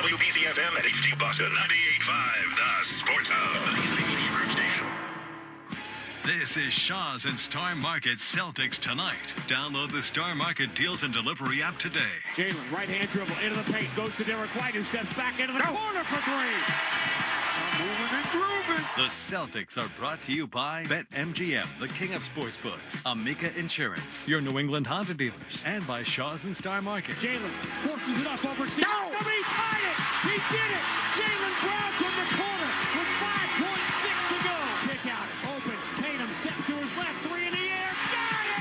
WBZ-FM at HD Boston 98.5, the Sports Hub. Easily Media Group Station. This is Shaw's and Star Market Celtics tonight. Download the Star Market Deals and Delivery app today. Jaylen, right-hand dribble into the paint, goes to Derek White, who steps back into the corner for three. Moving and grooving. The Celtics are brought to you by BetMGM, the king of sportsbooks, Amica Insurance, your New England Honda dealers, and by Shaw's and Star Market. Jaylen forces it up over C. No! He tied it! He did it! Jaylen Brown from the corner with 5.6 to go. Kick out, open, Tatum steps to his left, three in the air, got it!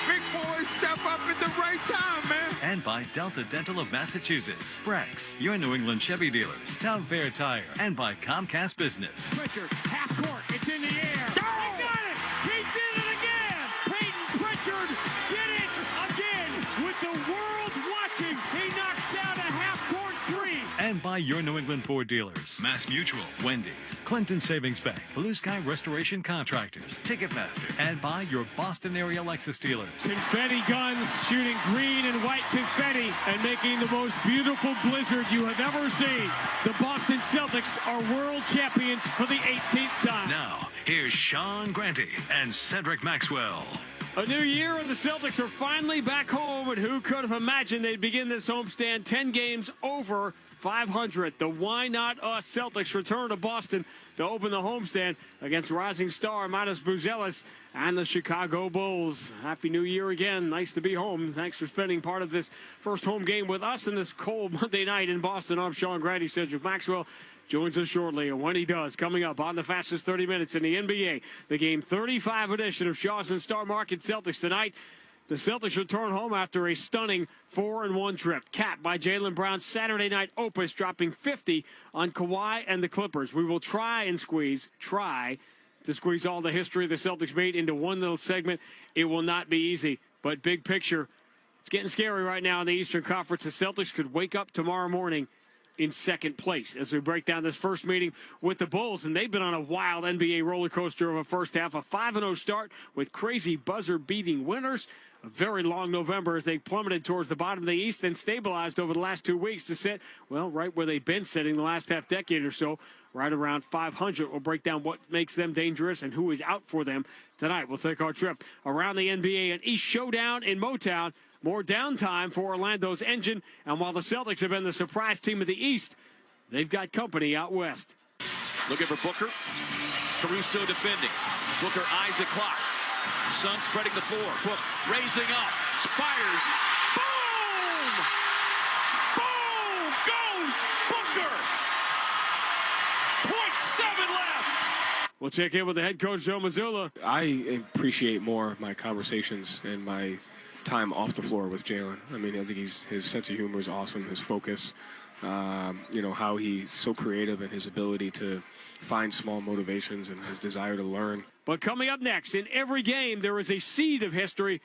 Big boy, step up at the right time, man. And by Delta Dental of Massachusetts, Brex, your New England Chevy dealers, Town Fair Tire, and by Comcast Business. Pritchard, half court, it's in the air. No! He got it! He did it again! Peyton Pritchard did it again with the world watching. He knocks down a half-court three. And by your New England Ford dealers, Mass Mutual, Wendy's, Clinton Savings Bank, Blue Sky Restoration Contractors, Ticketmaster, and by your Boston area Lexus dealers. Confetti guns shooting green and white confetti and making the most beautiful blizzard you have ever seen. The Boston Celtics are world champions for the 18th time. Now, here's Sean Granty and Cedric Maxwell. A new year and the Celtics are finally back home, and who could have imagined they'd begin this homestand 10 games over 500. The Why Not Us Celtics return to Boston to open the homestand against rising star Midas Buzelis and the Chicago Bulls. Happy New Year again. Nice to be home. Thanks for spending part of this first home game with us in this cold Monday night in Boston. I'm Sean Grady. Cedric Maxwell joins us shortly, and when he does, coming up on the fastest 30 minutes in the NBA, the Game 35 edition of Shaw's and Star Market Celtics tonight. The Celtics return home after a stunning 4-1 trip, capped by Jaylen Brown's Saturday night opus, dropping 50 on Kawhi and the Clippers. We will try to squeeze all the history the Celtics made into one little segment. It will not be easy, but big picture, it's getting scary right now in the Eastern Conference. The Celtics could wake up tomorrow morning in second place as we break down this first meeting with the Bulls, and they've been on a wild NBA roller coaster of a first half, a 5-0 start with crazy buzzer-beating winners, a very long November as they plummeted towards the bottom of the East, then stabilized over the last 2 weeks to sit, well, right where they've been sitting the last half-decade or so, right around 500. We'll break down what makes them dangerous and who is out for them tonight. We'll take our trip around the NBA, an East showdown in Motown. More downtime for Orlando's Engine, and while the Celtics have been the surprise team of the East, they've got company out west. Looking for Booker. Caruso defending. Booker eyes the clock. Sun spreading the floor. Book raising up. Fires. Boom! Boom! Goes Booker! 0.7 left. We'll check in with the head coach, Joe Mazula. I appreciate more my conversations and my time off the floor with Jaylen. I mean, I think his sense of humor is awesome, his focus, how he's so creative and his ability to find small motivations and his desire to learn. But coming up next, in every game, there is a seed of history.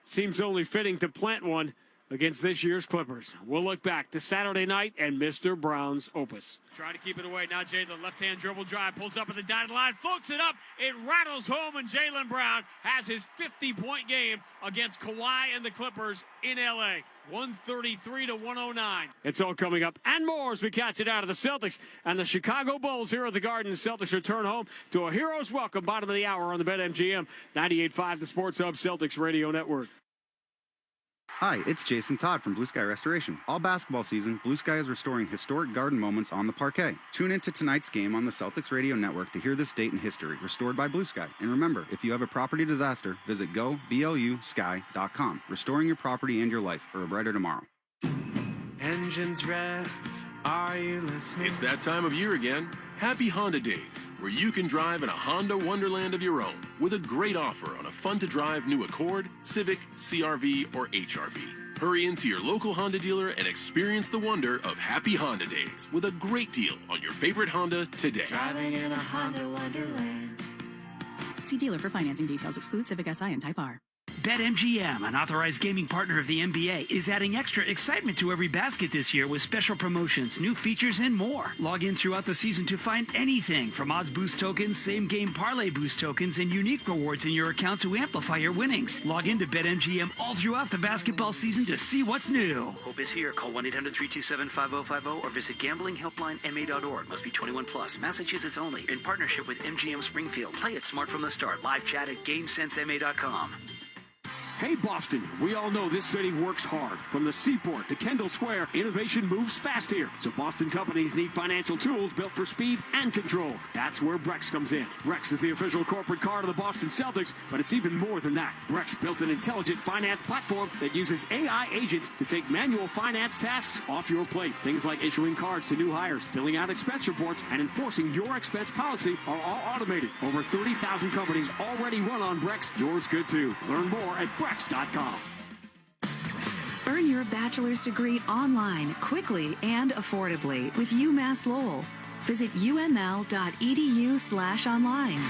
Seems only fitting to plant one against this year's Clippers. We'll look back to Saturday night and Mr. Brown's opus. Trying to keep it away. Now Jaylen, left-hand dribble drive, pulls up at the dotted line, floats it up. It rattles home, and Jaylen Brown has his 50-point game against Kawhi and the Clippers in L.A. 133-109. It's all coming up and more as we catch it out of the Celtics and the Chicago Bulls here at the Garden. The Celtics return home to a hero's welcome, bottom of the hour on the BetMGM 98.5, the Sports Hub Celtics Radio Network. Hi, it's Jason Todd from Blue Sky Restoration. All basketball season, Blue Sky is restoring historic garden moments on the parquet. Tune into tonight's game on the Celtics Radio Network to hear this date in history, restored by Blue Sky. And remember, if you have a property disaster, visit goblusky.com. Restoring your property and your life for a brighter tomorrow. Engines rev, are you listening? It's that time of year again. Happy Honda Days, where you can drive in a Honda wonderland of your own with a great offer on a fun-to-drive new Accord, Civic, CR-V, or HR-V. Hurry into your local Honda dealer and experience the wonder of Happy Honda Days with a great deal on your favorite Honda today. Driving in a Honda wonderland. See dealer for financing details. Exclude Civic Si and Type R. BetMGM, an authorized gaming partner of the NBA, is adding extra excitement to every basket this year with special promotions, new features, and more. Log in throughout the season to find anything from odds boost tokens, same-game parlay boost tokens, and unique rewards in your account to amplify your winnings. Log in to BetMGM all throughout the basketball season to see what's new. Hope is here. Call 1-800-327-5050 or visit gamblinghelplinema.org. Must be 21 plus. Massachusetts only. In partnership with MGM Springfield. Play it smart from the start. Live chat at GameSenseMA.com. Hey, Boston, we all know this city works hard. From the Seaport to Kendall Square, innovation moves fast here. So Boston companies need financial tools built for speed and control. That's where Brex comes in. Brex is the official corporate card of the Boston Celtics, but it's even more than that. Brex built an intelligent finance platform that uses AI agents to take manual finance tasks off your plate. Things like issuing cards to new hires, filling out expense reports, and enforcing your expense policy are all automated. Over 30,000 companies already run on Brex. Yours could too. Learn more at Brex.com. Earn your bachelor's degree online, quickly and affordably with UMass Lowell. Visit uml.edu/online.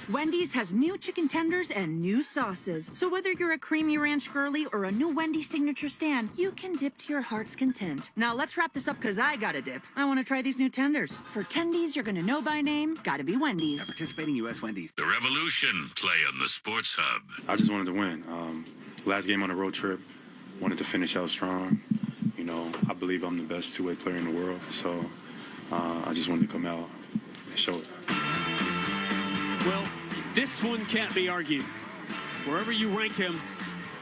Wendy's has new chicken tenders and new sauces. So whether you're a creamy ranch girly or a new Wendy's signature stand, you can dip to your heart's content. Now let's wrap this up because I gotta dip. I want to try these new tenders. For tendies you're gonna know by name, gotta be Wendy's. Participating U.S. Wendy's. The Revolution play on the Sports Hub. I just wanted to win. Last game on a road trip, wanted to finish out strong. You know, I believe I'm the best two-way player in the world, so I just wanted to come out and show it. Well, this one can't be argued. Wherever you rank him,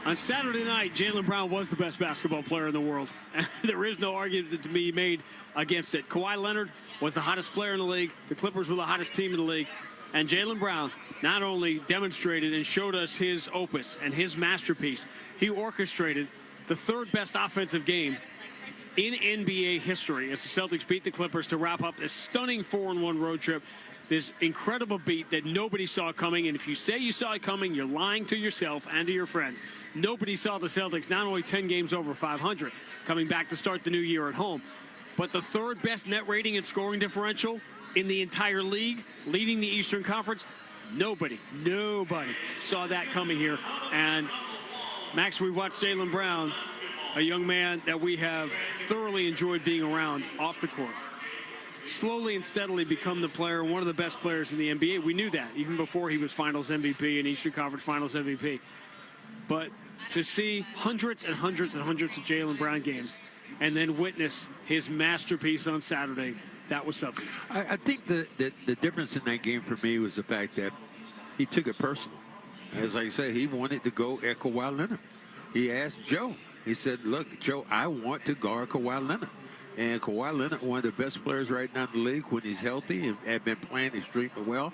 on Saturday night, Jaylen Brown was the best basketball player in the world. There is no argument to be made against it. Kawhi Leonard was the hottest player in the league. The Clippers were the hottest team in the league. And Jaylen Brown not only demonstrated and showed us his opus and his masterpiece, he orchestrated the third best offensive game in NBA history as the Celtics beat the Clippers to wrap up this stunning 4-1 road trip. This incredible beat that nobody saw coming. And if you say you saw it coming, you're lying to yourself and to your friends. Nobody saw the Celtics not only 10 games over 500 coming back to start the new year at home, but the third best net rating and scoring differential in the entire league, leading the Eastern Conference. Nobody saw that coming here. And Max, we've watched Jaylen Brown, a young man that we have thoroughly enjoyed being around off the court, slowly and steadily become the player, one of the best players in the NBA. We knew that even before he was Finals MVP and Eastern Conference Finals MVP. But to see hundreds and hundreds and hundreds of Jaylen Brown games and then witness his masterpiece on Saturday, that was something. I think the difference in that game for me was the fact that he took it personal. As I said, he wanted to go at Kawhi Leonard. He asked Joe. He said, look, Joe, I want to guard Kawhi Leonard. And Kawhi Leonard, one of the best players right now in the league when he's healthy and had been playing extremely well.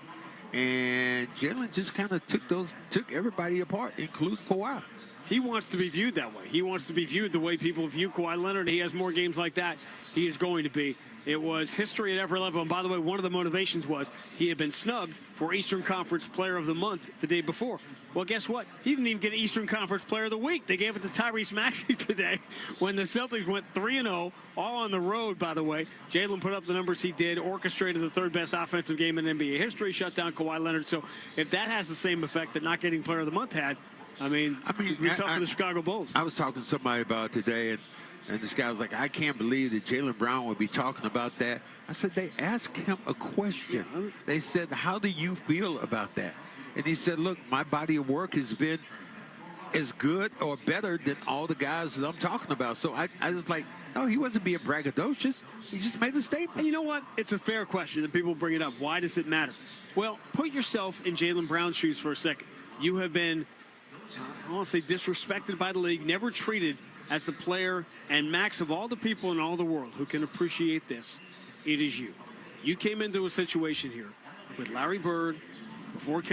And Jaylen just kind of took everybody apart, including Kawhi. He wants to be viewed that way. He wants to be viewed the way people view Kawhi Leonard. He has more games like that. He is going to be. It was history at every level. And by the way, one of the motivations was he had been snubbed for Eastern Conference Player of the Month the day before. Well, guess what? He didn't even get Eastern Conference Player of the Week. They gave it to Tyrese Maxey today when the Celtics went 3-0, all on the road, by the way. Jaylen put up the numbers he did, orchestrated the third best offensive game in NBA history, shut down Kawhi Leonard. So if that has the same effect that not getting Player of the Month had, I mean it's tough for the Chicago Bulls. I was talking to somebody about it today, and this guy was like, I can't believe that Jaylen Brown would be talking about that. I said, they asked him a question. They said, how do you feel about that? And he said, look, my body of work has been as good or better than all the guys that I'm talking about. So I was like, no, he wasn't being braggadocious. He just made a statement. And you know what? It's a fair question that people bring it up. Why does it matter? Well, put yourself in Jaylen Brown's shoes for a second. You have been, I don't want to say disrespected by the league, never treated as the player and Max of all the people in all the world who can appreciate this. It is you. You came into a situation here with Larry Bird, before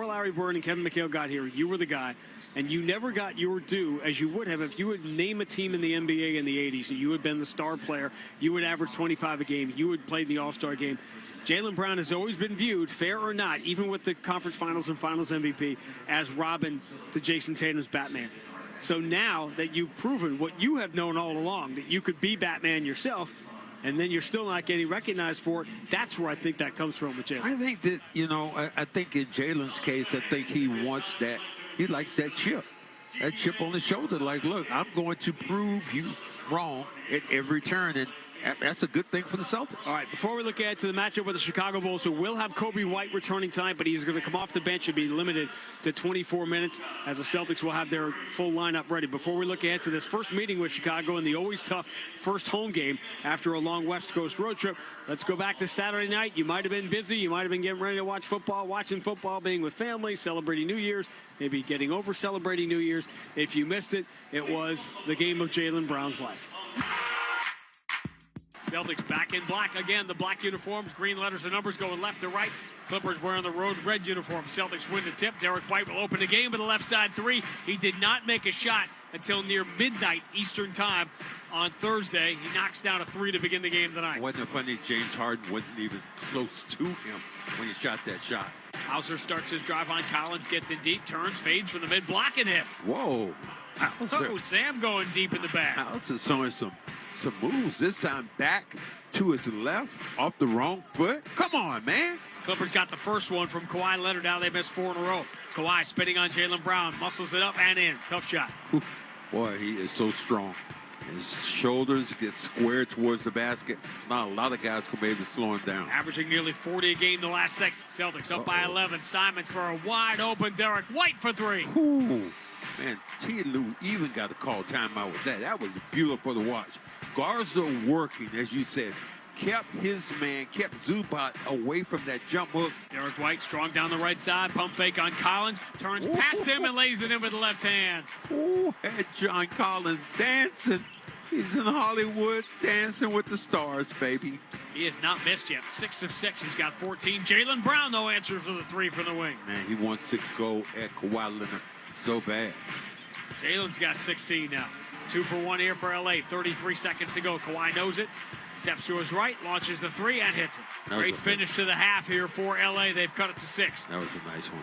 Larry Bird and Kevin McHale got here, you were the guy, and you never got your due as you would have if you would name a team in the NBA in the 80s. You would have been the star player. You would average 25 a game. You would play the All-Star game. Jaylen Brown has always been viewed, fair or not, even with the conference finals and finals MVP, as Robin to Jason Tatum's Batman. So now that you've proven what you have known all along, that you could be Batman yourself, and then you're still not getting recognized for it, that's where I think that comes from with Jaylen. I think that, I think in Jaylen's case, I think he wants that He likes that chip on the shoulder. Like, look, I'm going to prove you wrong at every turn, and that's a good thing for the Celtics. All right, before we look ahead to the matchup with the Chicago Bulls, who will have Kobe White returning tonight, but he's going to come off the bench and be limited to 24 minutes, as the Celtics will have their full lineup ready. Before we look ahead to this first meeting with Chicago and the always tough first home game after a long West Coast road trip, let's go back to Saturday night. You might have been busy. You might have been getting ready to watch football, watching football, being with family, celebrating New Year's, maybe getting over celebrating New Year's. If you missed it, it was the game of Jaylen Brown's life. Celtics back in black again. The black uniforms, green letters and numbers going left to right. Clippers wearing the road red uniform. Celtics win the tip. Derek White will open the game with a left side three. He did not make a shot until near midnight Eastern time on Thursday. He knocks down a three to begin the game tonight. Wasn't it funny? James Harden wasn't even close to him when he shot that shot. Hauser starts his drive on Collins, gets in deep, turns, fades from the mid block and hits. Whoa. Oh, Sam going deep in the back. Hauser showing some moves, this time back to his left, off the wrong foot. Come on, man. Clippers got the first one from Kawhi Leonard. Now they missed 4 in a row. Kawhi spinning on Jaylen Brown, muscles it up and in. Tough shot. Boy, he is so strong. His shoulders get squared towards the basket. Not a lot of guys can be able to slow him down. Averaging nearly 40 a game the last second. Celtics up by 11. Simons for a wide open Derek White for 3. Ooh. Man, T. Lue even got to call timeout with that. That was beautiful to watch. Garza working, as you said, kept his man, kept Zubac away from that jump hook. Derek White strong down the right side, pump fake on Collins, turns past him and lays it in with the left hand. Ooh, had John Collins dancing. He's in Hollywood dancing with the stars, baby. He has not missed yet. 6 of 6. He's got 14. Jaylen Brown, though, answers for the 3 from the wing. Man, he wants to go at Kawhi Leonard so bad. Jaylen's got 16 now. 2 for 1 here for LA. 33 seconds to go. Kawhi knows it. Steps to his right, launches the 3, and hits it. Great finish to the half here for LA. They've cut it to 6. That was a nice one.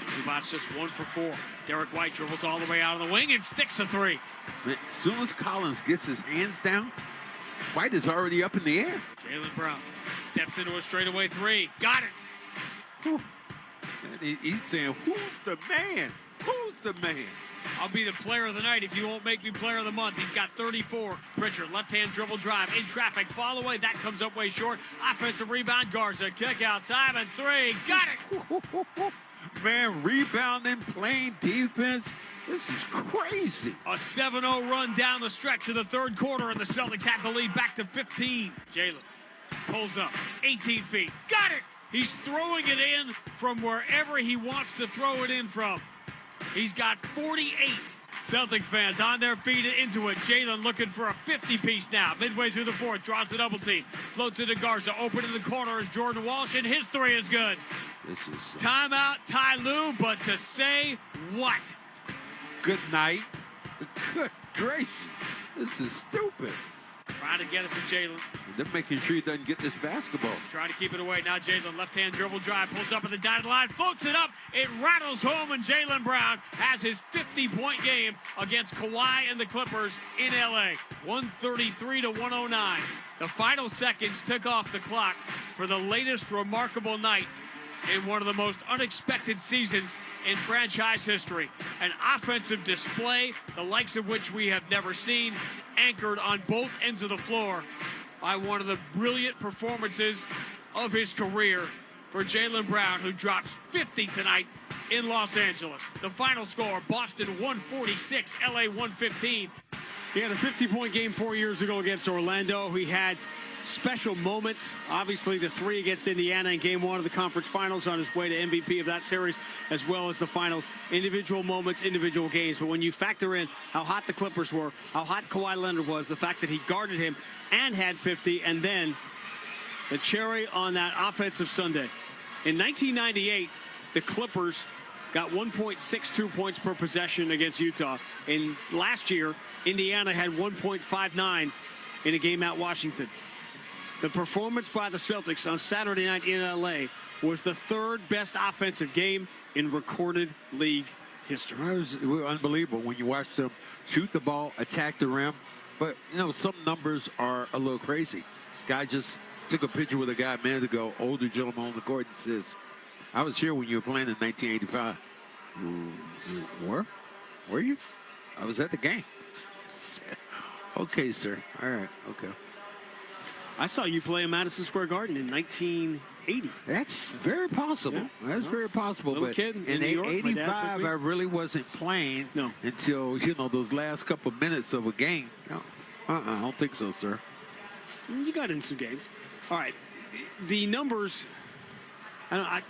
Zubac just 1 for 4. Derek White dribbles all the way out of the wing and sticks a 3. Man, as soon as Collins gets his hands down, White is already up in the air. Jaylen Brown steps into a straightaway 3. Got it. He's saying, who's the man? Who's the man? I'll be the player of the night if you won't make me player of the month. He's got 34. Pritchard, left-hand dribble drive. In traffic, fall away. That comes up way short. Offensive rebound, Garza. Kick out, Simons, 3. Got it! Man, rebounding, playing defense. This is crazy. A 7-0 run down the stretch of the third quarter, and the Celtics have the lead back to 15. Jaylen pulls up, 18 feet. Got it! He's throwing it in from wherever he wants to throw it in from. He's got 48. Celtic fans on their feet into it. Jaylen looking for a 50-piece now. Midway through the fourth, draws the double team. Floats into Garza. Open in the corner is Jordan Walsh, and his 3 is good. This is timeout, Ty Lue, but to say what? Good night. Good gracious. This is stupid. Trying to get it to Jaylen. They're making sure he doesn't get this basketball. Trying to keep it away. Now Jaylen, left-hand dribble drive, pulls up at the dotted line, floats it up. It rattles home, and Jaylen Brown has his 50-point game against Kawhi and the Clippers in L.A. 133 to 109. The final seconds tick off the clock for the latest remarkable night in one of the most unexpected seasons in franchise history. An offensive display, the likes of which we have never seen, anchored on both ends of the floor by one of the brilliant performances of his career for Jaylen Brown, who drops 50 tonight in Los Angeles. The final score, Boston 146, LA 115. He had a 50-point game 4 years ago against Orlando. He had special moments. Obviously, the 3 against Indiana in Game 1 of the conference finals, on his way to MVP of that series, as well as the finals. Individual moments, individual games. But when you factor in how hot the Clippers were, how hot Kawhi Leonard was, the fact that he guarded him and had 50, and then the cherry on that offensive Sunday. In 1998, the Clippers got 1.62 points per possession against Utah. And last year, Indiana had 1.59 in a game at Washington. The performance by the Celtics on Saturday night in L.A. was the 3rd best offensive game in recorded league history. It was unbelievable when you watch them shoot the ball, attack the rim. But, you know, some numbers are a little crazy. Guy just took a picture with a guy a minute ago, older gentleman on the court, and says, I was here when you were playing in 1985. Were you? I was at the game. Okay, sir. All right. Okay. I saw you play in Madison Square Garden in 1980. That's very possible. Yeah. That's very possible. Little But kid in New York, my dad took 85, me. I really wasn't playing until, those last couple of minutes of a game. No. I don't think so, sir. You got in some games. All right. The numbers,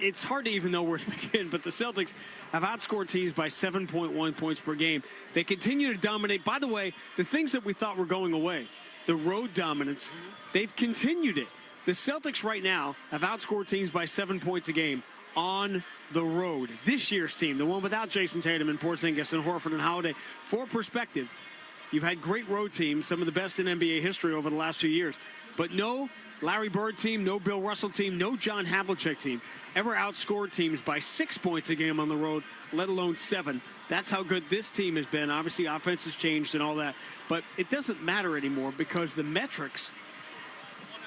it's hard to even know where to begin, but the Celtics have outscored teams by 7.1 points per game. They continue to dominate. By the way, the things that we thought were going away, the road dominance, they've continued it. The Celtics right now have outscored teams by 7 points a game on the road. This year's team, the one without Jason Tatum and Porzingis and Horford and Holiday. For perspective, you've had great road teams, some of the best in NBA history over the last few years. But no Larry Bird team, no Bill Russell team, no John Havlicek team ever outscored teams by 6 points a game on the road, let alone 7. That's how good this team has been. Obviously, offense has changed and all that. But it doesn't matter anymore because the metrics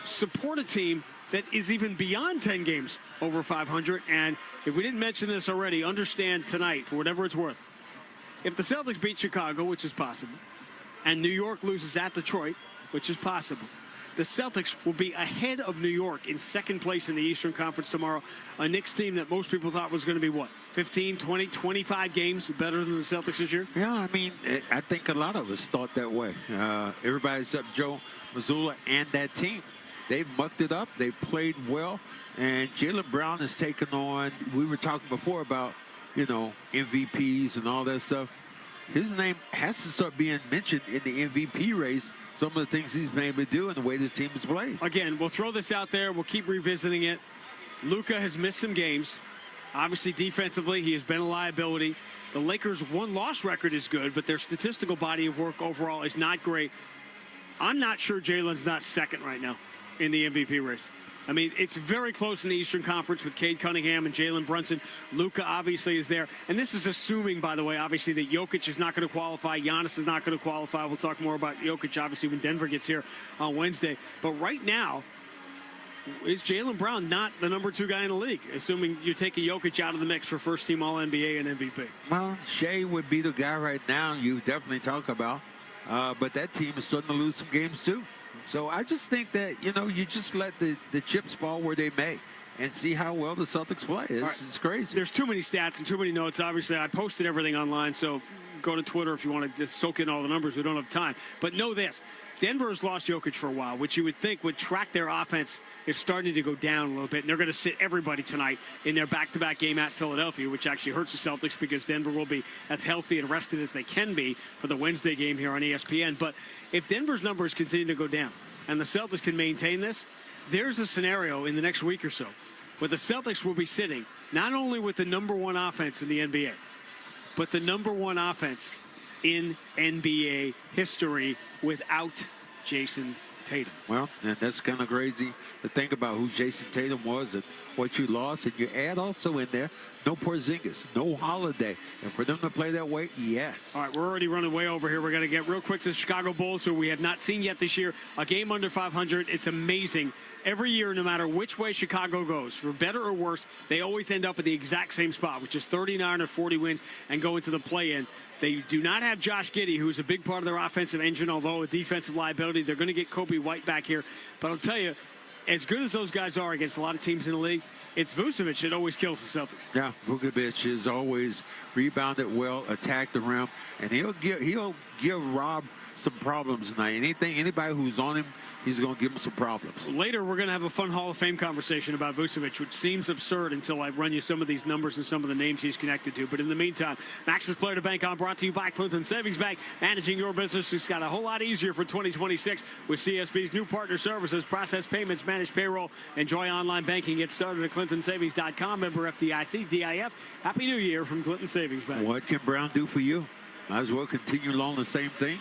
support a team that is even beyond 10 games over 500. And if we didn't mention this already, understand tonight, for whatever it's worth, if the Celtics beat Chicago, which is possible, and New York loses at Detroit, which is possible, the Celtics will be ahead of New York in second place in the Eastern Conference tomorrow. A Knicks team that most people thought was going to be, 15, 20, 25 games better than the Celtics this year? Yeah, I mean, I think a lot of us thought that way. Everybody except Joe Mazula and that team. They've mucked it up. They played well. And Jaylen Brown has taken on, we were talking before about, MVPs and all that stuff. His name has to start being mentioned in the MVP race. Some of the things he's been able to do and the way this team has played. Again, we'll throw this out there. We'll keep revisiting it. Luka has missed some games. Obviously, defensively, he has been a liability. The Lakers' one-loss record is good, but their statistical body of work overall is not great. I'm not sure Jaylen's not second right now in the MVP race. I mean, it's very close in the Eastern Conference with Cade Cunningham and Jalen Brunson. Luka obviously is there. And this is assuming, by the way, obviously that Jokic is not going to qualify. Giannis is not going to qualify. We'll talk more about Jokic, obviously, when Denver gets here on Wednesday. But right now, is Jaylen Brown not the number 2 guy in the league, assuming you're taking Jokic out of the mix for first-team All-NBA and MVP? Well, Shea would be the guy right now you definitely talk about. But that team is starting to lose some games, too. So I just think that, you just let the chips fall where they may and see how well the Celtics play. It's crazy. There's too many stats and too many notes. Obviously, I posted everything online, so go to Twitter if you want to just soak in all the numbers. We don't have time. But know this. Denver has lost Jokic for a while, which you would think would track their offense is starting to go down a little bit. And they're going to sit everybody tonight in their back-to-back game at Philadelphia, which actually hurts the Celtics because Denver will be as healthy and rested as they can be for the Wednesday game here on ESPN. But if Denver's numbers continue to go down and the Celtics can maintain this, there's a scenario in the next week or so where the Celtics will be sitting not only with the number 1 offense in the NBA, but the number 1 offense in NBA history without Jason Tatum. Well, and that's kind of crazy to think about who Jason Tatum was and what you lost. And you add also in there, no Porzingis, no Holiday. And for them to play that way, yes. All right, we're already running way over here. We're going to get real quick to the Chicago Bulls, who we have not seen yet this year. A game under 500. It's amazing. Every year, no matter which way Chicago goes, for better or worse, they always end up at the exact same spot, which is 39 or 40 wins and go into the play-in. They do not have Josh Giddey, who's a big part of their offensive engine, although a defensive liability. They're going to get Kobe White back here. But I'll tell you, as good as those guys are against a lot of teams in the league, it's Vucevic that always kills the Celtics. Yeah, Vucevic is always rebounded well, attacked the rim, and he'll give Rob some problems tonight. Anybody who's on him, he's going to give him some problems. Later, we're going to have a fun Hall of Fame conversation about Vucevic, which seems absurd until I run you some of these numbers and some of the names he's connected to. But in the meantime, Max's Player to Bank on brought to you by Clinton Savings Bank. Managing your business has got a whole lot easier for 2026 with CSB's new partner services. Process payments, manage payroll, enjoy online banking. Get started at ClintonSavings.com. Member FDIC, DIF. Happy New Year from Clinton Savings Bank. What can Brown do for you? Might as well continue along the same thing.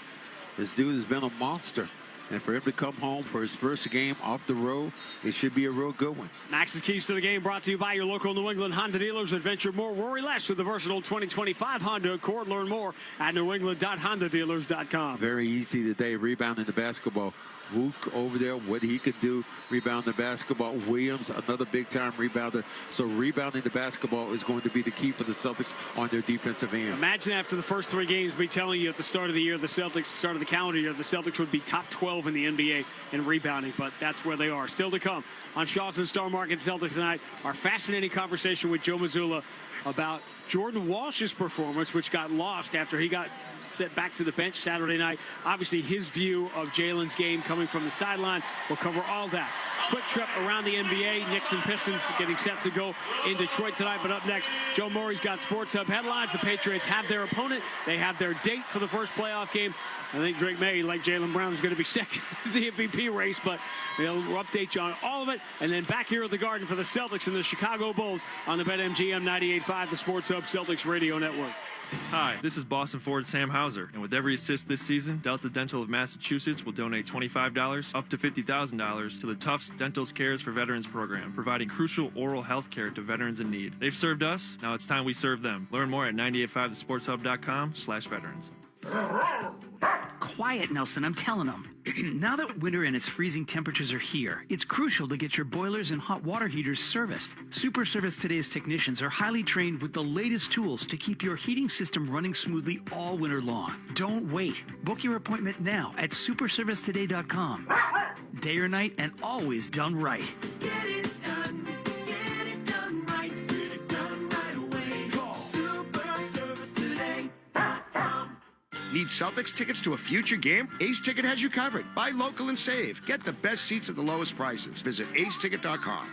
This dude has been a monster. And for him to come home for his first game off the road, it should be a real good one. Max's Keys to the Game brought to you by your local New England Honda dealers. Adventure more, worry less with the versatile 2025 Honda Accord. Learn more at newengland.hondadealers.com. Very easy today, rebounding the basketball. Wook over there, what he could do, rebound the basketball. Williams, another big-time rebounder. So rebounding the basketball is going to be the key for the Celtics on their defensive end. Imagine after the first 3 games, me telling you at the start of the year, the Celtics, start of the calendar year, the Celtics would be top 12 in the NBA in rebounding, but that's where they are. Still to come on Shaw's and Star Market Celtics tonight, our fascinating conversation with Joe Mazula about Jordan Walsh's performance, which got lost after he got set back to the bench Saturday night. Obviously, his view of Jaylen's game coming from the sideline. We'll cover all that. Quick trip around the NBA. Knicks and Pistons getting set to go in Detroit tonight. But up next, Joe Murray's got Sports Hub headlines. The Patriots have their opponent. They have their date for the first playoff game. I think Drake May, like Jaylen Brown, is going to be second in the MVP race, but we'll update you on all of it. And then back here at the Garden for the Celtics and the Chicago Bulls on the BetMGM 98.5, the Sports Hub Celtics Radio Network. Hi, this is Boston Ford Sam Hauser, and with every assist this season, Delta Dental of Massachusetts will donate $25 up to $50,000 to the Tufts Dental Cares for Veterans program, providing crucial oral health care to veterans in need. They've served us, now it's time we serve them. Learn more at 985thesportshub.com/veterans. Quiet, Nelson, I'm telling them. Now that winter and its freezing temperatures are here, it's crucial to get your boilers and hot water heaters serviced. Super Service Today's technicians are highly trained with the latest tools to keep your heating system running smoothly all winter long. Don't wait. Book your appointment now at superservicetoday.com. Day or night and always done right. Get it done. Get it done right. Get it done right away. Call superservicetoday.com. Need Celtics tickets to a future game? Ace Ticket has you covered. Buy local and save. Get the best seats at the lowest prices. Visit aceticket.com.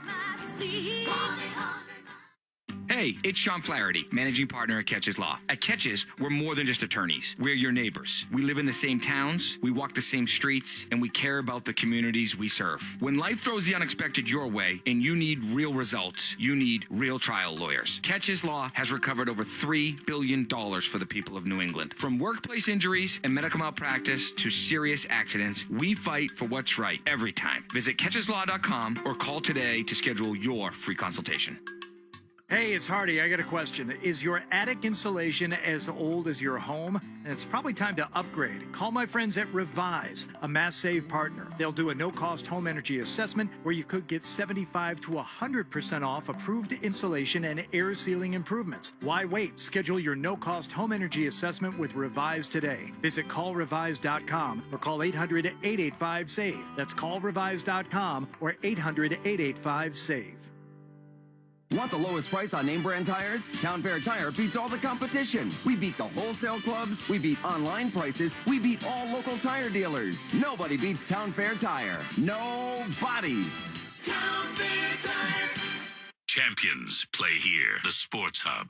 Hey, it's Sean Flaherty, managing partner at Catches Law. At Catches, we're more than just attorneys. We're your neighbors. We live in the same towns, we walk the same streets, and we care about the communities we serve. When life throws the unexpected your way and you need real results, you need real trial lawyers. Catches Law has recovered over $3 billion for the people of New England. From workplace injuries and medical malpractice to serious accidents, we fight for what's right every time. Visit catcheslaw.com or call today to schedule your free consultation. Hey, it's Hardy. I got a question. Is your attic insulation as old as your home? It's probably time to upgrade. Call my friends at Revise, a Mass Save partner. They'll do a no-cost home energy assessment where you could get 75 to 100% off approved insulation and air sealing improvements. Why wait? Schedule your no-cost home energy assessment with Revise today. Visit callrevise.com or call 800-885-SAVE. That's callrevise.com or 800-885-SAVE. Want the lowest price on name brand tires? Town Fair Tire beats all the competition. We beat the wholesale clubs, we beat online prices, we beat all local tire dealers. Nobody beats Town Fair Tire. Nobody. Town Fair Tire. Champions play here. The Sports Hub.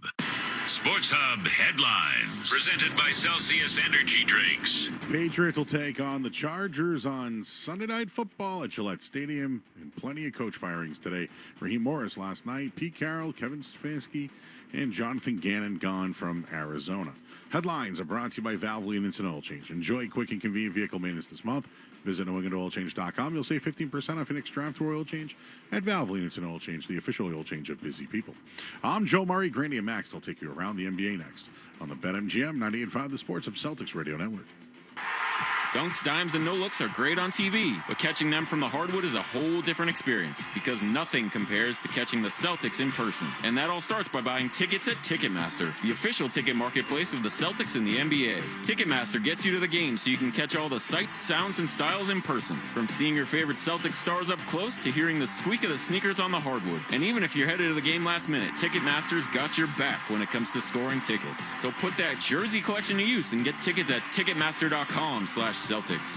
Sports Hub headlines. Presented by Celsius Energy Drinks. Patriots will take on the Chargers on Sunday Night Football at Gillette Stadium. And plenty of coach firings today. Raheem Morris last night, Pete Carroll, Kevin Stefanski, and Jonathan Gannon gone from Arizona. Headlines are brought to you by Valvoline Instant Oil Change. Enjoy quick and convenient vehicle maintenance this month. Visit NewEnglandOilChange.com. You'll save 15% off your next draft or oil change at Valvoline Instant Oil Change, the official oil change of busy people. I'm Joe Murray. Grandy and Max will take you around the NBA next on the BetMGM 98.5, the Sports of Celtics Radio Network. Dunks, dimes, and no-looks are great on TV, but catching them from the hardwood is a whole different experience because nothing compares to catching the Celtics in person. And that all starts by buying tickets at Ticketmaster, the official ticket marketplace of the Celtics and the NBA. Ticketmaster gets you to the game so you can catch all the sights, sounds, and styles in person. From seeing your favorite Celtics stars up close to hearing the squeak of the sneakers on the hardwood. And even if you're headed to the game last minute, Ticketmaster's got your back when it comes to scoring tickets. So put that jersey collection to use and get tickets at Ticketmaster.com/Celtics.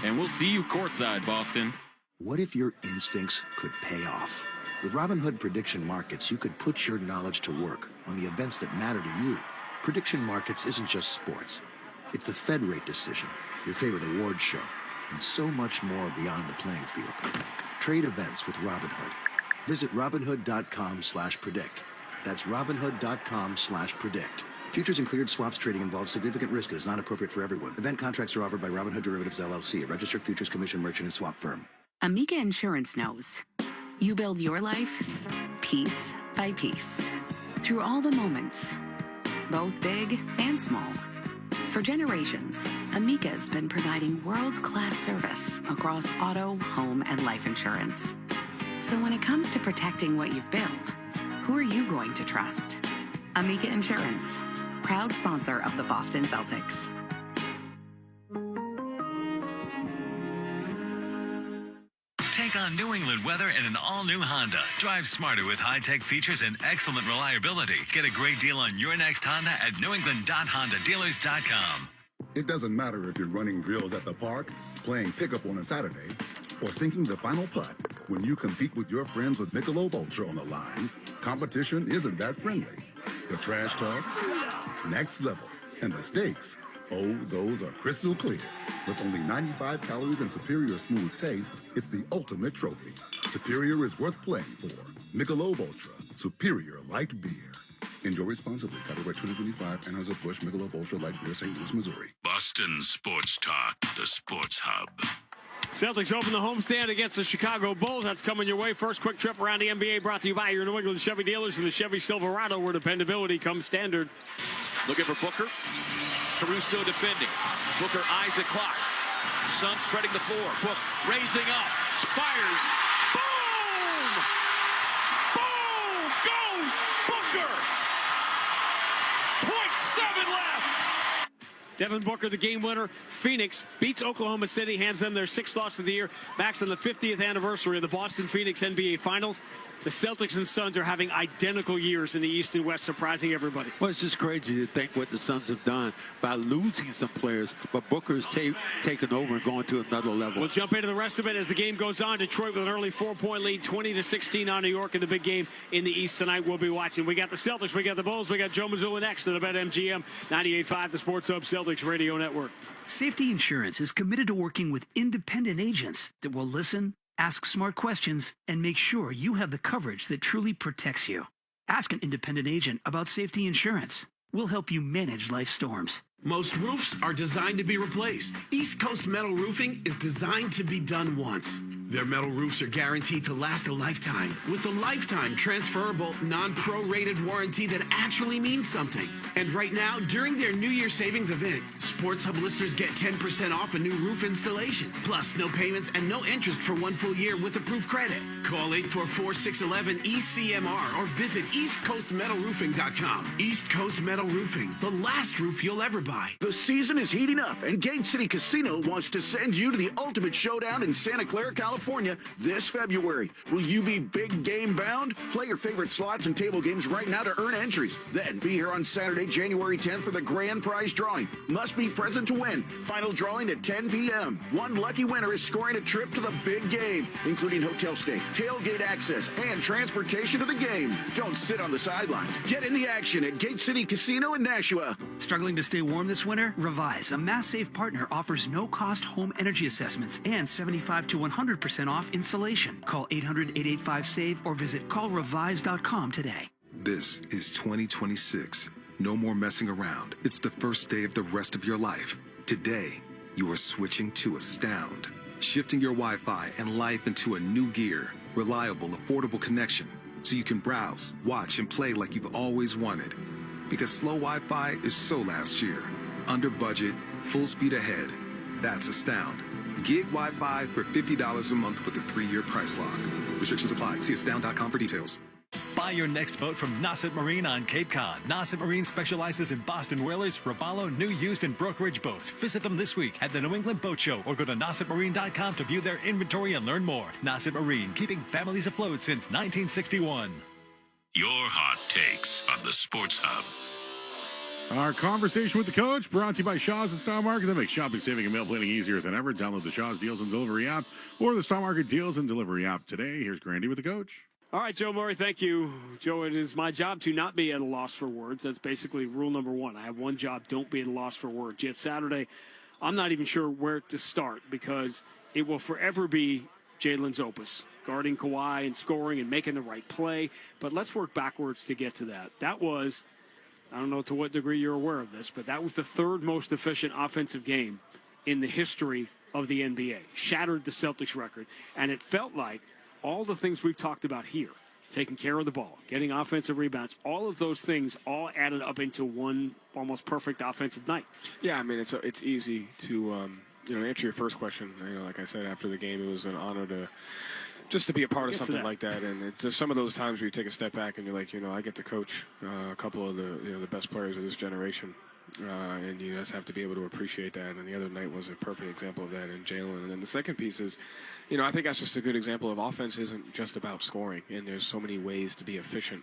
And we'll see you courtside, Boston. What if your instincts could pay off? With Robinhood Prediction Markets, you could put your knowledge to work on the events that matter to you. Prediction Markets isn't just sports. It's the Fed rate decision, your favorite award show, and so much more beyond the playing field. Trade events with Robinhood. Visit Robinhood.com/predict. That's Robinhood.com/predict. Futures and cleared swaps trading involves significant risk and is not appropriate for everyone. Event contracts are offered by Robinhood Derivatives LLC, a registered futures commission merchant and swap firm. Amica Insurance knows. You build your life piece by piece through all the moments, both big and small. For generations, Amica's been providing world-class service across auto, home, and life insurance. So when it comes to protecting what you've built, who are you going to trust? Amica Insurance, proud sponsor of the Boston Celtics. Take on New England weather in an all-new Honda. Drive smarter with high-tech features and excellent reliability. Get a great deal on your next Honda at newengland.hondadealers.com. It doesn't matter if you're running drills at the park, playing pickup on a Saturday, or sinking the final putt. When you compete with your friends with Michelob Ultra on the line, competition isn't that friendly. The trash talk, next level, and the stakes, oh, those are crystal clear. With only 95 calories and superior smooth taste, it's the ultimate trophy. Superior is worth playing for. Michelob Ultra, superior light beer. Enjoy responsibly. Copyright 2025, Anheuser-Busch Michelob Ultra Light Beer, St. Louis, Missouri. Boston Sports Talk, the Sports Hub. Celtics open the homestand against the Chicago Bulls. That's coming your way. First quick trip around the NBA brought to you by your New England Chevy dealers and the Chevy Silverado, where dependability comes standard. Looking for Booker. Caruso defending. Booker eyes the clock. Sun spreading the floor. Book raising up. Fires. Boom! Boom! Goes Booker! 0.7 left. Devin Booker, the game winner. Phoenix beats Oklahoma City, hands them their 6th loss of the year. Backs on the 50th anniversary of the Boston Phoenix NBA Finals. The Celtics and Suns are having identical years in the East and West, surprising everybody. Well, it's just crazy to think what the Suns have done by losing some players, but Booker's taken over and going to another level. We'll jump into the rest of it as the game goes on. Detroit with an early 4-point lead, 20-16 on New York in the big game in the East tonight. We'll be watching. We got the Celtics, we got the Bulls, we got Joe Mazula next to the BetMGM 98.5, the Sports Hub Celtics Radio Network. Safety Insurance is committed to working with independent agents that will listen, ask smart questions, and make sure you have the coverage that truly protects you. Ask an independent agent about safety insurance. We'll help you manage life storms. Most roofs are designed to be replaced. East Coast Metal Roofing is designed to be done once. Their metal roofs are guaranteed to last a lifetime with a lifetime transferable, non-prorated warranty that actually means something. And right now, during their New Year savings event, Sports Hub listeners get 10% off a new roof installation. Plus, no payments and no interest for 1 full year with approved credit. Call 844-611-ECMR or visit EastCoastMetalRoofing.com. East Coast Metal Roofing, the last roof you'll ever buy. The season is heating up, and Gate City Casino wants to send you to the ultimate showdown in Santa Clara, California this February. Will you be big game bound? Play your favorite slots and table games right now to earn entries. Then be here on Saturday, January 10th for the grand prize drawing. Must be present to win. Final drawing at 10 p.m. One lucky winner is scoring a trip to the big game, including hotel stay, tailgate access, and transportation to the game. Don't sit on the sidelines. Get in the action at Gate City Casino in Nashua. Struggling to stay warm this winter? Revise, a MassSafe partner, offers no-cost home energy assessments and 75 to 100% off installation. Call 800-885-SAVE or visit callrevise.com today. This is 2026. No more messing around. It's the first day of the rest of your life. Today, you are switching to Astound. Shifting your Wi-Fi and life into a new gear. Reliable, affordable connection. So you can browse, watch, and play like you've always wanted. Because slow Wi-Fi is so last year. Under budget, full speed ahead. That's Astound. Gig Wi-Fi for $50 a month with a 3-year price lock. Restrictions apply. See astound.com for details. Buy your next boat from Nauset Marine on Cape Cod. Nauset Marine specializes in Boston whalers, Robalo, new, used, and brokerage boats. Visit them this week at the New England Boat Show or go to nausetmarine.com to view their inventory and learn more. Nauset Marine, keeping families afloat since 1961. Your hot takes on the Sports Hub. Our conversation with the coach brought to you by Shaw's and Stock Market that makes shopping, saving, and meal planning easier than ever. Download the Shaw's Deals and Delivery app or the Stock Market Deals and Delivery app today. Here's Grandy with the coach. All right, Joe Murray, thank you. Joe, it is my job to not be at a loss for words. That's basically rule number one. I have one job, don't be at a loss for words. Yet Saturday, I'm not even sure where to start because it will forever be Jaylen's opus, guarding Kawhi and scoring and making the right play. But let's work backwards to get to that. That was I don't know to what degree you're aware of this, but that was the third most efficient offensive game in the history of the NBA. Shattered the Celtics record. And it felt like all the things we've talked about here, taking care of the ball, getting offensive rebounds, all of those things all added up into one almost perfect offensive night. Yeah, I mean, it's easy to, answer your first question. Like I said, after the game, it was an honor to be a part of something like that. And it's just some of those times where you take a step back and you're like, I get to coach a couple of the best players of this generation. And you just have to be able to appreciate that. And the other night was a perfect example of that in Jaylen. And then the second piece is, I think that's just a good example of offense isn't just about scoring. And there's so many ways to be efficient.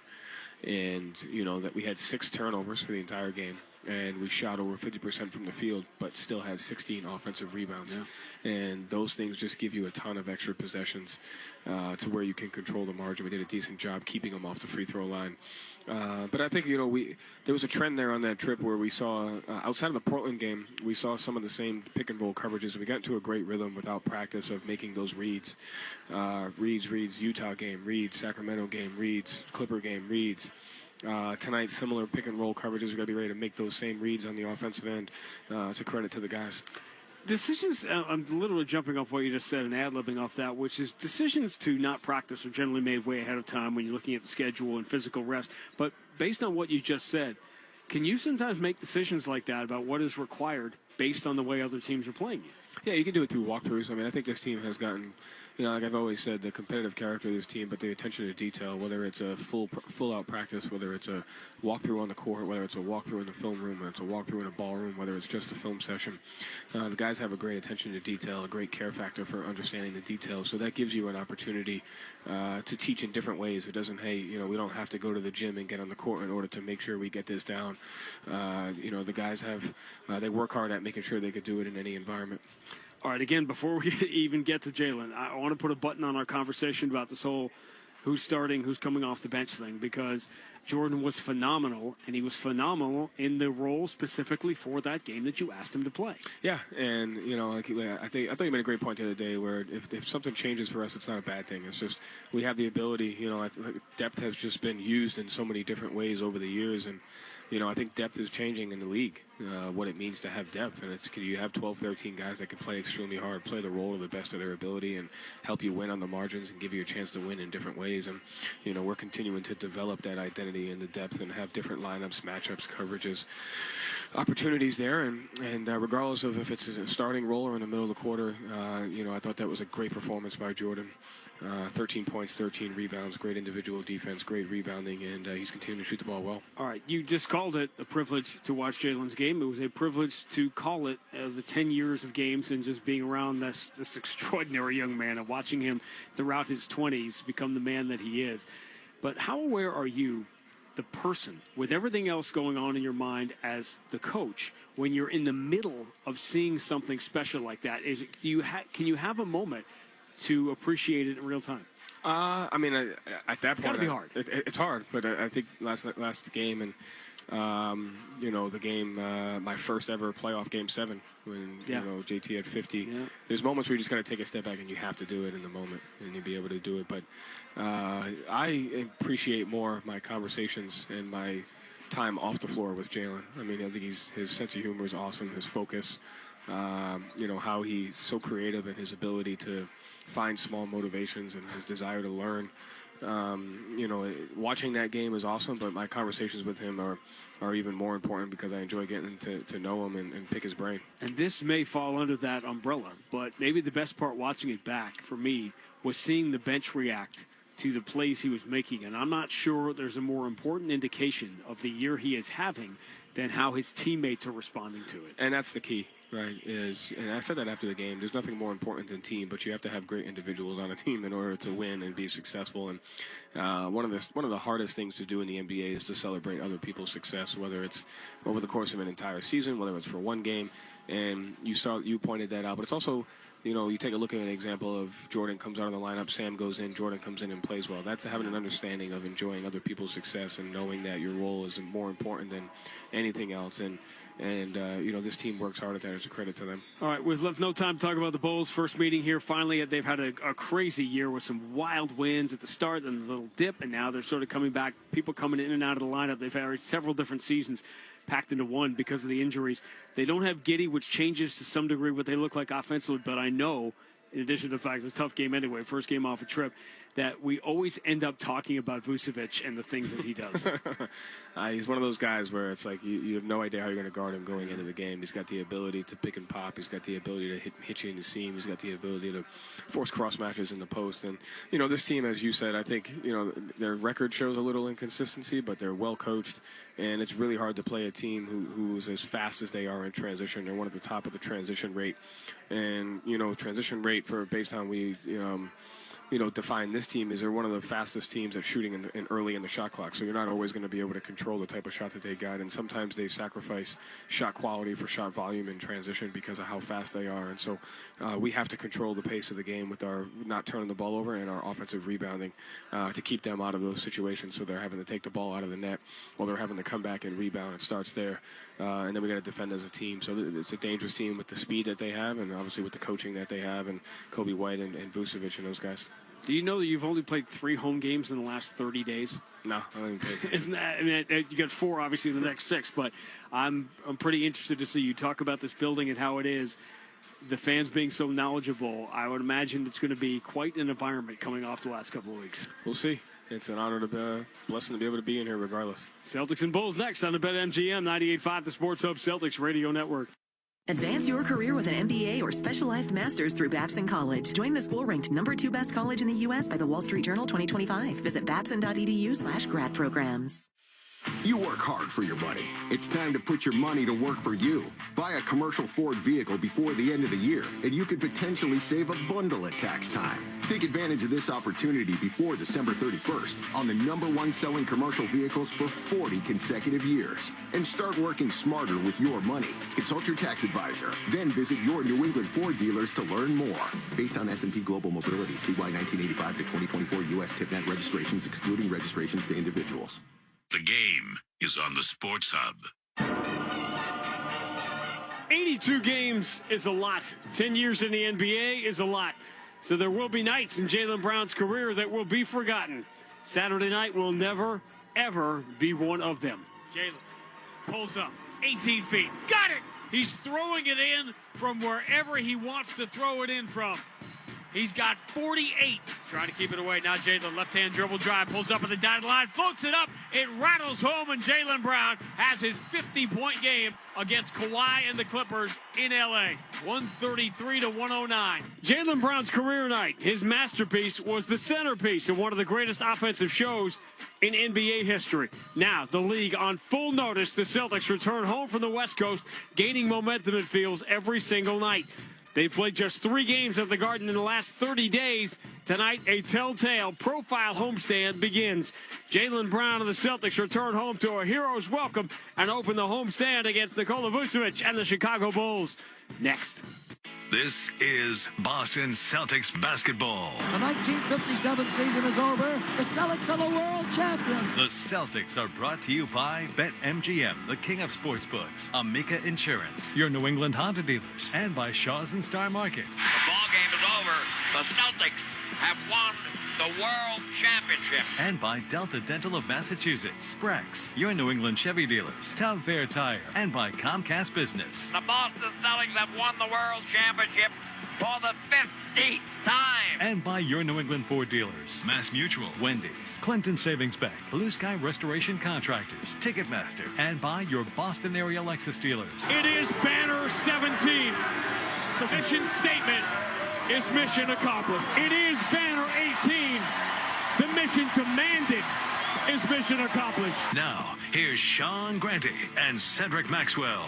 And, that we had 6 turnovers for the entire game. And we shot over 50% from the field, but still had 16 offensive rebounds. Yeah. And those things just give you a ton of extra possessions to where you can control the margin. We did a decent job keeping them off the free throw line. But I think, there was a trend there on that trip where we saw, outside of the Portland game, we saw some of the same pick and roll coverages. We got into a great rhythm without practice of making those reads. Reads, Utah game, reads, Sacramento game, reads, Clipper game, reads. Tonight, similar pick and roll coverages. We've got to be ready to make those same reads on the offensive end. It's a credit to the guys. Decisions, I'm literally jumping off what you just said and ad-libbing off that, which is decisions to not practice are generally made way ahead of time when you're looking at the schedule and physical rest. But based on what you just said, can you sometimes make decisions like that about what is required based on the way other teams are playing you? Yeah, you can do it through walkthroughs. I mean, I think this team has gotten, like I've always said, the competitive character of this team, but the attention to detail, whether it's a full-out practice, whether it's a walkthrough on the court, whether it's a walkthrough in the film room, whether it's a walkthrough in a ballroom, whether it's just a film session. The guys have a great attention to detail, a great care factor for understanding the details. So that gives you an opportunity to teach in different ways. It doesn't, we don't have to go to the gym and get on the court in order to make sure we get this down. The guys they work hard at making sure they could do it in any environment. All right, again, before we even get to Jaylen, I want to put a button on our conversation about this whole who's starting, who's coming off the bench thing, because Jordan was phenomenal, and he was phenomenal in the role specifically for that game that you asked him to play. Yeah, and, I thought you made a great point the other day where if something changes for us, it's not a bad thing. It's just we have the ability, depth has just been used in so many different ways over the years, and I think depth is changing in the league, what it means to have depth. And you have 12, 13 guys that can play extremely hard, play the role to the best of their ability, and help you win on the margins and give you a chance to win in different ways. And, we're continuing to develop that identity and the depth and have different lineups, matchups, coverages, opportunities there. And regardless of if it's a starting role or in the middle of the quarter, I thought that was a great performance by Jordan. 13 points, 13 rebounds, great individual defense, great rebounding, and he's continuing to shoot the ball well. All right, you just called it a privilege to watch Jaylen's game. It was a privilege to call it the 10 years of games and just being around this extraordinary young man and watching him throughout his 20s become the man that he is. But how aware are you, the person, with everything else going on in your mind as the coach, when you're in the middle of seeing something special like that? Can you have a moment to appreciate it in real time? At that point, it's got to be hard. It's hard, but I think last game and the game, my first ever playoff game 7 when JT had 50. Yeah. There's moments where you just got to take a step back and you have to do it in the moment, and you'll be able to do it. But I appreciate more my conversations and my time off the floor with Jaylen. I think his sense of humor is awesome. His focus, how he's so creative in his ability to find small motivations and his desire to learn. Watching that game is awesome, but my conversations with him are even more important because I enjoy getting to know him and pick his brain. And this may fall under that umbrella, but maybe the best part watching it back for me was seeing the bench react to the plays he was making. And I'm not sure there's a more important indication of the year he is having than how his teammates are responding to it. And that's the key. Right, and I said that after the game, there's nothing more important than team, but you have to have great individuals on a team in order to win and be successful. And one of the hardest things to do in the NBA is to celebrate other people's success, whether it's over the course of an entire season, whether it's for one game. And you pointed that out, but it's also, you take a look at an example of Jordan comes out of the lineup, Sam goes in, Jordan comes in and plays well. That's having an understanding of enjoying other people's success and knowing that your role is more important than anything else. And And, this team works hard at that. It's a credit to them. All right, we've left no time to talk about the Bulls. First meeting here. Finally, they've had a crazy year with some wild wins at the start and a little dip, and now they're sort of coming back. People coming in and out of the lineup. They've had several different seasons packed into one because of the injuries. They don't have Giddey, which changes to some degree what they look like offensively, but I know, in addition to the fact it's a tough game anyway, first game off a trip, that we always end up talking about Vucevic and the things that he does. He's one of those guys where it's like you have no idea how you're going to guard him going into the game. He's got the ability to pick and pop. He's got the ability to hit you in the seam. He's got the ability to force cross matches in the post. And, this team, as you said, I think, their record shows a little inconsistency, but they're well coached. And it's really hard to play a team who's as fast as they are in transition. They're one at the top of the transition rate. And, transition rate based on define this team is they're one of the fastest teams at shooting in early in the shot clock. So you're not always going to be able to control the type of shot that they got. And sometimes they sacrifice shot quality for shot volume in transition because of how fast they are. And so we have to control the pace of the game with our not turning the ball over and our offensive rebounding to keep them out of those situations. So they're having to take the ball out of the net while they're having to come back and rebound. It starts there. And then we got to defend as a team. So it's a dangerous team with the speed that they have and obviously with the coaching that they have and Kobe White and Vucevic and those guys. Do you know that you've only played 3 home games in the last 30 days? No, I haven't played. Isn't that? I mean, you got 4 obviously in the next 6, but I'm pretty interested to see you talk about this building and how it is. The fans being so knowledgeable, I would imagine it's going to be quite an environment coming off the last couple of weeks. We'll see. It's an honor blessing to be able to be in here regardless. Celtics and Bulls next on the BetMGM 98.5, the Sports Hub Celtics Radio Network. Advance your career with an MBA or specialized master's through Babson College. Join the school ranked #2 best college in the U.S. by the Wall Street Journal 2025. Visit babson.edu/grad programs. You work hard for your money. It's time to put your money to work for you. Buy a commercial Ford vehicle before the end of the year, and you could potentially save a bundle at tax time. Take advantage of this opportunity before December 31st on the #1 selling commercial vehicles for 40 consecutive years. And start working smarter with your money. Consult your tax advisor. Then visit your New England Ford dealers to learn more. Based on S&P Global Mobility, CY 1985 to 2024 U.S. TIPNet registrations, excluding registrations to individuals. The game is on the Sports Hub. 82 games is a lot. 10 years in the NBA is a lot. So there will be nights in Jaylen Brown's career that will be forgotten. Saturday night will never, ever be one of them. Jaylen pulls up, 18 feet. Got it! He's throwing it in from wherever he wants to throw it in from. He's got 48. Trying to keep it away. Now Jaylen, left-hand dribble drive, pulls up at the dotted line, floats it up. It rattles home, and Jaylen Brown has his 50-point game against Kawhi and the Clippers in L.A. 133 to 109. Jaylen Brown's career night, his masterpiece, was the centerpiece of one of the greatest offensive shows in NBA history. Now, the league on full notice, the Celtics return home from the West Coast, gaining momentum it feels every single night. They've played just 3 games at the Garden in the last 30 days. Tonight, a telltale profile homestand begins. Jaylen Brown and the Celtics return home to a hero's welcome and open the homestand against Nikola Vucevic and the Chicago Bulls. Next. This is Boston Celtics basketball. The 1957 season is over. The Celtics are the world champions. The Celtics are brought to you by BetMGM, the king of sportsbooks, Amica Insurance, your New England Honda dealers, and by Shaw's and Star Market. The ball game is over. The Celtics have won the World Championship. And by Delta Dental of Massachusetts, Brex, your New England Chevy dealers, Town Fair Tire, and by Comcast Business. The Boston Celtics have won the World Championship for the 15th time. And by your New England Ford dealers, Mass Mutual, Wendy's, Clinton Savings Bank, Blue Sky Restoration Contractors, Ticketmaster, and by your Boston area Lexus dealers. It is Banner 17. The mission statement is mission accomplished. It is Banner 18. The mission demanded is mission accomplished. Now, here's Sean Grante and Cedric Maxwell.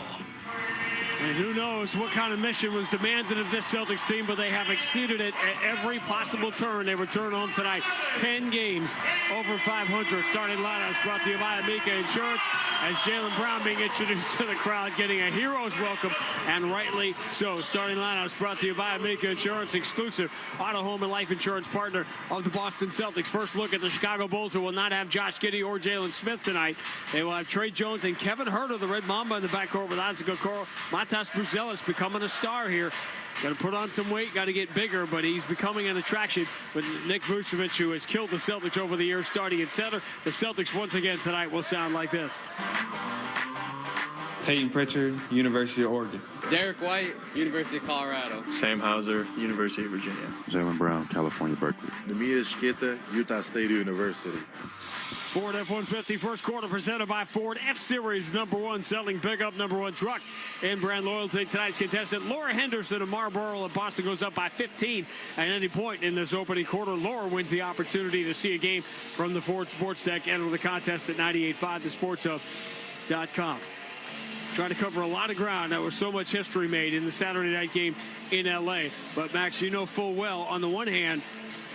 And who knows what kind of mission was demanded of this Celtics team, but they have exceeded it at every possible turn. They return home tonight. 10 games over 500. Starting lineups brought to you by Amica Insurance, as Jaylen Brown being introduced to the crowd, getting a hero's welcome, and rightly so. Starting lineups brought to you by Amica Insurance, exclusive auto, home, and life insurance partner of the Boston Celtics. First look at the Chicago Bulls, who will not have Josh Giddey or Jalen Smith tonight. They will have Trey Jones and Kevin Huerter, the Red Mamba, in the backcourt with Isaac Okoro. Matas Buzelis becoming a star here. Got to put on some weight, got to get bigger, but he's becoming an attraction with Nick Vucevic, who has killed the Celtics over the years, starting at center. The Celtics once again tonight will sound like this. Peyton Pritchard, University of Oregon. Derek White, University of Colorado. Sam Hauser, University of Virginia. Jaylen Brown, California, Berkeley. Demetrius Schita, Utah State University. Ford F-150 first quarter presented by Ford. F-Series #1 selling pickup, #1 truck in brand loyalty. Tonight's contestant, Laura Henderson of Marlboro of Boston, goes up by 15 at any point in this opening quarter. Laura wins the opportunity to see a game from the Ford Sports Deck. Enter the contest at 98.5 thesportshub.com. Trying to cover a lot of ground. That was so much history made in the Saturday night game in L.A. But, Max, you know full well, on the one hand,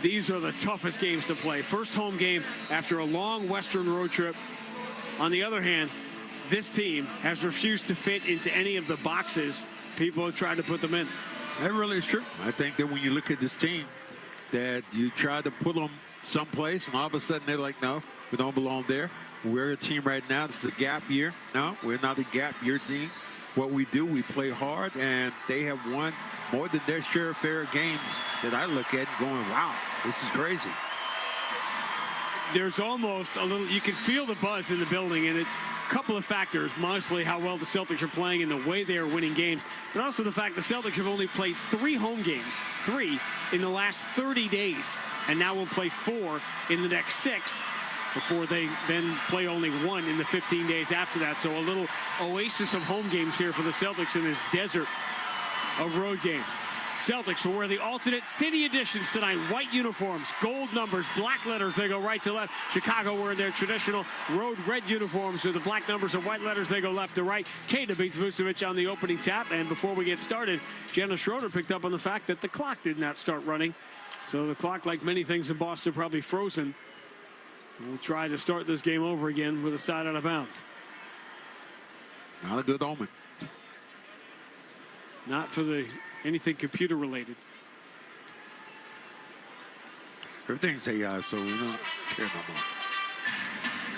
these are the toughest games to play. First home game after a long Western road trip. On the other hand, this team has refused to fit into any of the boxes people have tried to put them in. That really is true. I think that when you look at this team, that you try to put them someplace, and all of a sudden they're like, no, we don't belong there. We're a team right now. This is a gap year. No, we're not a gap year team. What we do, we play hard, and they have won more than their share of fair games that I look at going, wow, this is crazy. There's almost a little, you can feel the buzz in the building, and a couple of factors, mostly how well the Celtics are playing and the way they are winning games, but also the fact the Celtics have only played 3 home games, 3 in the last 30 days, and now will play 4 in the next 6. Before they then play only 1 in the 15 days after that. So a little oasis of home games here for the Celtics in this desert of road games. Celtics will wear the alternate city editions tonight. White uniforms, gold numbers, black letters. They go right to left. Chicago wearing their traditional road red uniforms with the black numbers and white letters. They go left to right. Keita beats Vucevic on the opening tap. And before we get started, Jenna Schroeder picked up on the fact that the clock did not start running. So the clock, like many things in Boston, probably frozen. We'll try to start this game over again with a side out of bounds. Not a good omen. Not for anything computer related. Everything's AI, so we don't care no more.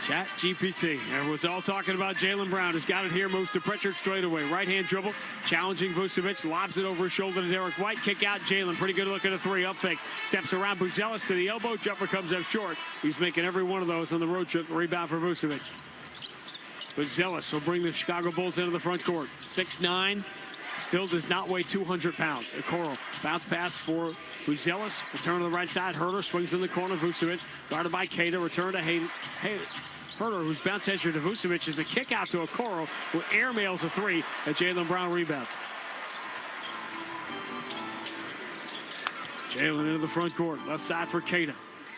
Chat GPT. And was all talking about Jaylen Brown, who's got it here, moves to Pritchard straight away. Right-hand dribble, challenging Vucevic, lobs it over his shoulder to Derek White. Kick out Jaylen. Pretty good look at a 3. Up fake. Steps around Buzelis to the elbow. Jumper comes up short. He's making every one of those on the road trip. Rebound for Vucevic. Buzelis will bring the Chicago Bulls into the front court. 6'9". Still does not weigh 200 pounds. Okoro, bounce pass for Buzelis. Return to the right side. Huerter swings in the corner. Vucevic guarded by Keita. Return to Huerter, who's bounce entry to Vucevic, is a kick out to Okoro, who airmails a 3 at Jaylen Brown rebounds. Jaylen into the front court, left side for Keita.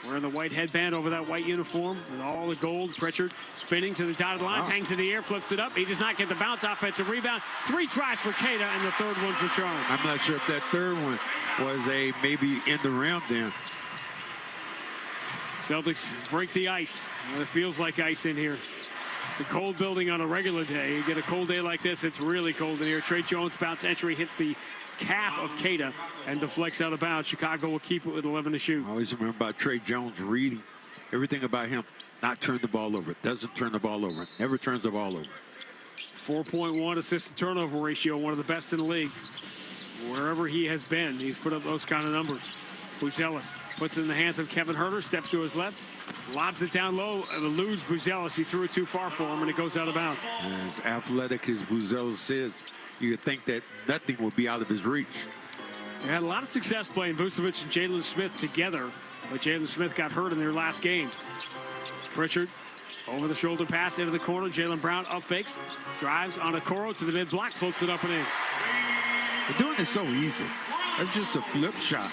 Wearing the white headband over that white uniform with all the gold. Pritchard spinning to the dotted line, hangs in the air, flips it up. He does not get the bounce. Offensive rebound. 3 tries for Keita, and the third one's returned. I'm not sure if that third one was a maybe in the round then. Celtics break the ice. Well, it feels like ice in here. It's a cold building on a regular day. You get a cold day like this, it's really cold in here. Trey Jones bounce entry hits the calf of Keita and deflects out of bounds. Chicago will keep it with 11 to shoot. I always remember about Trey Jones reading everything about him. Not turn the ball over. Doesn't turn the ball over. Never turns the ball over. 4.1 assist to turnover ratio, one of the best in the league. Wherever he has been, he's put up those kind of numbers. Buzelis puts it in the hands of Kevin Huerter, steps to his left, lobs it down low, and eludes Buzelis. He threw it too far for him, and it goes out of bounds. As athletic as Buzelis is, you would think that nothing would be out of his reach. They had a lot of success playing Vucevic and Jalen Smith together, but Jalen Smith got hurt in their last game. Pritchard, over the shoulder pass into the corner. Jaylen Brown up fakes, drives on Okoro to the mid block, floats it up and in. They're doing it so easy. It's just a flip shot.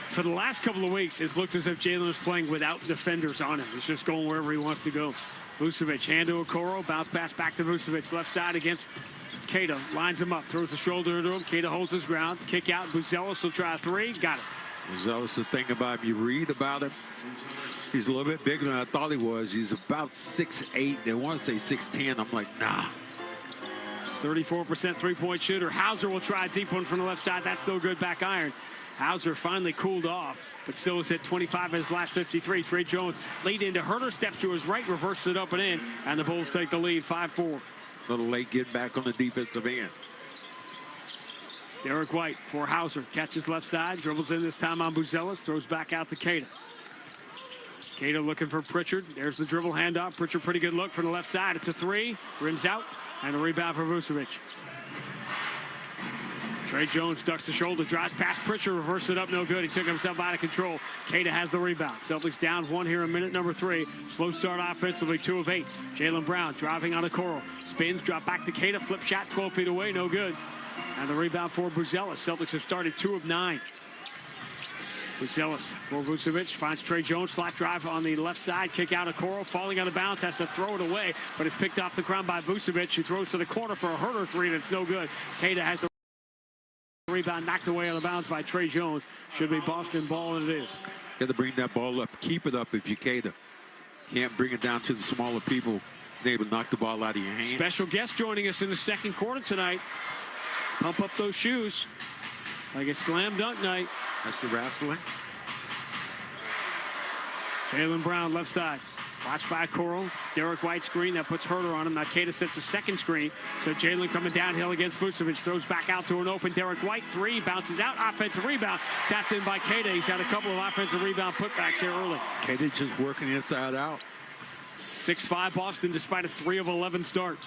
For the last couple of weeks, it's looked as if Jaylen was playing without defenders on him. He's just going wherever he wants to go. Vucevic, hand to Okoro, bounce pass back to Vucevic, left side against Cato lines him up, throws the shoulder into him. Cato holds his ground. Kick out. Buzelis will try a three. Got it. Buzelis, the thing about him, you read about him, he's a little bit bigger than I thought he was. He's about 6'8". They want to say 6'10". I'm like, nah. 34% three-point shooter. Hauser will try a deep one from the left side. That's no good. Back iron. Hauser finally cooled off, but still has hit 25 in his last 53. Trey Jones lead into Herter, steps to his right, reverses it up and in, and the Bulls take the lead 5-4. Little late get back on the defensive end. Derek White for Hauser. Catches left side, dribbles in this time on Buzelis, throws back out to Cato. Cato looking for Pritchard. There's the dribble handoff. Pritchard, pretty good look from the left side. It's a three. Rims out. And a rebound for Vucevic. Trey Jones ducks the shoulder, drives past Pritchard, reversed it up, no good. He took himself out of control. Cato has the rebound. Celtics down one here in minute number 3. Slow start offensively, 2 of 8. Jaylen Brown driving on a Coral. Spins, drop back to Cato, flip shot 12 feet away, no good. And the rebound for Buzelis. Celtics have started 2 of 9. Buzelis for Vucevic, finds Trey Jones, slot drive on the left side, kick out of Coral, falling out of bounds, has to throw it away, but it's picked off the ground by Vucevic, who throws to the corner for a Herter three, and it's no good. Cato has the rebound knocked away out of bounds by Trey Jones. Should be Boston ball, and it is. Got to bring that ball up. Keep it up if you Cato. Can't bring it down to the smaller people. They're able to knock the ball out of your hands. Special guest joining us in the second quarter tonight. Pump up those shoes like a slam dunk night. That's the wrestling. Jaylen Brown left side. Watched by Coral. It's Derek White screen that puts Herter on him. Now Cato sets a second screen. So Jaylen coming downhill against Vucevic. Throws back out to an open Derek White. 3 bounces out. Offensive rebound. Tapped in by Cato. He's had a couple of offensive rebound putbacks here early. Cato just working inside out. 6-5 Boston despite a 3 of 11 start.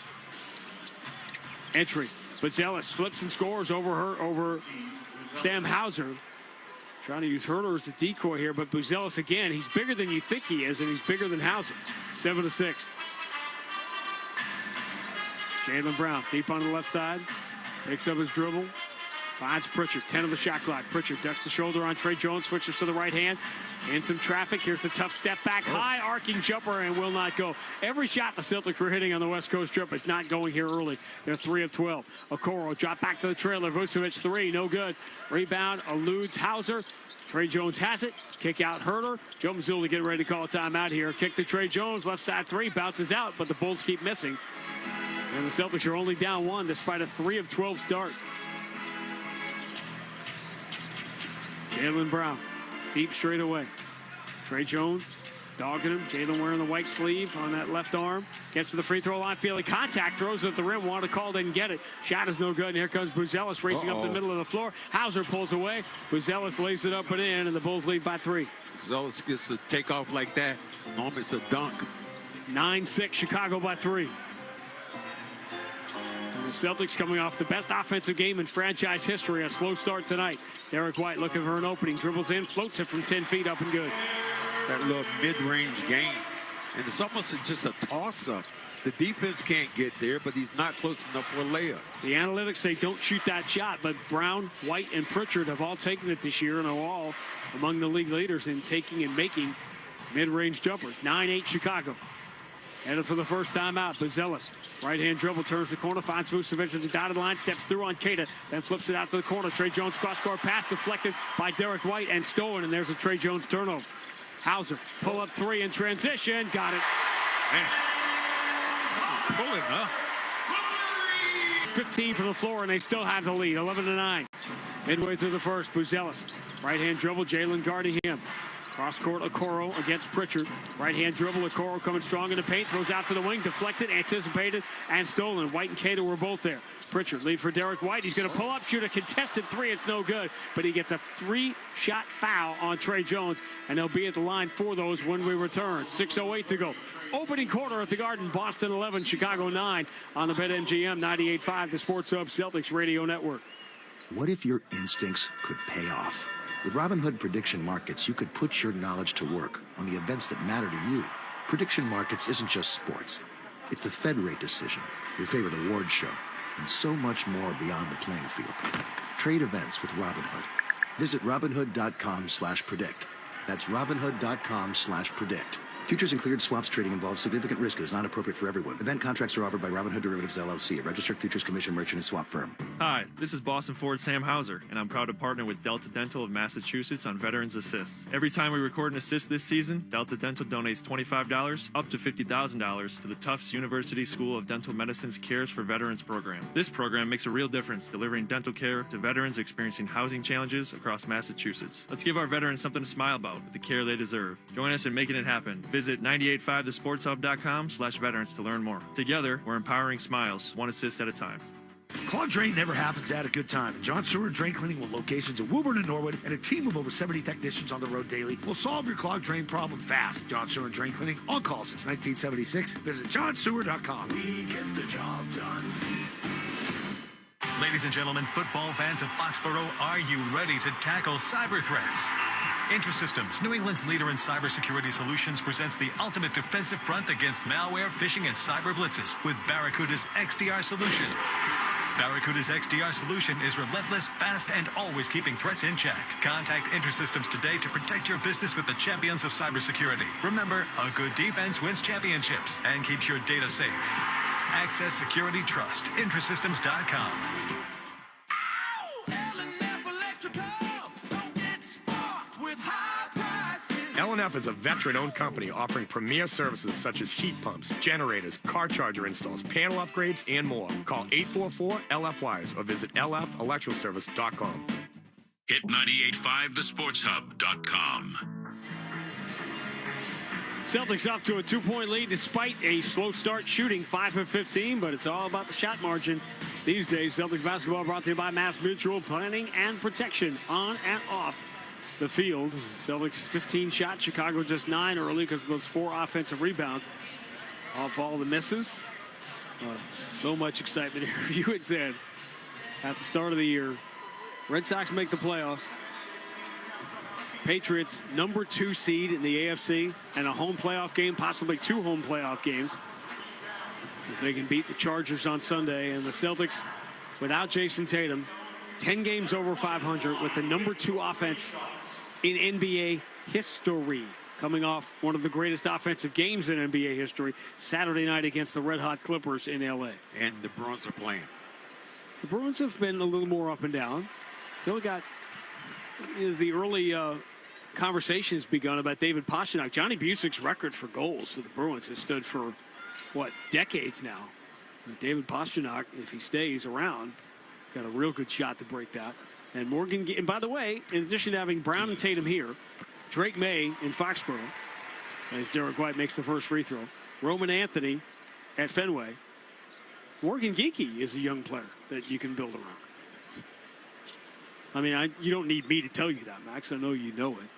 Entry. Buzelis flips and scores over Sam Hauser. Trying to use Herter as a decoy here, but Buzelis again, he's bigger than you think he is, and he's bigger than Hauser. 7-6. Jaylen Brown deep on the left side, picks up his dribble, finds Pritchard, 10 of the shot clock. Pritchard ducks the shoulder on Trey Jones, switches to the right hand. In some traffic, here's the tough step back, high arcing jumper, and will not go. Every shot the Celtics were hitting on the West Coast trip is not going here early. They're 3 of 12. Okoro drop back to the trailer. Vucevic 3, no good. Rebound eludes Hauser. Trey Jones has it. Kick out Herter. Joe Mazula getting ready to call a timeout here. Kick to Trey Jones, left side 3, bounces out, but the Bulls keep missing. And the Celtics are only down 1 despite a 3 of 12 start. Jaylen Brown, deep straight away. Trey Jones dogging him. Jaylen wearing the white sleeve on that left arm. Gets to the free throw line, feeling contact, throws it at the rim. Wanted to call, didn't get it. Shot is no good, and here comes Buzelis racing up the middle of the floor. Hauser pulls away. Buzelis lays it up and in, and the Bulls lead by 3. Buzelis gets a takeoff like that. Normally it's a dunk. 9-6, Chicago by 3. And the Celtics coming off the best offensive game in franchise history. A slow start tonight. Derek White looking for an opening. Dribbles in, floats it from 10 feet up and good. That little mid-range game. And it's almost just a toss-up. The defense can't get there, but he's not close enough for a layup. The analytics say don't shoot that shot, but Brown, White, and Pritchard have all taken it this year and are all among the league leaders in taking and making mid-range jumpers. 9-8 Chicago. Headed for the first time out. Buzelis, right-hand dribble, turns the corner, finds Vucevic at the dotted line, steps through on Cato, then flips it out to the corner. Trey Jones cross-court pass deflected by Derek White and stolen, and there's a Trey Jones turnover. Hauser, pull-up 3 in transition, got it. Man. Pulling up. 15 from the floor, and they still have the lead, 11-9. Midway through the first, Buzelis, right-hand dribble, Jaylen guarding him. Cross-court Okoro against Pritchard. Right-hand dribble, Okoro coming strong in the paint, throws out to the wing, deflected, anticipated, and stolen. White and Cato were both there. Pritchard lead for Derek White. He's going to pull up, shoot a contested 3. It's no good, but he gets a 3-shot foul on Trey Jones, and they'll be at the line for those when we return. 6:08 to go. Opening quarter at the Garden. Boston 11, Chicago 9 on the BetMGM 98.5, the Sports Hub Celtics Radio Network. What if your instincts could pay off? With Robinhood Prediction Markets, you could put your knowledge to work on the events that matter to you. Prediction Markets isn't just sports. It's the Fed rate decision, your favorite award show, and so much more beyond the playing field. Trade events with Robinhood. Visit Robinhood.com/predict. That's Robinhood.com/predict. Futures and cleared swaps trading involves significant risk and is not appropriate for everyone. Event contracts are offered by Robinhood Derivatives LLC, a registered futures commission merchant and swap firm. Hi, this is Boston Ford Sam Hauser, and I'm proud to partner with Delta Dental of Massachusetts on Veterans Assist. Every time we record an assist this season, Delta Dental donates $25 up to $50,000 to the Tufts University School of Dental Medicine's Cares for Veterans program. This program makes a real difference, delivering dental care to veterans experiencing housing challenges across Massachusetts. Let's give our veterans something to smile about with the care they deserve. Join us in making it happen. Visit 985thesportshub.com/veterans to learn more. Together, we're empowering smiles, one assist at a time. Clogged drain never happens at a good time. John Stewart Drain Cleaning, with locations in Woburn and Norwood, and a team of over 70 technicians on the road daily, will solve your clogged drain problem fast. John Stewart Drain Cleaning, on call since 1976. Visit johnstewart.com. We get the job done. Ladies and gentlemen, football fans of Foxborough, are you ready to tackle cyber threats? IntraSystems, New England's leader in cybersecurity solutions, presents the ultimate defensive front against malware, phishing, and cyber blitzes with Barracuda's XDR solution. Barracuda's XDR solution is relentless, fast, and always keeping threats in check. Contact IntraSystems today to protect your business with the champions of cybersecurity. Remember, a good defense wins championships and keeps your data safe. Access Security Trust. IntraSystems.com. L&F is a veteran-owned company offering premier services such as heat pumps, generators, car charger installs, panel upgrades, and more. Call 844-LF-WISE or visit lfelectralservice.com. Hit 985thesportshub.com. Celtics off to a 2-point lead despite a slow start shooting 5 of 15, but it's all about the shot margin these days. Celtics basketball brought to you by Mass Mutual, planning and protection on and off the field. Celtics 15 shots, Chicago just 9 early because of those 4 offensive rebounds off all the misses. So much excitement here. You had said at the start of the year, Red Sox make the playoffs. Patriots number 2 seed in the AFC and a home playoff game, possibly 2 home playoff games if they can beat the Chargers on Sunday. And the Celtics, without Jason Tatum, 10 games over 500 with the number 2 offense in NBA history, coming off one of the greatest offensive games in NBA history Saturday night against the Red Hot Clippers in LA. And the Bruins are playing. The Bruins have been a little more up and down. Still got the early conversations begun about David Pastrnak. Johnny Busick's record for goals for the Bruins has stood for, what, decades now. And David Pastrnak, if he stays around, got a real good shot to break that. And Morgan, and by the way, in addition to having Brown and Tatum here, Drake May in Foxborough, as Derek White makes the first free throw, Roman Anthony at Fenway. Morgan Geekie is a young player that you can build around. I mean, you don't need me to tell you that, Max. I know you know it.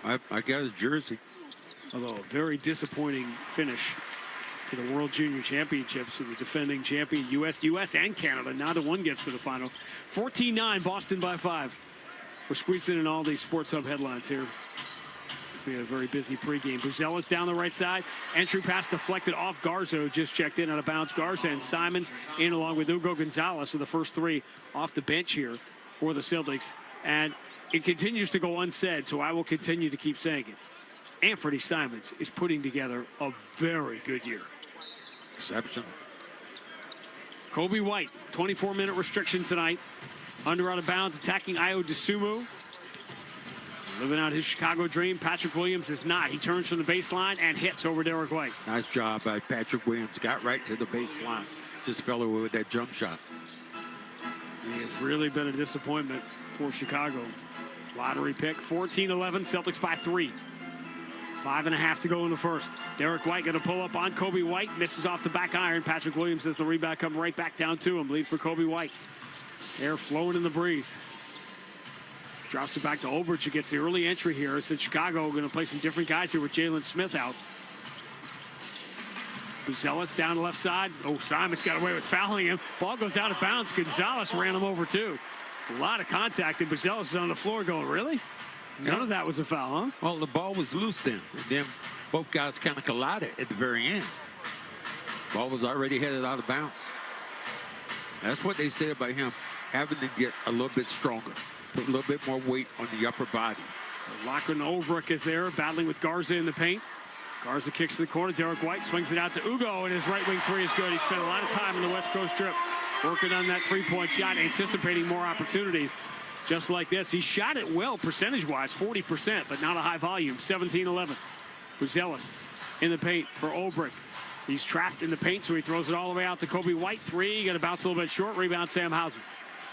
I got his jersey. Although a very disappointing finish to the World Junior Championships with the defending champion U.S. and Canada. Neither one gets to the final. 14-9, Boston by 5. We're squeezing in all these Sports Hub headlines here. We had a very busy pregame. Buzelis down the right side. Entry pass deflected off Garza, just checked in out of bounds. Garza and Simons in along with Hugo Gonzalez. So the first 3 off the bench here for the Celtics. And it continues to go unsaid, so I will continue to keep saying it. Anthony Simons is putting together a very good year. Exception. Kobe White, 24-minute restriction tonight. Under out of bounds, attacking Ayo Dosunmu. Living out his Chicago dream. Patrick Williams is not. He turns from the baseline and hits over Derek White. Nice job by Patrick Williams. Got right to the baseline. Just fell away with that jump shot. He has really been a disappointment for Chicago. Lottery pick, 14-11, Celtics by 3. 5.5 to go in the first. Derek White going to pull up on Kobe White. Misses off the back iron. Patrick Williams has the rebound, come right back down to him. Lead for Kobe White. Air flowing in the breeze. Drops it back to Olbrich. He gets the early entry here. Since Chicago going to play some different guys here with Jalen Smith out. Buzelis down the left side. Oh, Simons got away with fouling him. Ball goes out of bounds. Gonzalez ran him over too. A lot of contact, and Buzelis is on the floor going, really? None of that was a foul, huh? Well, the ball was loose then. And then both guys kind of collided at the very end. Ball was already headed out of bounds. That's what they said about him, having to get a little bit stronger, put a little bit more weight on the upper body. Lachlan Olbrich is there battling with Garza in the paint. Garza kicks to the corner. Derek White swings it out to Ugo, and his right wing three is good. He spent a lot of time in the West Coast trip working on that three-point shot, anticipating more opportunities. Just like this, he shot it well percentage-wise, 40%, but not a high volume. 17-11. Buzelis in the paint for Olbrich. He's trapped in the paint, so he throws it all the way out to Kobe White. Three, going to bounce a little bit short. Rebound, Sam Hauser.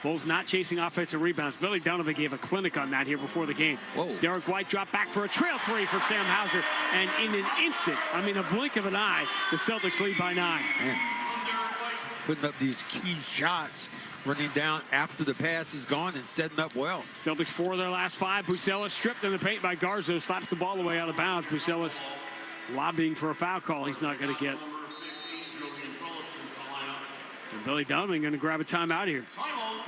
Bulls not chasing offensive rebounds. Billy Donovan gave a clinic on that here before the game. Whoa. Derek White dropped back for a trail three for Sam Hauser. And in an instant, I mean a blink of an eye, the Celtics lead by 9. Man. Putting up these key shots, running down after the pass is gone and setting up well. Celtics 4 of their last 5. Buzelis stripped in the paint by Garza, slaps the ball away out of bounds. Buzelis lobbying for a foul call he's not going to get. And Billy Donovan going to grab a timeout here.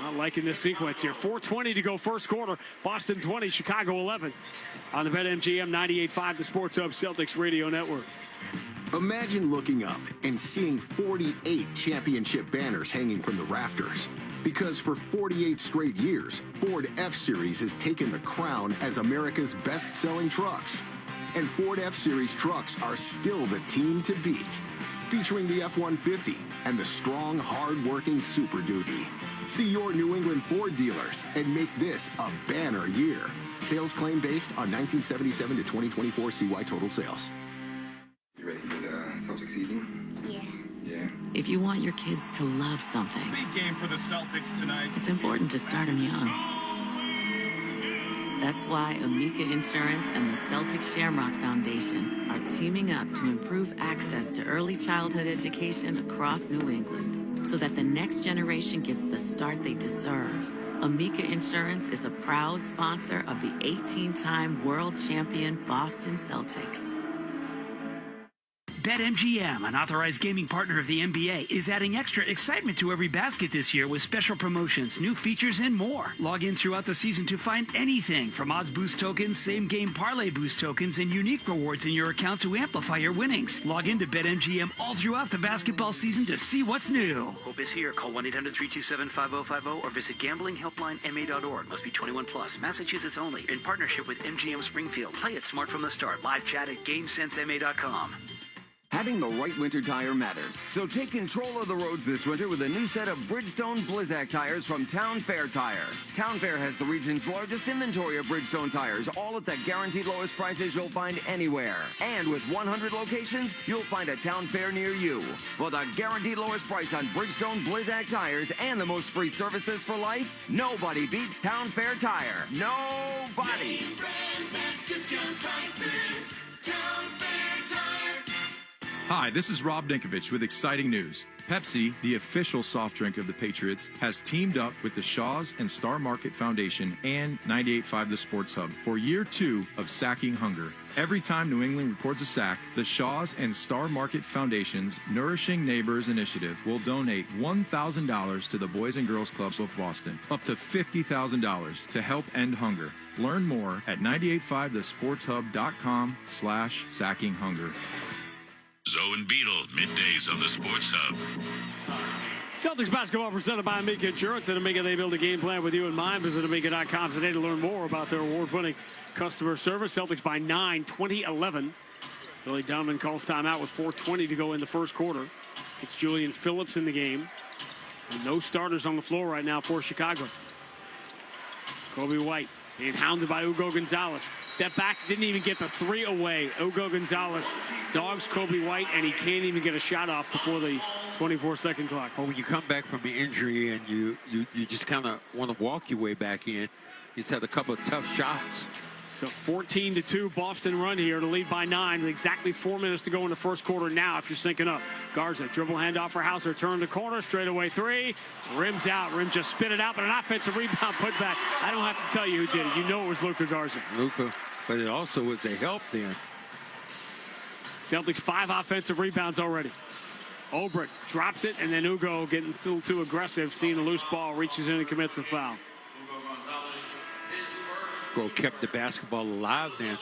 Not liking this sequence here. 4:20 to go first quarter. Boston 20, Chicago 11. On the BetMGM 98.5, the Sports Hub Celtics Radio Network. Imagine looking up and seeing 48 championship banners hanging from the rafters. Because for 48 straight years, Ford F-Series has taken the crown as America's best-selling trucks. And Ford F-Series trucks are still the team to beat. Featuring the F-150 and the strong, hard-working Super Duty. See your New England Ford dealers and make this a banner year. Sales claim based on 1977 to 2024 CY total sales. You ready for the Celtics season? Yeah. If you want your kids to love something, Big game for the Celtics tonight. it's important to start them young. That's why Amica Insurance and the Celtic Shamrock Foundation are teaming up to improve access to early childhood education across New England so that the next generation gets the start they deserve. Amica Insurance is a proud sponsor of the 18-time world champion Boston Celtics. BetMGM, an authorized gaming partner of the NBA, is adding extra excitement to every basket this year with special promotions, new features, and more. Log in throughout the season to find anything from odds boost tokens, same-game parlay boost tokens, and unique rewards in your account to amplify your winnings. Log in to BetMGM all throughout the basketball season to see what's new. Hope is here. Call 1-800-327-5050 or visit gamblinghelplinema.org. Must be 21 plus. Massachusetts only. In partnership with MGM Springfield. Play it smart from the start. Live chat at GameSenseMA.com. Having the right winter tire matters, so take control of the roads this winter with a new set of Bridgestone Blizzak tires from Town Fair Tire. Town Fair has the region's largest inventory of Bridgestone tires, all at the guaranteed lowest prices you'll find anywhere. And with 100 locations, you'll find a Town Fair near you. For the guaranteed lowest price on Bridgestone Blizzak tires and the most free services for life, nobody beats Town Fair Tire. Nobody! Hi, this is Rob Dinkovich with exciting news. Pepsi, the official soft drink of the Patriots, has teamed up with the Shaws and Star Market Foundation and 98.5 The Sports Hub for year 2 of Sacking Hunger. Every time New England records a sack, the Shaws and Star Market Foundation's Nourishing Neighbors Initiative will donate $1,000 to the Boys and Girls Clubs of Boston, up to $50,000 to help end hunger. Learn more at 985thesportshub.com/sackinghunger. Zoe and Beetle, middays on the Sports Hub. Celtics basketball presented by Amica Insurance. At Amica, they build a game plan with you in mind. Visit Amica.com today to learn more about their award-winning customer service. Celtics by 9, 20-11. Billy Donovan calls timeout with 4:20 to go in the first quarter. It's Julian Phillips in the game. And no starters on the floor right now for Chicago. Kobe White being hounded by Ugo Gonzalez. Step back, didn't even get the 3 away. Ugo Gonzalez dogs Kobe White, and he can't even get a shot off before the 24-second clock. Well, when you come back from an injury and you just kind of want to walk your way back in, you just had a couple of tough shots. So 14-2 Boston run here to lead by 9 with exactly 4 minutes to go in the first quarter now if you're syncing up. Garza, dribble handoff for Hauser, turn the corner, straight away 3. Rims out, Rim just spit it out, but an offensive rebound put back. I don't have to tell you who did it. You know it was Luka Garza. Luka, but it also was a help then. Celtics 5 offensive rebounds already. Olbrich drops it, and then Ugo getting a little too aggressive, seeing a loose ball, reaches in and commits a foul. Kept the basketball alive then.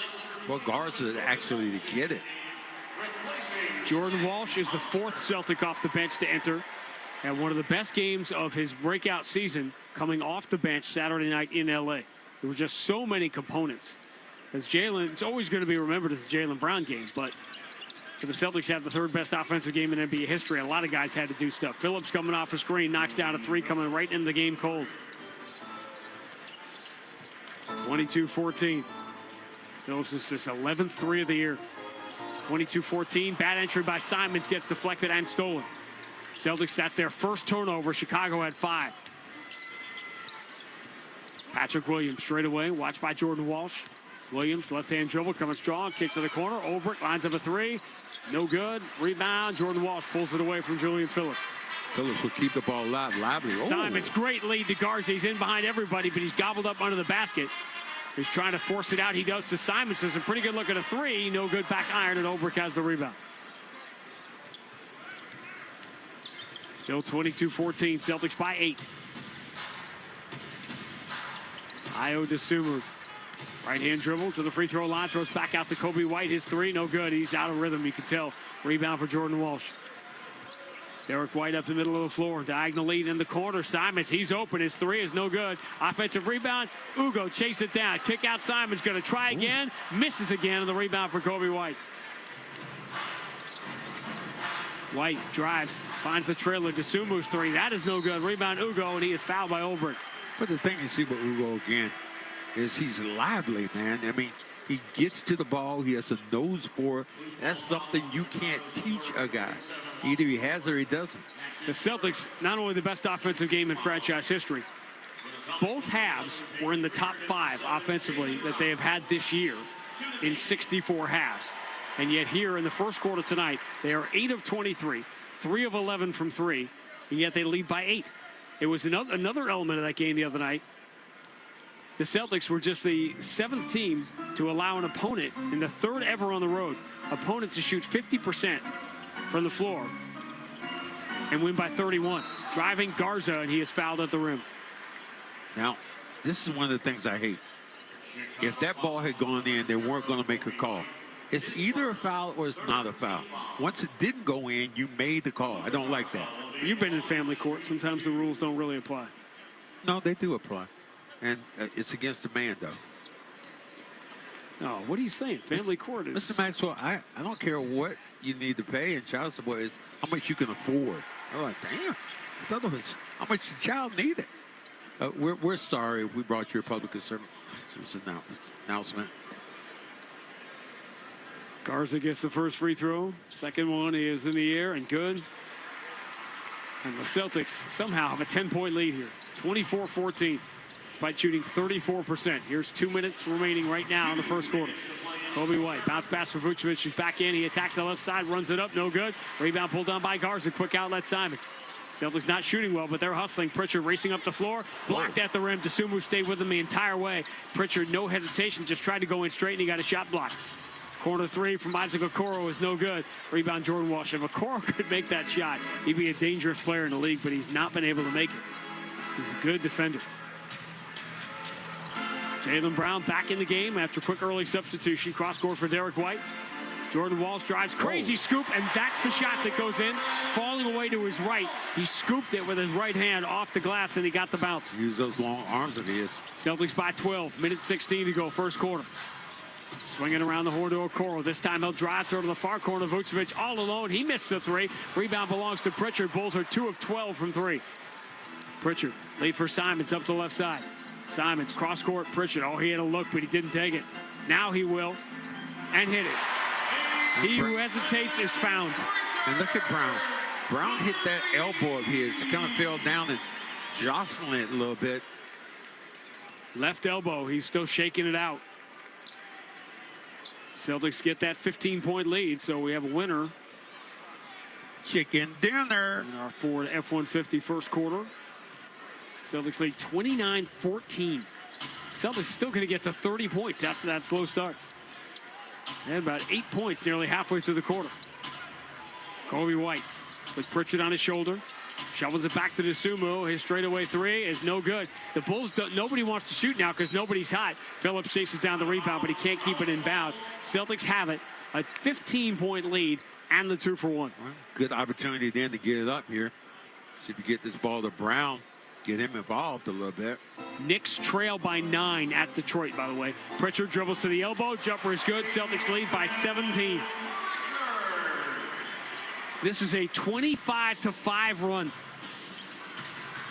Well, Garza actually to get it. Jordan Walsh is the 4th Celtic off the bench to enter. And one of the best games of his breakout season coming off the bench Saturday night in LA. There were just so many components. As Jaylen, it's always going to be remembered as the Jaylen Brown game, but the Celtics have the third best offensive game in NBA history. A lot of guys had to do stuff. Phillips coming off a screen, knocks down a three, coming right into the game cold. 22-14. Phillips is his 11th three of the year. 22-14. Bad entry by Simons, gets deflected and stolen. Celtics, that's their first turnover. Chicago had 5. Patrick Williams straight away, watched by Jordan Walsh. Williams, left-hand dribble, coming strong, kicks to the corner. Olbrich lines up a three. No good. Rebound. Jordan Walsh pulls it away from Julian Phillips. Phillips will keep the ball lively. Oh. Simons, great lead to Garza. He's in behind everybody, but he's gobbled up under the basket. He's trying to force it out. He goes to Simons. There's a pretty good look at a three. No good back iron, and Olbrich has the rebound. Still 22-14. Celtics by 8. Ayo Dosunmu. Right-hand dribble to the free throw line. Throws back out to Kobe White. His three, no good. He's out of rhythm, you can tell. Rebound for Jordan Walsh. Derek White up the middle of the floor. Diagonal lead in the corner. Simons, he's open. His three is no good. Offensive rebound. Ugo chase it down. Kick out Simons. Going to try again. Misses again on the rebound for Kobe White. White drives. Finds the trailer. Dosunmu's three. That is no good. Rebound Ugo, and he is fouled by Olbrich. But the thing you see with Ugo again is he's lively, man. I mean, he gets to the ball. He has a nose for it. That's something you can't teach a guy. Either he has or he doesn't. The Celtics, not only the best offensive game in franchise history, both halves were in the top 5 offensively that they have had this year in 64 halves. And yet here in the first quarter tonight, they are 8 of 23, 3 of 11 from 3, and yet they lead by 8. It was another element of that game the other night. The Celtics were just the 7th team to allow an opponent, in the 3rd ever on the road, opponent to shoot 50% from the floor and win by 31. Driving Garza, and he is fouled at the rim. Now, this is one of the things I hate. If that ball had gone in, they weren't going to make a call. It's either a foul or it's not a foul. Once it didn't go in, you made the call. I don't like that. You've been in family court. Sometimes the rules don't really apply. No, they do apply. And it's against the man, though. No, what are you saying? Family court is... Mr. Maxwell, I don't care what you need to pay in child support. It's how much you can afford. I'm like, damn. I thought it was how much the child needed. We're sorry if we brought you a public service announcement. Garza gets the first free throw. Second one is in the air and good. And the Celtics somehow have a 10-point lead here. 24-14. Despite shooting 34%. Here's 2 minutes remaining right now in the first quarter. Kobe White, bounce pass for Vucevic. He's back in. He attacks the left side, runs it up, no good. Rebound pulled down by Garza. Quick outlet Simons. Celtics not shooting well, but they're hustling. Pritchard racing up the floor. Blocked at the rim. Dosunmu stayed with him the entire way. Pritchard, no hesitation, just tried to go in straight, and he got a shot blocked. Corner three from Isaac Okoro is no good. Rebound Jordan Walsh. If Okoro could make that shot, he'd be a dangerous player in the league, but he's not been able to make it. He's a good defender. Jaylen Brown back in the game after quick early substitution. Cross court for Derek White. Jordan Walsh drives, crazy scoop, and that's the shot that goes in. Falling away to his right. He scooped it with his right hand off the glass, and he got the bounce. Use those long arms of his. Celtics by 12. Minute 16 to go, first quarter. Swinging around the horn to Okoro. This time he'll drive through to the far corner. Vucevic all alone. He missed the three. Rebound belongs to Pritchard. Bulls are 2 of 12 from 3. Pritchard, lead for Simons up the left side. Simons, cross court, Pritchard. Oh, he had a look, but he didn't take it. Now he will, and hit it. He who hesitates is found. And look at Brown. Brown hit that elbow of his. Kind of fell down and jostling it a little bit. Left elbow. He's still shaking it out. Celtics get that 15-point lead, so we have a winner. Chicken dinner. In our Ford F-150 first quarter. Celtics lead 29-14. Celtics still going to get to 30 points after that slow start. They had about 8 points nearly halfway through the quarter. Kobe White with Pritchard on his shoulder. Shovels it back to Dosunmu. His straightaway three is no good. The Bulls, nobody wants to shoot now because nobody's hot. Phillips chases down the rebound, but he can't keep it in bounds. Celtics have it. A 15-point lead and the 2-for-1. Good opportunity then to get it up here. See if you get this ball to Brown. Get him involved a little bit. Knicks trail by 9 at Detroit, by the way. Pritchard dribbles to the elbow. Jumper is good. Celtics lead by 17. This is a 25-5 run.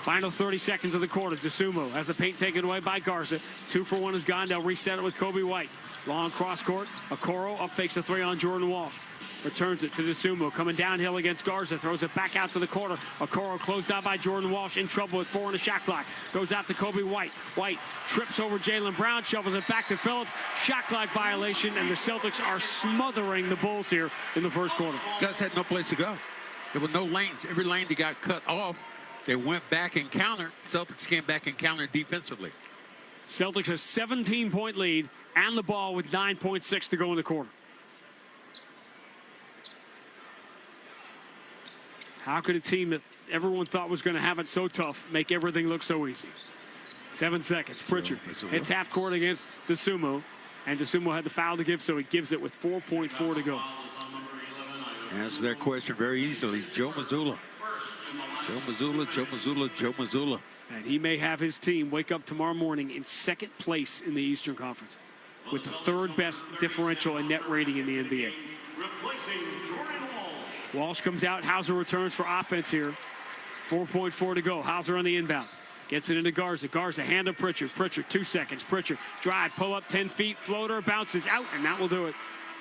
Final 30 seconds of the quarter. DeSumo has the paint taken away by Garza. 2 for 1 is gone. They'll reset it with Kobe White. Long cross court. Okoro up fakes a 3 on Jordan Walsh. Returns it to DeSumo. Coming downhill against Garza. Throws it back out to the corner. Okoro closed down by Jordan Walsh. In trouble with 4 in the shot clock. Goes out to Kobe White. White trips over Jaylen Brown. Shovels it back to Phillips. Shot clock violation. And the Celtics are smothering the Bulls here in the first quarter. Guys had no place to go. There were no lanes. Every lane they got cut off. They went back and countered. Celtics came back and countered defensively. Celtics a 17-point lead and the ball with 9.6 to go in the quarter. How could a team that everyone thought was going to have it so tough make everything look so easy? 7 seconds. Pritchard hits half court against DeSumo, and DeSumo had the foul to give, so he gives it with 4.4 to go. Answer that question very easily. Joe Mazula. Joe Mazula, Joe Mazula, Joe Mazula. And he may have his team wake up tomorrow morning in second place in the Eastern Conference with the 3rd best differential and net rating in the NBA. Walsh comes out. Hauser returns for offense here. 4.4 to go. Hauser on the inbound. Gets it into Garza. Garza, hand to Pritchard. Pritchard, 2 seconds. Pritchard, drive, pull up 10 feet, floater, bounces out, and that will do it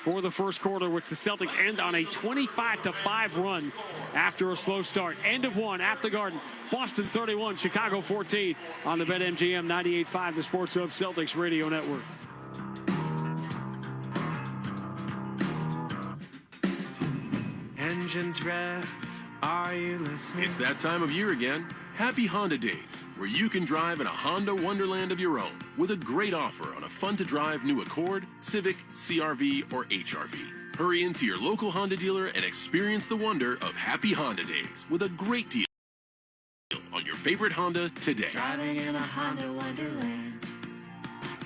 for the first quarter, which the Celtics end on a 25-5 run after a slow start. End of 1 at the Garden. Boston 31, Chicago 14 on the BetMGM 98.5, the Sports Hub Celtics Radio Network. Engines rev, are you listening? It's that time of year again. Happy Honda Days, where you can drive in a Honda wonderland of your own with a great offer on a fun-to-drive new Accord, Civic, CR-V, or HR-V. Hurry into your local Honda dealer and experience the wonder of Happy Honda Days with a great deal on your favorite Honda today. Driving in a Honda wonderland.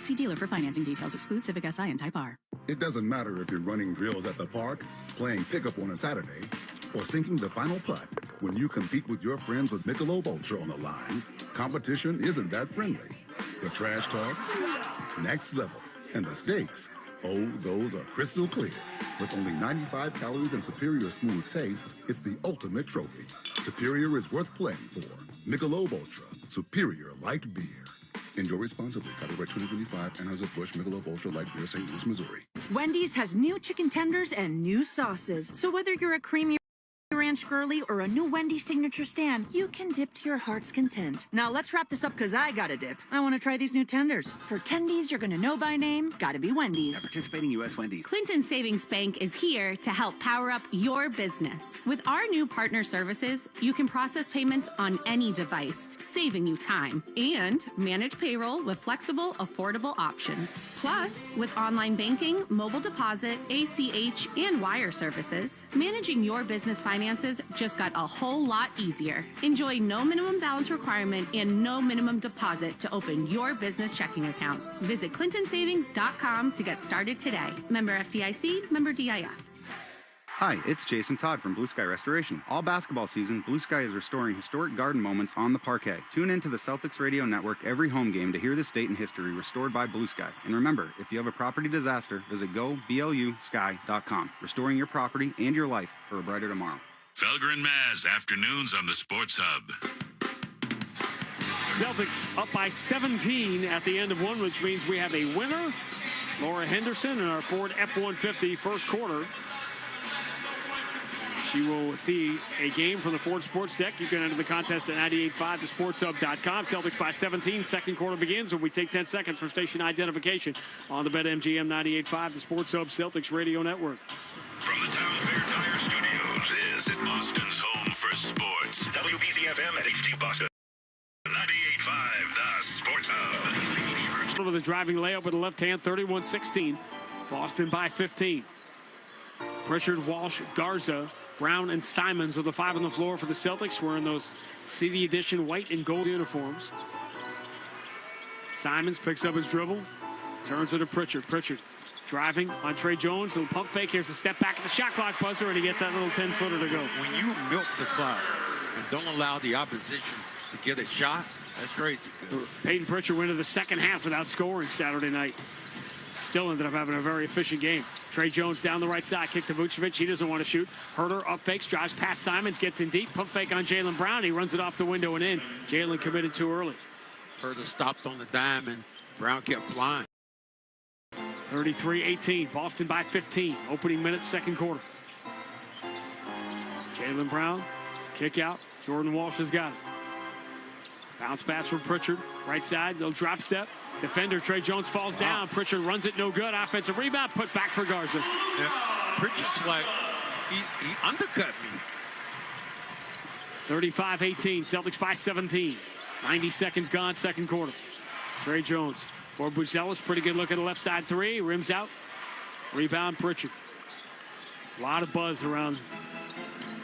See dealer for financing details. Exclude Civic Si and Type R. It doesn't matter if you're running drills at the park, playing pickup on a Saturday, or sinking the final putt. When you compete with your friends with Michelob Ultra on the line, competition isn't that friendly. The trash talk, next level. And the stakes, oh, those are crystal clear. With only 95 calories and superior smooth taste, it's the ultimate trophy. Superior is worth playing for. Michelob Ultra, superior light beer. Enjoy responsibly. Copyright 2025, Anheuser-Busch Michelob Ultra Light Beer, St. Louis, Missouri. Wendy's has new chicken tenders and new sauces. So whether you're a creamy ranch girly or a new Wendy's signature stand, you can dip to your heart's content. Now let's wrap this up because I gotta dip. I want to try these new tenders. For tendies you're gonna know by name, gotta be Wendy's. At participating U.S. Wendy's. Clinton Savings Bank is here to help power up your business. With our new partner services, you can process payments on any device, saving you time, and manage payroll with flexible, affordable options. Plus, with online banking, mobile deposit, ACH, and wire services, managing your business finances just got a whole lot easier. Enjoy no minimum balance requirement and no minimum deposit to open your business checking account. Visit clintonsavings.com to get started today. Member FDIC, member DIF. Hi, it's Jason Todd from Blue Sky Restoration. All basketball season, Blue Sky is restoring historic garden moments on the parquet. Tune into the Celtics Radio Network every home game to hear this date in history restored by Blue Sky. And remember, if you have a property disaster, visit goblusky.com. Restoring your property and your life for a brighter tomorrow. Felger and Maz, afternoons on the Sports Hub. Celtics up by 17 at the end of 1, which means we have a winner, Laura Henderson, in our Ford F-150 first quarter. She will see a game from the Ford Sports Deck. You can enter the contest at 98.5thesportshub.com. Celtics by 17. Second quarter begins when we take 10 seconds for station identification on the BetMGM 98.5 the Sports Hub Celtics Radio Network. From the Town Fair Tire Studios, this is Boston's home for sports. WBZ-FM at HD Boston. 98.5 the Sports Hub. With a driving layup with the left hand, 31-16. Boston by 15. Pritchard, Walsh, Garza, Brown, and Simons are the 5 on the floor for the Celtics, wearing those City Edition white and gold uniforms. Simons picks up his dribble, turns it to Pritchard. Pritchard driving on Trey Jones. Little pump fake. Here's the step back at the shot clock buzzer, and he gets that little 10-footer to go. When you milk the clock and don't allow the opposition to get a shot. That's great. Peyton Pritchard went into the second half without scoring Saturday night. Still ended up having a very efficient game. Trey Jones down the right side, kick to Vucevic. He doesn't want to shoot. Herter up fakes, drives past Simons, gets in deep. Pump fake on Jaylen Brown. He runs it off the window and in. Jaylen committed too early. Herter stopped on the dime, and Brown kept flying. 33-18. Boston by 15. Opening minutes, second quarter. Jaylen Brown, kick out. Jordan Walsh has got it. Bounce pass from Pritchard. Right side, no drop step. Defender Trey Jones falls down. Pritchard runs it, no good. Offensive rebound, put back for Garza. Yeah. Pritchard's like, he undercut me. 35-18. Celtics by 17. 90 seconds gone, second quarter. Trey Jones for Buzelis. Pretty good look at the left side three. Rims out. Rebound Pritchard. A lot of buzz around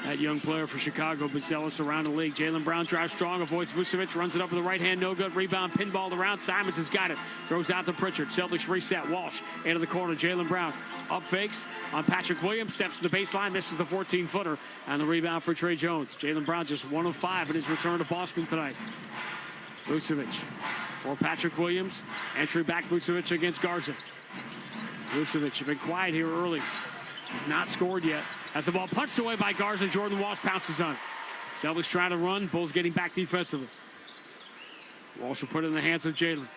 that young player for Chicago. Buzelis around the league. Jaylen Brown drives strong, avoids Vucevic, runs it up with the right hand, no good. Rebound, pinballed around. Simons has got it. Throws out to Pritchard. Celtics reset. Walsh into the corner. Jaylen Brown up fakes on Patrick Williams. Steps to the baseline, misses the 14-footer. And the rebound for Trey Jones. Jaylen Brown just 1 of 5 in his return to Boston tonight. Vucevic for Patrick Williams. Entry back Vucevic against Garza. Vucevic, you've been quiet here early. He's not scored yet. Has the ball punched away by Garza. Jordan Walsh pounces on it. Celtics trying to run. Bulls getting back defensively. Walsh will put it in the hands of Jaylen.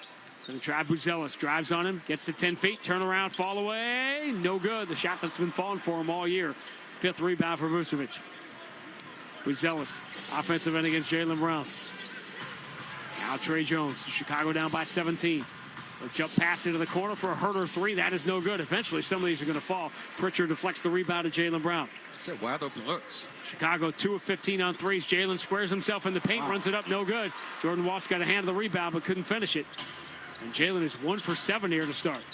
Going to try Buzelis. Drives on him. Gets to 10 feet. Turn around. Fall away. No good. The shot that's been falling for him all year. 5th rebound for Vucevic. Buzelis. Offensive end against Jaylen Brown. Now Trey Jones. Chicago down by 17. A jump pass into the corner for a Herter 3. That is no good. Eventually, some of these are going to fall. Pritchard deflects the rebound to Jaylen Brown. That's it, wide open looks. Chicago 2 of 15 on threes. Jaylen squares himself in the paint, runs it up, no good. Jordan Walsh got a hand of the rebound, but couldn't finish it. And Jaylen is 1 for 7 here to start.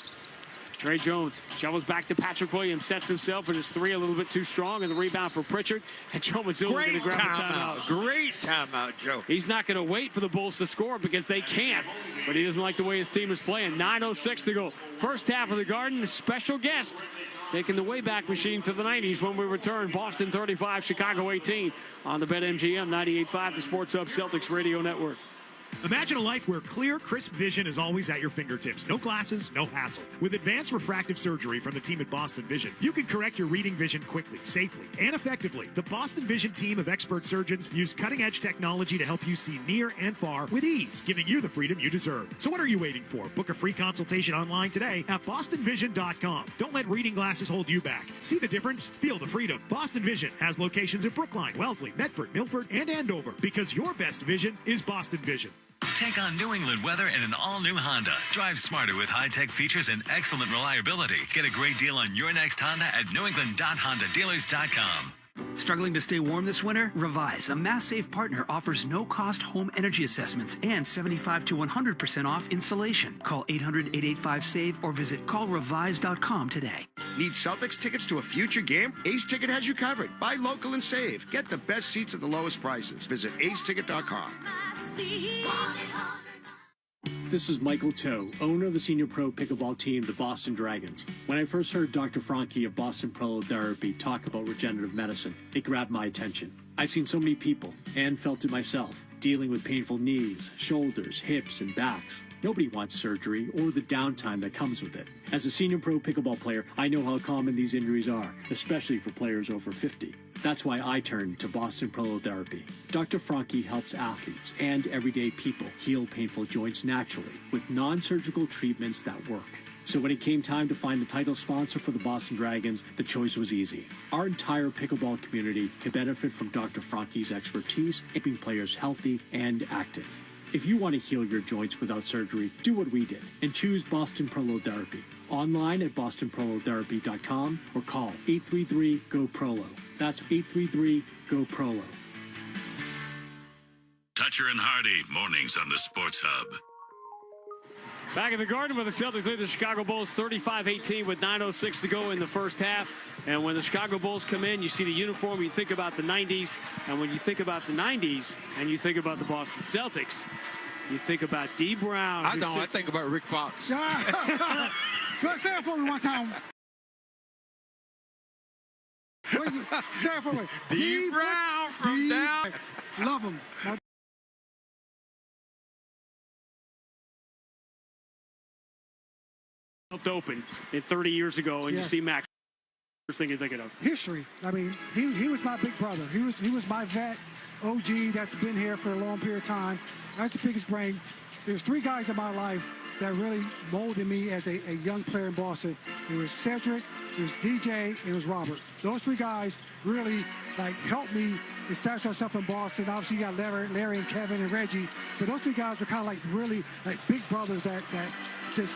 Trey Jones shovels back to Patrick Williams, sets himself, and his 3 a little bit too strong, and the rebound for Pritchard. And Joe Mazula going to grab a timeout. Great timeout, Joe. He's not going to wait for the Bulls to score because they can't. But he doesn't like the way his team is playing. 9:06 to go. First half of the Garden. Special guest taking the Wayback Machine to the 90s when we return. Boston 35, Chicago 18 on the BetMGM 98.5, the Sports Hub Celtics Radio Network. Imagine a life where clear, crisp vision is always at your fingertips. No glasses, no hassle. With advanced refractive surgery from the team at Boston Vision, you can correct your reading vision quickly, safely, and effectively. The Boston Vision team of expert surgeons use cutting-edge technology to help you see near and far with ease, giving you the freedom you deserve. So what are you waiting for? Book a free consultation online today at bostonvision.com. Don't let reading glasses hold you back. See the difference? Feel the freedom. Boston Vision has locations in Brookline, Wellesley, Medford, Milford, and Andover, because your best vision is Boston Vision. Take on New England weather in an all-new Honda. Drive smarter with high-tech features and excellent reliability. Get a great deal on your next Honda at newengland.hondadealers.com. Struggling to stay warm this winter? Revise, a mass-safe partner, offers no-cost home energy assessments and 75 to 100% off installation. Call 800-885-SAVE or visit callrevise.com today. Need Celtics tickets to a future game? Ace Ticket has you covered. Buy local and save. Get the best seats at the lowest prices. Visit aceticket.com. This is Michael Toe, owner of the senior pro pickleball team, the Boston Dragons. When I first heard Dr. Franke of Boston Prolotherapy talk about regenerative medicine, it grabbed my attention. I've seen so many people, and felt it myself, dealing with painful knees, shoulders, hips, and backs. Nobody wants surgery or the downtime that comes with it. As a senior pro pickleball player, I know how common these injuries are, especially for players over 50. That's why I turned to Boston Prolotherapy. Dr. Franke helps athletes and everyday people heal painful joints naturally with non-surgical treatments that work. So when it came time to find the title sponsor for the Boston Dragons, the choice was easy. Our entire pickleball community can benefit from Dr. Franke's expertise, keeping players healthy and active. If you want to heal your joints without surgery, do what we did and choose Boston Prolotherapy. Online at bostonprolotherapy.com or call 833-GO-PROLO. That's 833-GO-PROLO. Toucher and Hardy, mornings on the Sports Hub. Back in the Garden with the Celtics lead the Chicago Bulls 35-18 with 9:06 to go in the first half. And when the Chicago Bulls come in, you see the uniform, you think about the 90s. And when you think about the 90s and you think about the Boston Celtics, you think about D. Brown. I don't. I think about Rick Fox. Say it for me one time. Say it for me. D. Brown from down. Love him. Open in 30 years ago, and you see Max. First thing you're thinking of? History. I mean, he was my big brother. He was my vet, OG, that's been here for a long period of time. That's the biggest brain. There's 3 guys in my life that really molded me as a young player in Boston. It was Cedric, it was DJ, and it was Robert. Those 3 guys really helped me establish myself in Boston. Obviously, you got Larry and Kevin and Reggie, but those 3 guys were kind of really big brothers that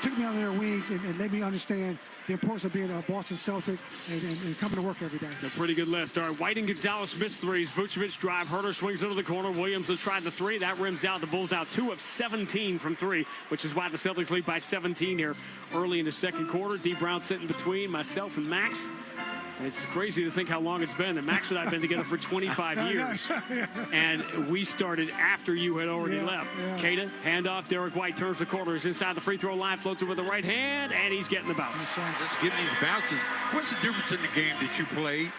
took me under their wings and let me understand the importance of being a Boston Celtic and coming to work every day. It's a pretty good list. All right, White and Gonzalez missed threes. Vucevic drive. Herter swings into the corner. Williams has tried the 3. That rims out. The Bulls out 2 of 17 from 3, which is why the Celtics lead by 17 here early in the second quarter. D. Brown sitting between myself and Max. It's crazy to think how long it's been. And Max and I have been together for 25 years. And we started after you had already left. Keita, handoff. Derek White turns the corner. He's inside the free throw line. Floats it with the right hand. And he's getting the bounce. Just getting these bounces. What's the difference in the game that you played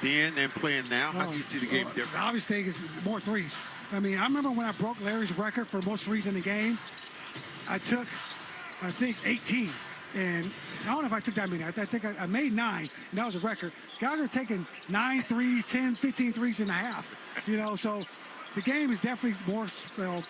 then and playing now? How do you see the game different? The obvious thing is more threes. I mean, I remember when I broke Larry's record for most threes in the game. I took, I think, 18. And I don't know if I took that many. I think I made 9, and that was a record. Guys are taking 9 threes, 10, 15 threes in a half. So the game is definitely more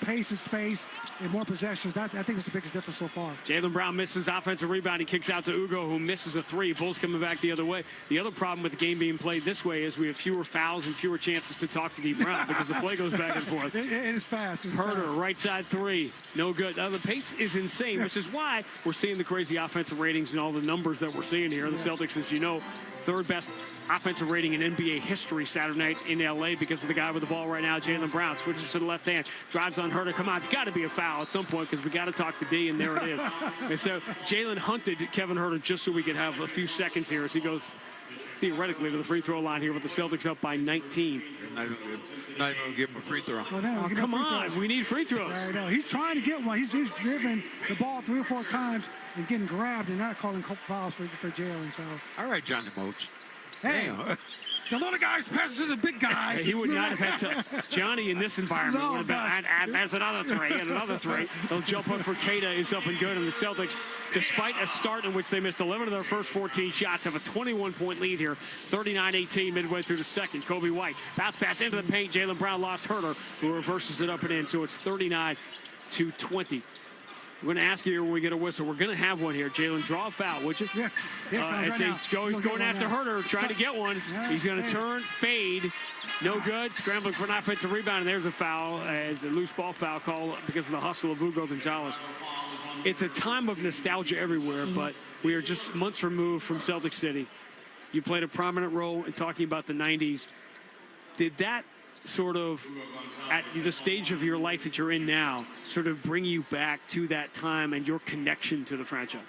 pace and space and more possessions. I think it's the biggest difference so far. Jaylen Brown misses offensive rebound. He kicks out to Ugo, who misses a 3. Bulls coming back the other way. The other problem with the game being played this way is we have fewer fouls and fewer chances to talk to D. Brown because the play goes back and forth. It is fast. Herter, right side 3. No good. Now, the pace is insane, which is why we're seeing the crazy offensive ratings and all the numbers that we're seeing here. The Celtics, as you know, 3rd best offensive rating in NBA history Saturday night in L.A. because of the guy with the ball right now, Jaylen Brown. Switches to the left hand, drives on Herter. Come on, it's got to be a foul at some point because we got to talk to D, and there it is. And so Jaylen hunted Kevin Herter just so we could have a few seconds here as he goes theoretically to the free throw line here with the Celtics up by 19. Not even going to give him a free throw. Well, come on, we need free throws. I know. He's trying to get one. He's driven the ball 3 or 4 times and getting grabbed and not calling fouls for Jaylen. So. All right, Johnny Moach. Hey, the little guy's passes to the big guy. He would not have had to. Johnny in this environment would have been, and there's another 3, and another 3. They'll jump hook for Keita is up and good, and the Celtics, despite a start in which they missed 11 of their first 14 shots, have a 21-point lead here, 39-18 midway through the second. Kobe White, bounce pass into the paint. Jaylen Brown lost Herter, who reverses it up and in, so it's 39-20. We're going to ask you here when we get a whistle. We're going to have one here. Jaylen, draw a foul, would you? Yes. He's going after Herter, trying to get one. He's going to turn, fade. No good. Scrambling for an offensive rebound, and there's a foul as a loose ball foul call because of the hustle of Ugo Gonzalez. It's a time of nostalgia everywhere, but we are just months removed from Celtic City. You played a prominent role in talking about the 90s. Did that sort of, at the stage of your life that you're in now, sort of bring you back to that time and your connection to the franchise?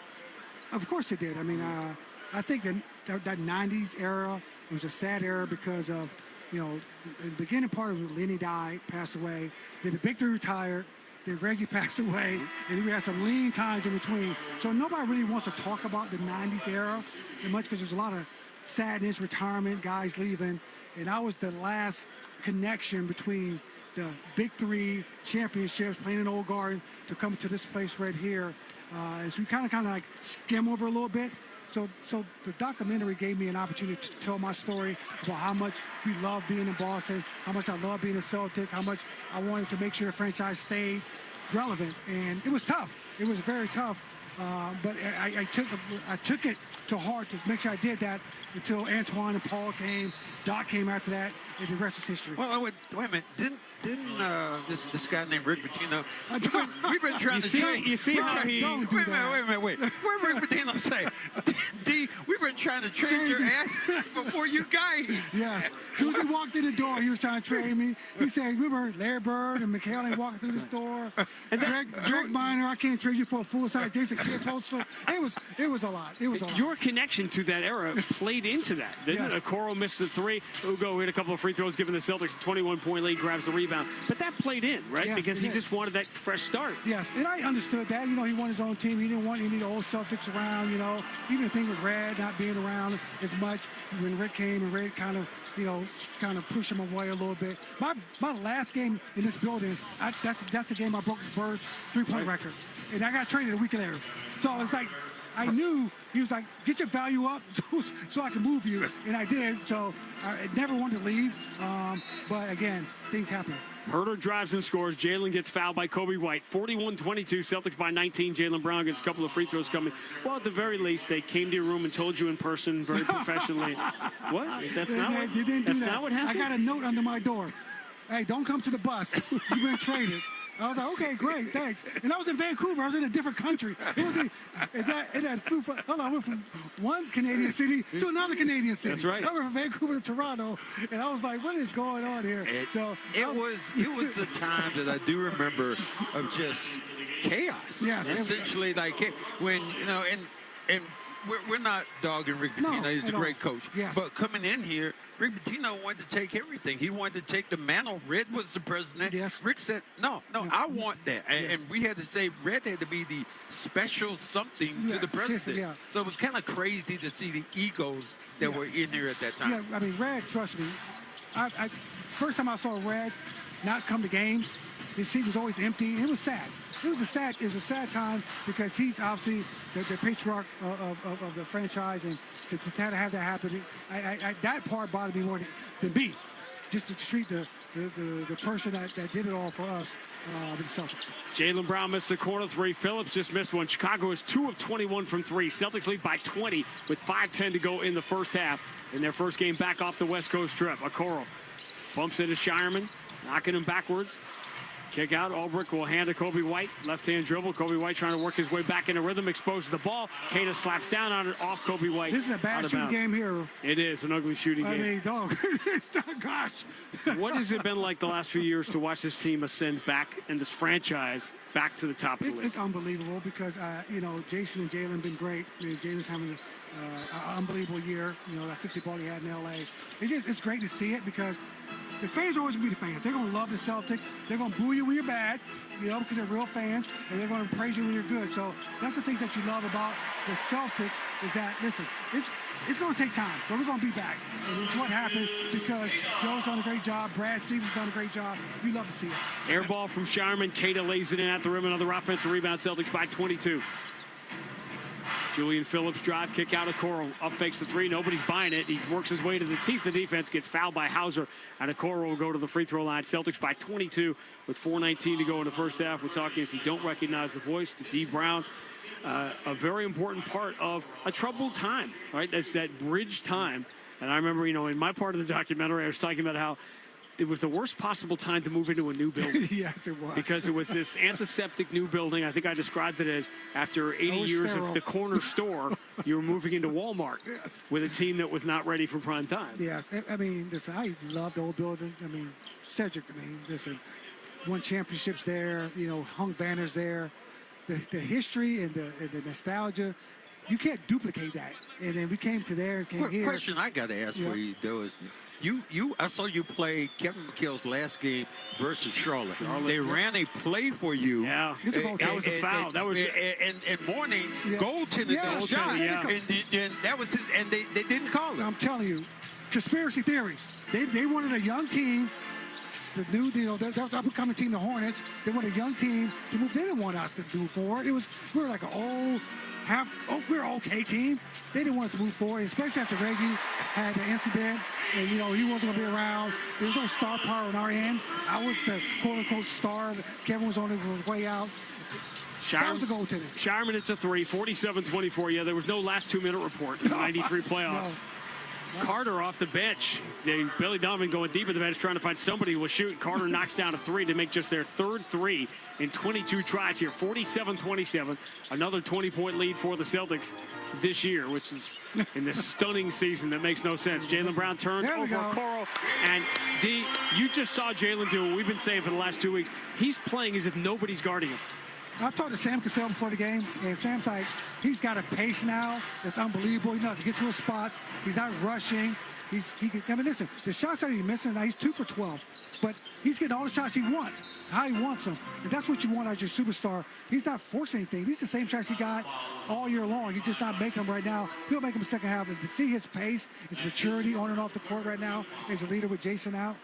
Of course it did. I mean, I think that 90s era was a sad era because of, the beginning part of Lenny died, passed away. Then the big 3 retired. Then Reggie passed away. And we had some lean times in between. So nobody really wants to talk about the 90s era much because there's a lot of sadness, retirement, guys leaving. And I was the last connection between the big 3 championships, playing in Old Garden, to come to this place right here. As we kind of like skim over a little bit. So the documentary gave me an opportunity to tell my story about how much we love being in Boston, how much I love being a Celtic, how much I wanted to make sure the franchise stayed relevant. And it was tough. It was very tough. But I took it to heart to make sure I did that until Antoine and Paul came. Doc came after that, and the rest is history. Well, wait a minute. Didn't this guy named Rick Pitino? We've been trying to train. You see how he? Wait a minute. What did Rick Pitino say? D, we've been trying to train your ass before you got here. Yeah. As soon as he walked in the door, he was trying to train me. He said, "Remember Larry Bird and McHale walking through this door? And Greg Minor, I can't trade you for a full-size Jason Kidd poster." It was a lot. It was a lot. Your connection to that era played into that, didn't it? Okoro missed the 3. Ugo hit a couple of free throws, giving the Celtics a 21-point lead, grabs the rebound. But that played in, right? Yes, because he just wanted that fresh start. Yes, and I understood that. He won his own team. He didn't want any of the old Celtics around, Even the thing with Red not being around as much. When Rick came and Red kind of pushed him away a little bit. My last game in this building, that's the game I broke Bird's 3-point record. And I got traded a week later. So it's like I knew he was like, get your value up so I can move you. And I did. So I never wanted to leave. But again, things happen. Herter drives and scores. Jaylen gets fouled by Kobe White. 41-22, Celtics by 19. Jaylen Brown gets a couple of free throws coming. Well, at the very least, they came to your room and told you in person very professionally. What? That's not what, they didn't do that's that. not what happened? I got a note under my door. Hey, don't come to the bus. You've been traded. I was like, okay, great, thanks. And I was in Vancouver. I was in a different country. It was I went from one Canadian city to another Canadian city. That's right. I went from Vancouver to Toronto, and I was like, what is going on here? It was a time that I do remember of just chaos. Yes. Essentially, like when and we're not dogging Rick Pitino. He's a great coach. Yes. But coming in here, Rick Pitino wanted to take everything. He wanted to take the mantle. Red was the president. Yes. Rick said, no, I want that. And we had to say Red had to be the special something to the president. Yeah. So it was kind of crazy to see the egos that were in here at that time. Yeah, I mean, Red, trust me. First time I saw Red not come to games, his seat was always empty. It was sad. It was a sad time because he's obviously the patriarch of the franchise, and to have that happen, that part bothered me more than me. Just to treat the person that did it all for us, the Celtics. Jaylen Brown missed the corner three. Phillips just missed one. Chicago is 2 of 21 from three. Celtics lead by 20 with 5:10 to go in the first half in their first game back off the West Coast trip. Okoro bumps into Shireman, knocking him backwards. Kick out. Ulbrich will hand to Kobe White. Left-hand dribble. Kobe White trying to work his way back into rhythm. Exposes the ball. Kata slaps down on it off Kobe White. This is a bad shooting game here. It is an ugly shooting game. I mean, dog. Gosh. What has it been like the last few years to watch this team ascend back and this franchise back to the top of the league? It's unbelievable because, Jason and Jaylen been great. I mean, Jaylen's having an unbelievable year. That 50 ball he had in L.A. It's great to see it because the fans are always going to be the fans. They're going to love the Celtics. They're going to boo you when you're bad, because they're real fans, and they're going to praise you when you're good. So that's the things that you love about the Celtics is that, listen, it's going to take time, but we're going to be back. And it's what happened because Joe's done a great job. Brad Stevens done a great job. We love to see it. Air ball from Shireman. Kata lays it in at the rim. Another offensive rebound. Celtics by 22. Julian Phillips drive, kick out of Okoro. Up fakes the three. Nobody's buying it. He works his way to the teeth of the defense, gets fouled by Hauser, and Okoro will go to the free throw line. Celtics by 22 with 4:19 to go in the first half. We're talking, if you don't recognize the voice, to D. Brown. A very important part of a troubled time, right? That's that bridge time. And I remember, in my part of the documentary, I was talking about how it was the worst possible time to move into a new building. Yes, it was. Because it was this antiseptic new building. I think I described it as after 80 years sterile. of the corner store, you were moving into Walmart with a team that was not ready for prime time. Yes, I mean, listen, I love the old building. I mean, Cedric, listen, won championships there, hung banners there. The history and the nostalgia, you can't duplicate that. And then we came to there and came here. Question I got to ask for you, though, is I saw you play Kevin McHale's last game versus Charlotte. They ran a play for you. Yeah, that was a foul. That was and Morning goaltended that shot. And that was his. And they didn't call it. I'm telling you, conspiracy theory. They wanted a young team. The new, the up-and-coming team, the Hornets. They wanted a young team to move. They didn't want us to move forward. We were like we're an okay team. They didn't want us to move forward, especially after Reggie had the incident. And, he wasn't going to be around. There was no star power on our end. I was the quote-unquote star. Kevin was on his way out. That was the goaltender. Shireman, it's a three, 47-24. Yeah, there was no last 2-minute report in the 93 playoffs. No. Carter off the bench. Billy Donovan going deep in the bench trying to find somebody who will shoot. Carter knocks down a three to make just their third three in 22 tries here. 47-27. Another 20-point lead for the Celtics this year, which is in this stunning season that makes no sense. Jaylen Brown turns over Okoro. And D, you just saw Jaylen do what we've been saying for the last 2 weeks. He's playing as if nobody's guarding him. I talked to Sam Cassell before the game, and Sam's like, he's got a pace now that's unbelievable. He knows to get to his spots. He's not rushing. Listen, the shots that he's missing, now he's 2 for 12, but he's getting all the shots he wants, how he wants them. And that's what you want as your superstar. He's not forcing anything. These are the same shots he got all year long. He's just not making them right now. He'll make them in the second half. And to see his pace, his maturity on and off the court right now as a leader with Jason out,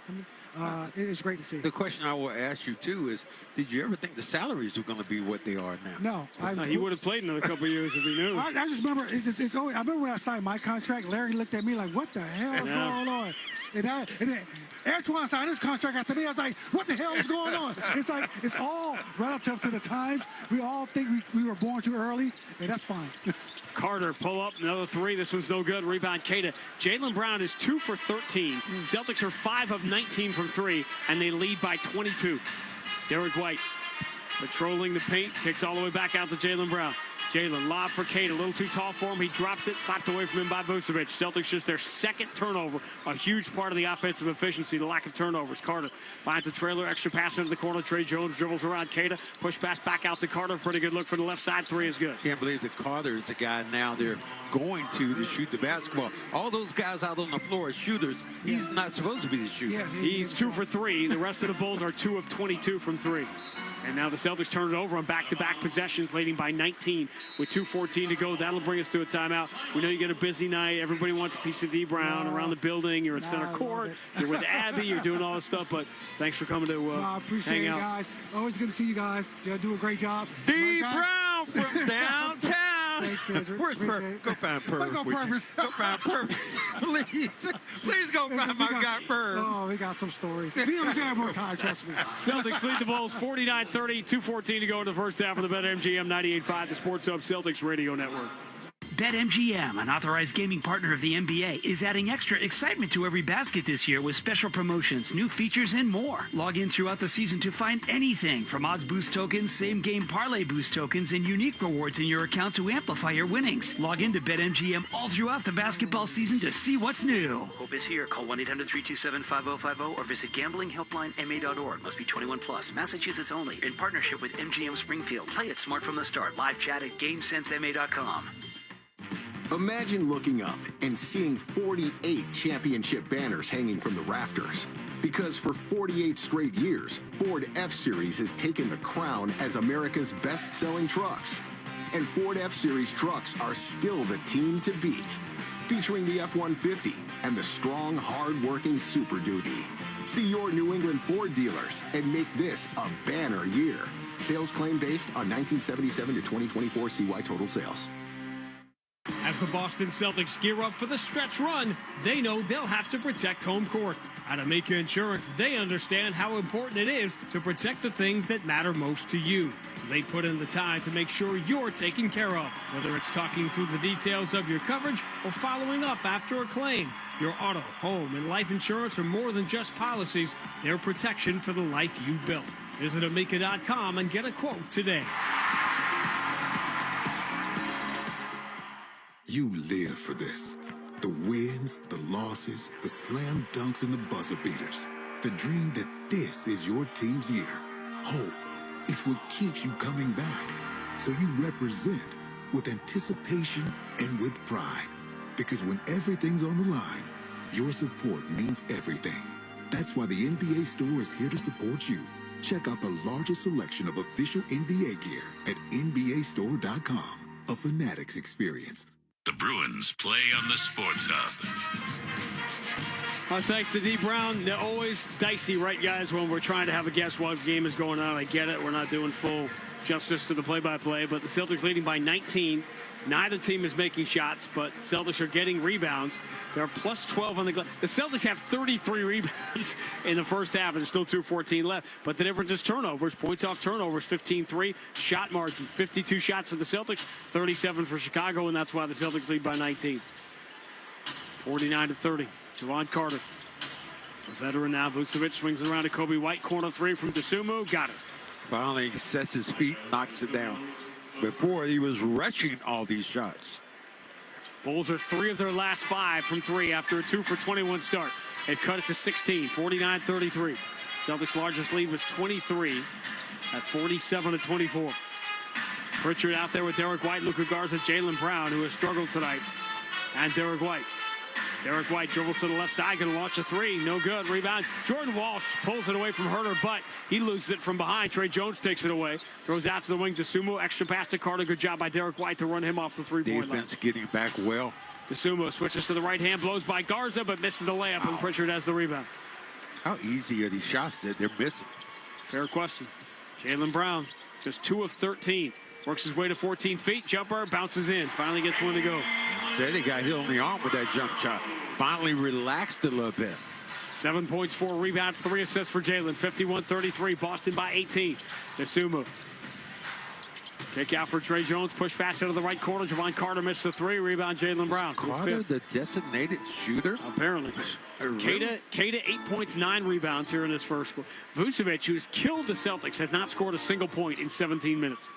it's great to see. The question I will ask you, too, is did you ever think the salaries were going to be what they are now? No. He would have played another couple of years if he knew. I just remember, it's always, I remember when I signed my contract, Larry looked at me like, what the hell is going on? And then Antoine signed his contract after me. I was like, what the hell is going on? It's like, it's all relative to the times. We all think we were born too early, and that's fine. Carter pull up another three. This one's no good. Rebound Keita. Jaylen Brown is 2 for 13. Celtics are 5 of 19 from 3, and they lead by 22. Derek White patrolling the paint, kicks all the way back out to Jaylen Brown. Jaylen, lob for Keita, a little too tall for him. He drops it, slapped away from him by Vucevic. Celtics just their second turnover, a huge part of the offensive efficiency, the lack of turnovers. Carter finds the trailer, extra pass into the corner. Trey Jones dribbles around Keita, push pass back out to Carter. Pretty good look for the left side. Three is good. Can't believe that Carter is the guy now they're going to shoot the basketball. All those guys out on the floor are shooters. He's not supposed to be the shooter. Yeah, he's 2 for 3. The rest of the Bulls are 2 of 22 from 3. And now the Celtics turn it over on back-to-back possessions, leading by 19 with 2:14 to go. That'll bring us to a timeout. We know you get a busy night. Everybody wants a piece of D. Brown around the building. You're at center court. You're with Abby. You're doing all this stuff. But thanks for coming to I appreciate hang it, out. guys. Always good to see you guys. You do a great job. D. Brown from downtown. Thanks, Cedric. Where's Purvis? Go find Purvis. Go Purvis. Go find Purvis. Please go find my guy Purvis. Oh, we got some stories. We have more time, trust me. Celtics lead the Bulls 49-30, 2:14 to go in the first half of the BetMGM 98.5, the Sports Hub Celtics Radio Network. BetMGM, an authorized gaming partner of the NBA, is adding extra excitement to every basket this year with special promotions, new features, and more. Log in throughout the season to find anything from odds boost tokens, same-game parlay boost tokens, and unique rewards in your account to amplify your winnings. Log in to BetMGM all throughout the basketball season to see what's new. Hope is here. Call 1-800-327-5050 or visit gamblinghelplinema.org. Must be 21 plus. Massachusetts only. In partnership with MGM Springfield. Play it smart from the start. Live chat at GameSenseMA.com. Imagine looking up and seeing 48 championship banners hanging from the rafters. Because for 48 straight years, Ford F-Series has taken the crown as America's best-selling trucks. And Ford F-Series trucks are still the team to beat. Featuring the F-150 and the strong, hard-working Super Duty. See your New England Ford dealers and make this a banner year. Sales claim based on 1977 to 2024 CY total sales. As the Boston Celtics gear up for the stretch run, they know they'll have to protect home court. At Amica Insurance, they understand how important it is to protect the things that matter most to you. So they put in the time to make sure you're taken care of. Whether it's talking through the details of your coverage or following up after a claim, your auto, home, and life insurance are more than just policies. They're protection for the life you built. Visit Amica.com and get a quote today. You live for this. The wins, the losses, the slam dunks, and the buzzer beaters. The dream that this is your team's year. Hope, it's what keeps you coming back. So you represent with anticipation and with pride. Because when everything's on the line, your support means everything. That's why the NBA store is here to support you. Check out the largest selection of official NBA gear at NBAstore.com. A Fanatics experience. The Bruins play on the Sports Hub. Thanks to D. Brown. They're always dicey, right, guys, when we're trying to have a guess what game is going on. I get it. We're not doing full justice to the play-by-play, but the Celtics leading by 19. Neither team is making shots, but Celtics are getting rebounds. They're plus 12 on the glass. The Celtics have 33 rebounds in the first half, and there's still 2:14 left. But the difference is turnovers. Points off turnovers, 15-3. Shot margin, 52 shots for the Celtics, 37 for Chicago, and that's why the Celtics lead by 19. 49-30. Javon Carter. The veteran now. Vucevic swings it around to Kobe White. Corner three from Dosunmu. Got it. Finally sets his feet, knocks it down. Before, he was rushing all these shots. Bulls are 3 of their last 5 from 3 after a 2 for 21 start. They've cut it to 16, 49-33. Celtics' largest lead was 23 at 47-24. Pritchard out there with Derek White, Luka Garza, Jaylen Brown, who has struggled tonight, and Derek White. Derek White dribbles to the left side, going to launch a 3. No good. Rebound. Jordan Walsh pulls it away from Herter, but he loses it from behind. Trey Jones takes it away. Throws out to the wing to Sumo. Extra pass to Carter. Good job by Derek White to run him off the three-point line. Defense getting back well. Dosunmu switches to the right hand, blows by Garza, but misses the layup, and Pritchard has the rebound. How easy are these shots that they're missing? Fair question. Jaylen Brown, just 2 of 13. Works his way to 14 feet. Jumper, bounces in. Finally gets one to go. Said he got hit on the arm with that jump shot. Finally relaxed a little bit. 7 points, 4 rebounds, 3 assists for Jaylen. 51-33. Boston by 18. Nasumu. Kick out for Trey Jones. Push pass into the right corner. Javon Carter missed the 3. Rebound, Jaylen Brown. Carter, the designated shooter? Apparently. Really? Kata, 8 points, 9 rebounds here in his first quarter. Vucevic, who's killed the Celtics, has not scored a single point in 17 minutes,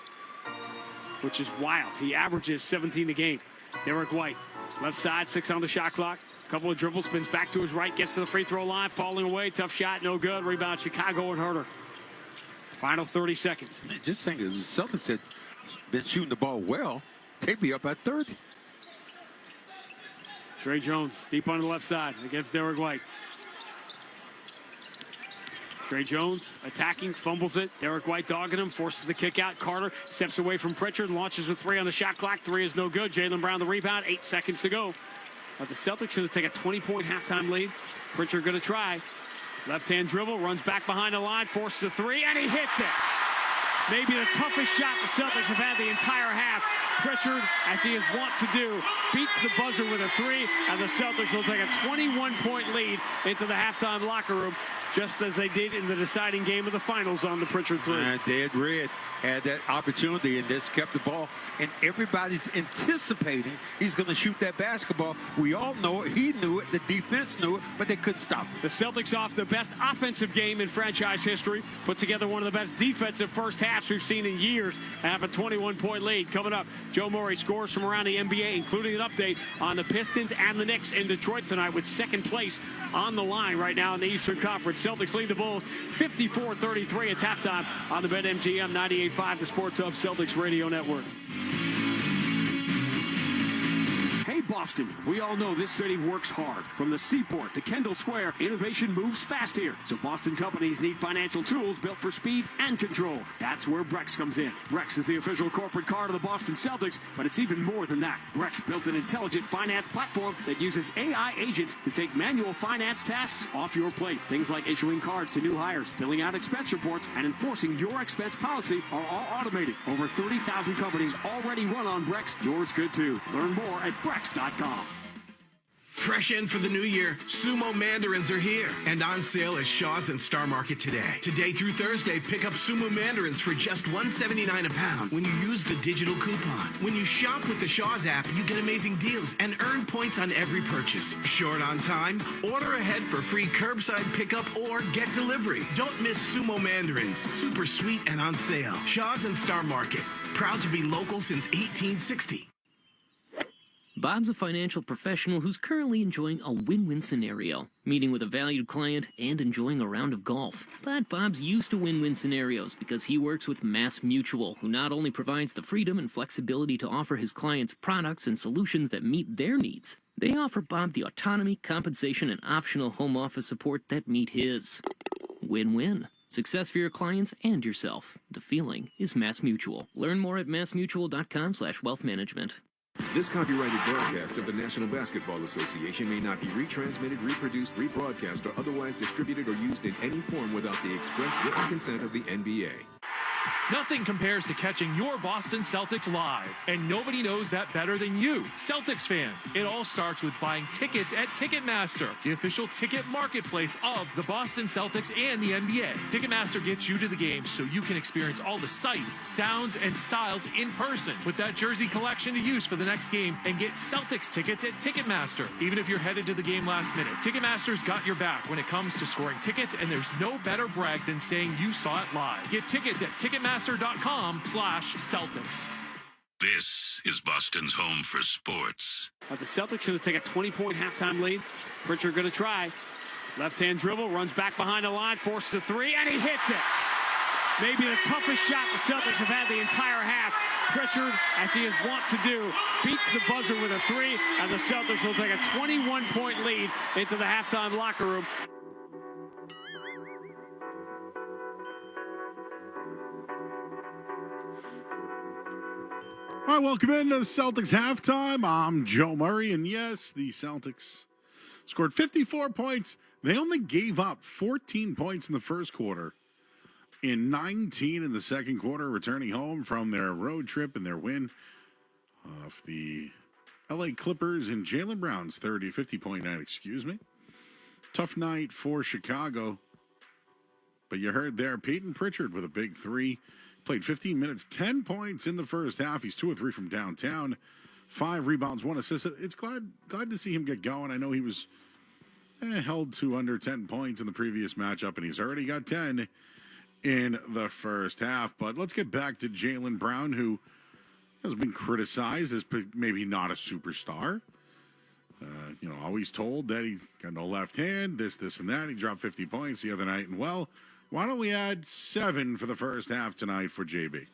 which is wild. He averages 17 a game. Derek White, left side, 6 on the shot clock. Couple of dribbles, spins back to his right, gets to the free throw line, falling away. Tough shot, no good. Rebound, Chicago and Herter. Final 30 seconds. Just think if the Celtics had been shooting the ball well, they'd be up at 30. Trey Jones, deep on the left side against Derek White. Trey Jones attacking, fumbles it. Derek White dogging him, forces the kick out. Carter steps away from Pritchard, launches with 3 on the shot clock. 3 is no good. Jaylen Brown the rebound, 8 seconds to go. But the Celtics going to take a 20-point halftime lead. Pritchard going to try. Left-hand dribble, runs back behind the line, forces a 3, and he hits it. Maybe the toughest shot the Celtics have had the entire half. Pritchard, as he is wont to do, beats the buzzer with a 3, and the Celtics will take a 21-point lead into the halftime locker room, just as they did in the deciding game of the finals on the Pritchard 3. And Dead Red had that opportunity and just kept the ball. And everybody's anticipating he's going to shoot that basketball. We all know it. He knew it. The defense knew it, but they couldn't stop him. The Celtics off the best offensive game in franchise history. Put together one of the best defensive first halves we've seen in years. And have a 21-point lead. Coming up, Joe Murray scores from around the NBA, including an update on the Pistons and the Knicks in Detroit tonight with second place on the line right now in the Eastern Conference. Celtics lead the Bulls 54-33 at halftime on the BetMGM 98.5, the Sports Hub Celtics Radio Network. Hey, Boston, we all know this city works hard. From the Seaport to Kendall Square, innovation moves fast here. So Boston companies need financial tools built for speed and control. That's where Brex comes in. Brex is the official corporate card of the Boston Celtics, but it's even more than that. Brex built an intelligent finance platform that uses AI agents to take manual finance tasks off your plate. Things like issuing cards to new hires, filling out expense reports, and enforcing your expense policy are all automated. Over 30,000 companies already run on Brex. Yours could too. Learn more at Brex.com. Fresh in for the new year, Sumo Mandarins are here and on sale at Shaw's and Star Market today. Today through Thursday, pick up Sumo Mandarins for just $1.79 a pound when you use the digital coupon. When you shop with the Shaw's app, you get amazing deals and earn points on every purchase. Short on time? Order ahead for free curbside pickup or get delivery. Don't miss Sumo Mandarins. Super sweet and on sale. Shaw's and Star Market. Proud to be local since 1860. Bob's a financial professional who's currently enjoying a win-win scenario, meeting with a valued client and enjoying a round of golf. But Bob's used to win-win scenarios because he works with Mass Mutual, who not only provides the freedom and flexibility to offer his clients products and solutions that meet their needs, they offer Bob the autonomy, compensation, and optional home office support that meet his. Win-win. Success for your clients and yourself. The feeling is Mass Mutual. Learn more at massmutual.com/wealthmanagement. This copyrighted broadcast of the National Basketball Association may not be retransmitted, reproduced, rebroadcast, or otherwise distributed or used in any form without the express written consent of the NBA. Nothing compares to catching your Boston Celtics live, and nobody knows that better than you, Celtics fans. It all starts with buying tickets at Ticketmaster, the official ticket marketplace of the Boston Celtics and the NBA. Ticketmaster gets you to the game so you can experience all the sights, sounds, and styles in person. Put that jersey collection to use for the next game and get Celtics tickets at Ticketmaster, even if you're headed to the game last minute. Ticketmaster's got your back when it comes to scoring tickets, and there's no better brag than saying you saw it live. Get tickets at Ticketmaster.com/Celtics. This is Boston's home for sports. The Celtics going to take a 20-point halftime lead. Pritchard going to try. Left-hand dribble, runs back behind the line, forces a 3, and he hits it. Maybe the toughest shot the Celtics have had the entire half. Pritchard, as he is wont to do, beats the buzzer with a 3, and the Celtics will take a 21-point lead into the halftime locker room. All right, welcome into the Celtics halftime. I'm Joe Murray, and yes, the Celtics scored 54 points They only gave up 14 points in the first quarter and 19 in the second quarter, returning home from their road trip and their win off the LA Clippers and Jaylen Brown's 50-point night, Tough night for Chicago. But you heard there, Peyton Pritchard with a big three. Played 15 minutes, 10 points in the first half. He's 2 of 3 from downtown. 5 rebounds, 1 assist. It's glad to see him get going. I know he was held to under 10 points in the previous matchup, and he's already got 10 in the first half. But let's get back to Jaylen Brown, who has been criticized as maybe not a superstar. Always told that he's got no left hand, this, and that. He dropped 50 points the other night. And, well, why don't we add 7 for the first half tonight for JB?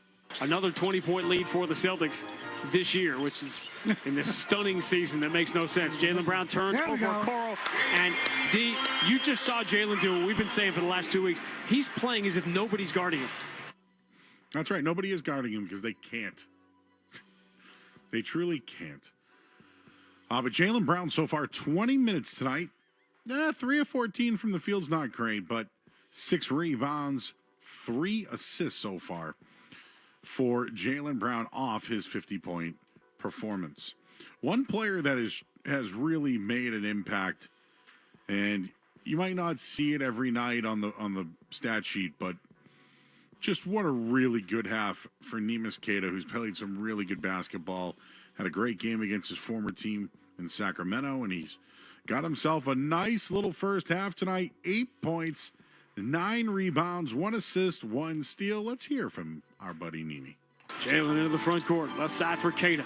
Another 20-point lead for the Celtics this year, which is in this stunning season that makes no sense. Jaylen Brown turns over Coral, and you just saw Jaylen do what we've been saying for the last 2 weeks. He's playing as if nobody's guarding him. That's right. Nobody is guarding him because they can't. They truly can't. But Jaylen Brown so far, 20 minutes tonight. 3 of 14 from the field's not great, but 6 rebounds, 3 assists so far for Jaylen Brown off his 50-point performance. One player that has really made an impact, and you might not see it every night on the stat sheet, but just what a really good half for Neemias Queta, who's played some really good basketball, had a great game against his former team in Sacramento, and he's got himself a nice little first half tonight. 8 points, 9 rebounds, 1 assist, 1 steal. Let's hear from our buddy Nene. Jaylen into the front court, left side for Queta.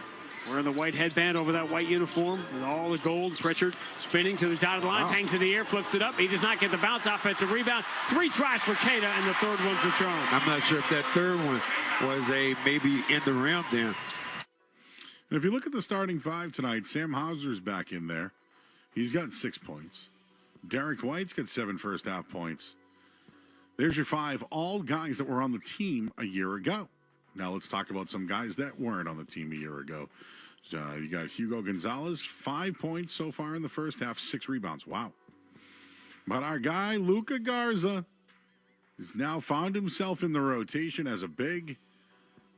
Wearing the white headband over that white uniform with all the gold. Pritchard spinning to the dotted line, hangs in the air, flips it up. He does not get the bounce. Offensive rebound. 3 tries for Queta, and the third one's the charm. I'm not sure if that third one was maybe in the rim then. And if you look at the starting 5 tonight, Sam Hauser's back in there. He's got 6 points. Derek White's got 7 first half points. There's your 5, all guys that were on the team a year ago. Now let's talk about some guys that weren't on the team a year ago. You got Hugo Gonzalez, 5 points so far in the first half, 6 rebounds. Wow. But our guy, Luka Garza, has now found himself in the rotation as a big.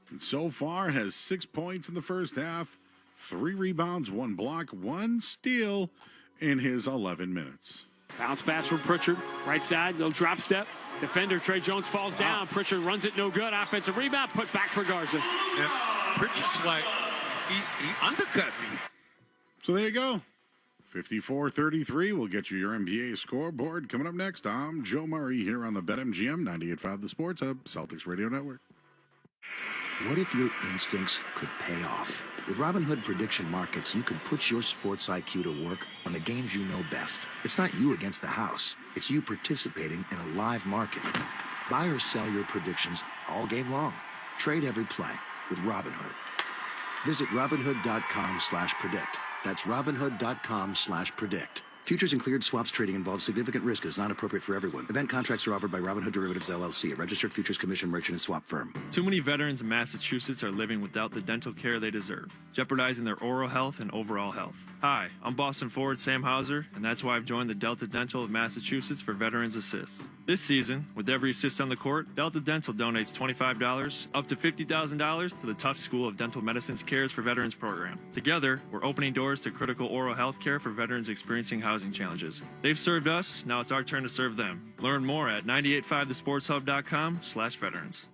And so far has 6 points in the first half, 3 rebounds, 1 block, 1 steal in his 11 minutes. Bounce pass from Pritchard. Right side, no drop step. Defender Trey Jones falls down. Pritchard runs it, no good. Offensive rebound, put back for Garza. Yeah, Pritchard's like, he undercut me. So there you go. 54-33 will get you your NBA scoreboard. Coming up next, I'm Joe Murray here on the BetMGM 98.5 The Sports Hub, Celtics Radio Network. What if your instincts could pay off? With Robinhood Prediction Markets, you can put your sports IQ to work on the games you know best. It's not you against the house. It's you participating in a live market. Buy or sell your predictions all game long. Trade every play with Robinhood. Visit Robinhood.com/predict. That's Robinhood.com/predict. Futures and cleared swaps trading involves significant risk and is not appropriate for everyone. Event contracts are offered by Robinhood Derivatives LLC, a registered futures commission merchant and swap firm. Too many veterans in Massachusetts are living without the dental care they deserve, jeopardizing their oral health and overall health. Hi, I'm Boston forward Sam Hauser, and that's why I've joined the Delta Dental of Massachusetts for Veterans Assists. This season, with every assist on the court, Delta Dental donates $25 up to $50,000 to the Tufts School of Dental Medicine's Cares for Veterans program. Together, we're opening doors to critical oral health care for veterans experiencing housing challenges. They've served us, now it's our turn to serve them. Learn more at 985thesportshub.com/veterans.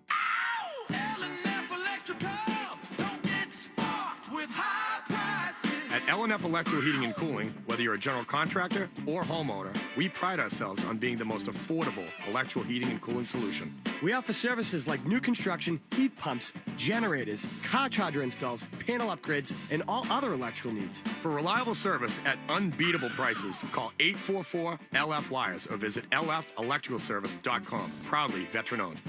At L&F Electrical Heating and Cooling, whether you're a general contractor or homeowner, we pride ourselves on being the most affordable electrical heating and cooling solution. We offer services like new construction, heat pumps, generators, car charger installs, panel upgrades, and all other electrical needs. For reliable service at unbeatable prices, call 844-LF-WIRES or visit lfelectricalservice.com. Proudly veteran-owned.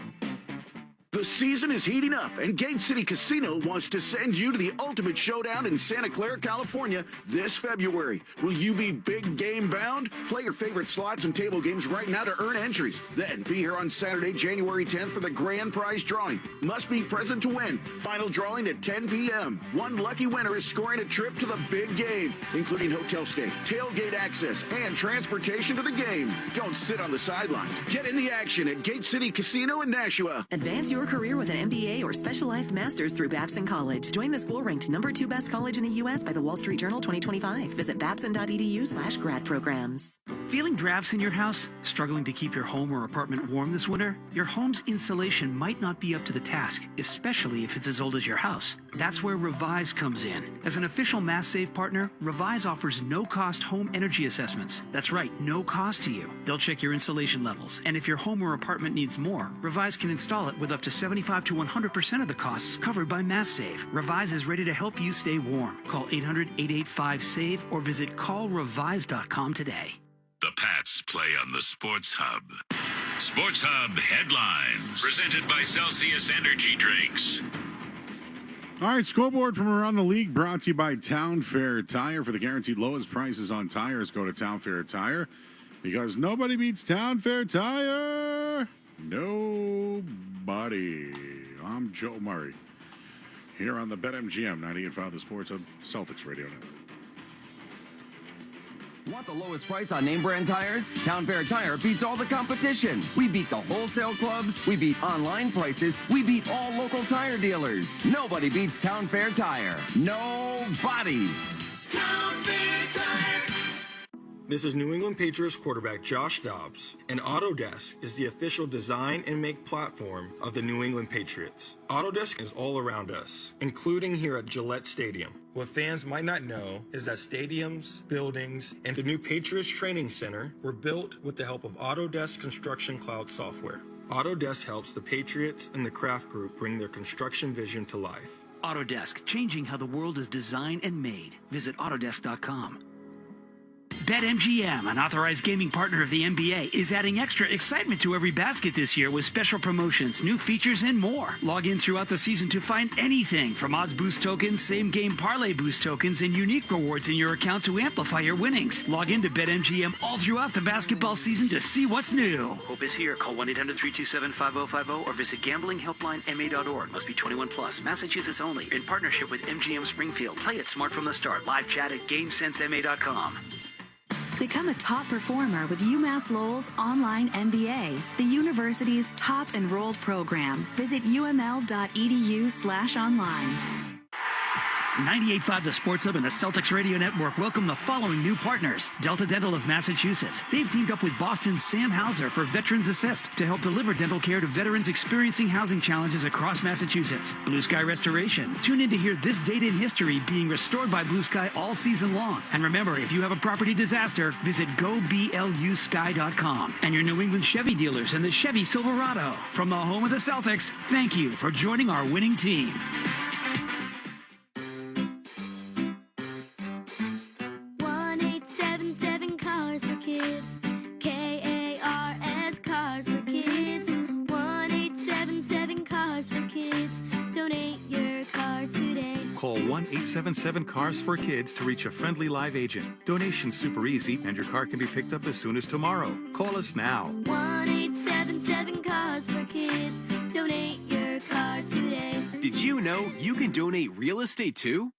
The season is heating up, and Gate City Casino wants to send you to the ultimate showdown in Santa Clara, California this February. Will you be big game bound? Play your favorite slots and table games right now to earn entries. Then be here on Saturday, January 10th for the grand prize drawing. Must be present to win. Final drawing at 10 p.m. One lucky winner is scoring a trip to the big game, including hotel stay, tailgate access, and transportation to the game. Don't sit on the sidelines. Get in the action at Gate City Casino in Nashua. Advance your career with an MBA or specialized master's through Babson College. Join the school ranked #2 best college in the U.S. by the Wall Street Journal 2025. Visit babson.edu/grad programs. Feeling drafts in your house? Struggling to keep your home or apartment warm this winter? Your home's insulation might not be up to the task, especially if it's as old as your house. That's where Revise comes in. As an official Mass Save partner, Revise offers no-cost home energy assessments. That's right, no cost to you. They'll check your insulation levels, and if your home or apartment needs more, Revise can install it with up to 75 to 100% of the costs covered by Mass Save. Revise is ready to help you stay warm. Call 800-885-SAVE or visit callrevise.com today. The Pats play on the Sports Hub. Sports Hub headlines presented by Celsius Energy Drinks. All right, scoreboard from around the league brought to you by Town Fair Tire. For the guaranteed lowest prices on tires, go to Town Fair Tire, because nobody beats Town Fair Tire. Nobody. I'm Joe Murray here on the BetMGM 98.5 The Sports Hub Celtics Radio Network. Want the lowest price on name brand tires? Town Fair Tire beats all the competition. We beat the wholesale clubs. We beat online prices. We beat all local tire dealers. Nobody beats Town Fair Tire. Nobody. Town Fair Tire. This is New England Patriots quarterback Josh Dobbs, and Autodesk is the official design and make platform of the New England Patriots. Autodesk is all around us, including here at Gillette Stadium. What fans might not know is that stadiums, buildings, and the new Patriots Training Center were built with the help of Autodesk Construction Cloud software. Autodesk helps the Patriots and the Kraft Group bring their construction vision to life. Autodesk, changing how the world is designed and made. Visit Autodesk.com. BetMGM, an authorized gaming partner of the NBA, is adding extra excitement to every basket this year with special promotions, new features, and more. Log in throughout the season to find anything from odds boost tokens, same-game parlay boost tokens, and unique rewards in your account to amplify your winnings. Log in to BetMGM all throughout the basketball season to see what's new. Hope is here. Call 1-800-327-5050 or visit gamblinghelplinema.org. Must be 21 plus. Massachusetts only. In partnership with MGM Springfield. Play it smart from the start. Live chat at GameSenseMA.com. Become a top performer with UMass Lowell's online MBA, the university's top enrolled program. Visit uml.edu/online. 98.5 The Sports Hub and the Celtics Radio Network welcome the following new partners. Delta Dental of Massachusetts. They've teamed up with Boston's Sam Hauser for Veterans Assist to help deliver dental care to veterans experiencing housing challenges across Massachusetts. Blue Sky Restoration. Tune in to hear this date in history being restored by Blue Sky all season long. And remember, if you have a property disaster, visit goblusky.com. And your New England Chevy dealers and the Chevy Silverado. From the home of the Celtics, thank you for joining our winning team. 1-877 Cars for Kids. KARS Cars for Kids. 1-877 Cars for Kids. Donate your car today. Call 1-877-CARS for Kids to reach a friendly live agent. Donation's super easy, and your car can be picked up as soon as tomorrow. Call us now. 1-877 Cars for Kids. Donate your car today. Did you know you can donate real estate too?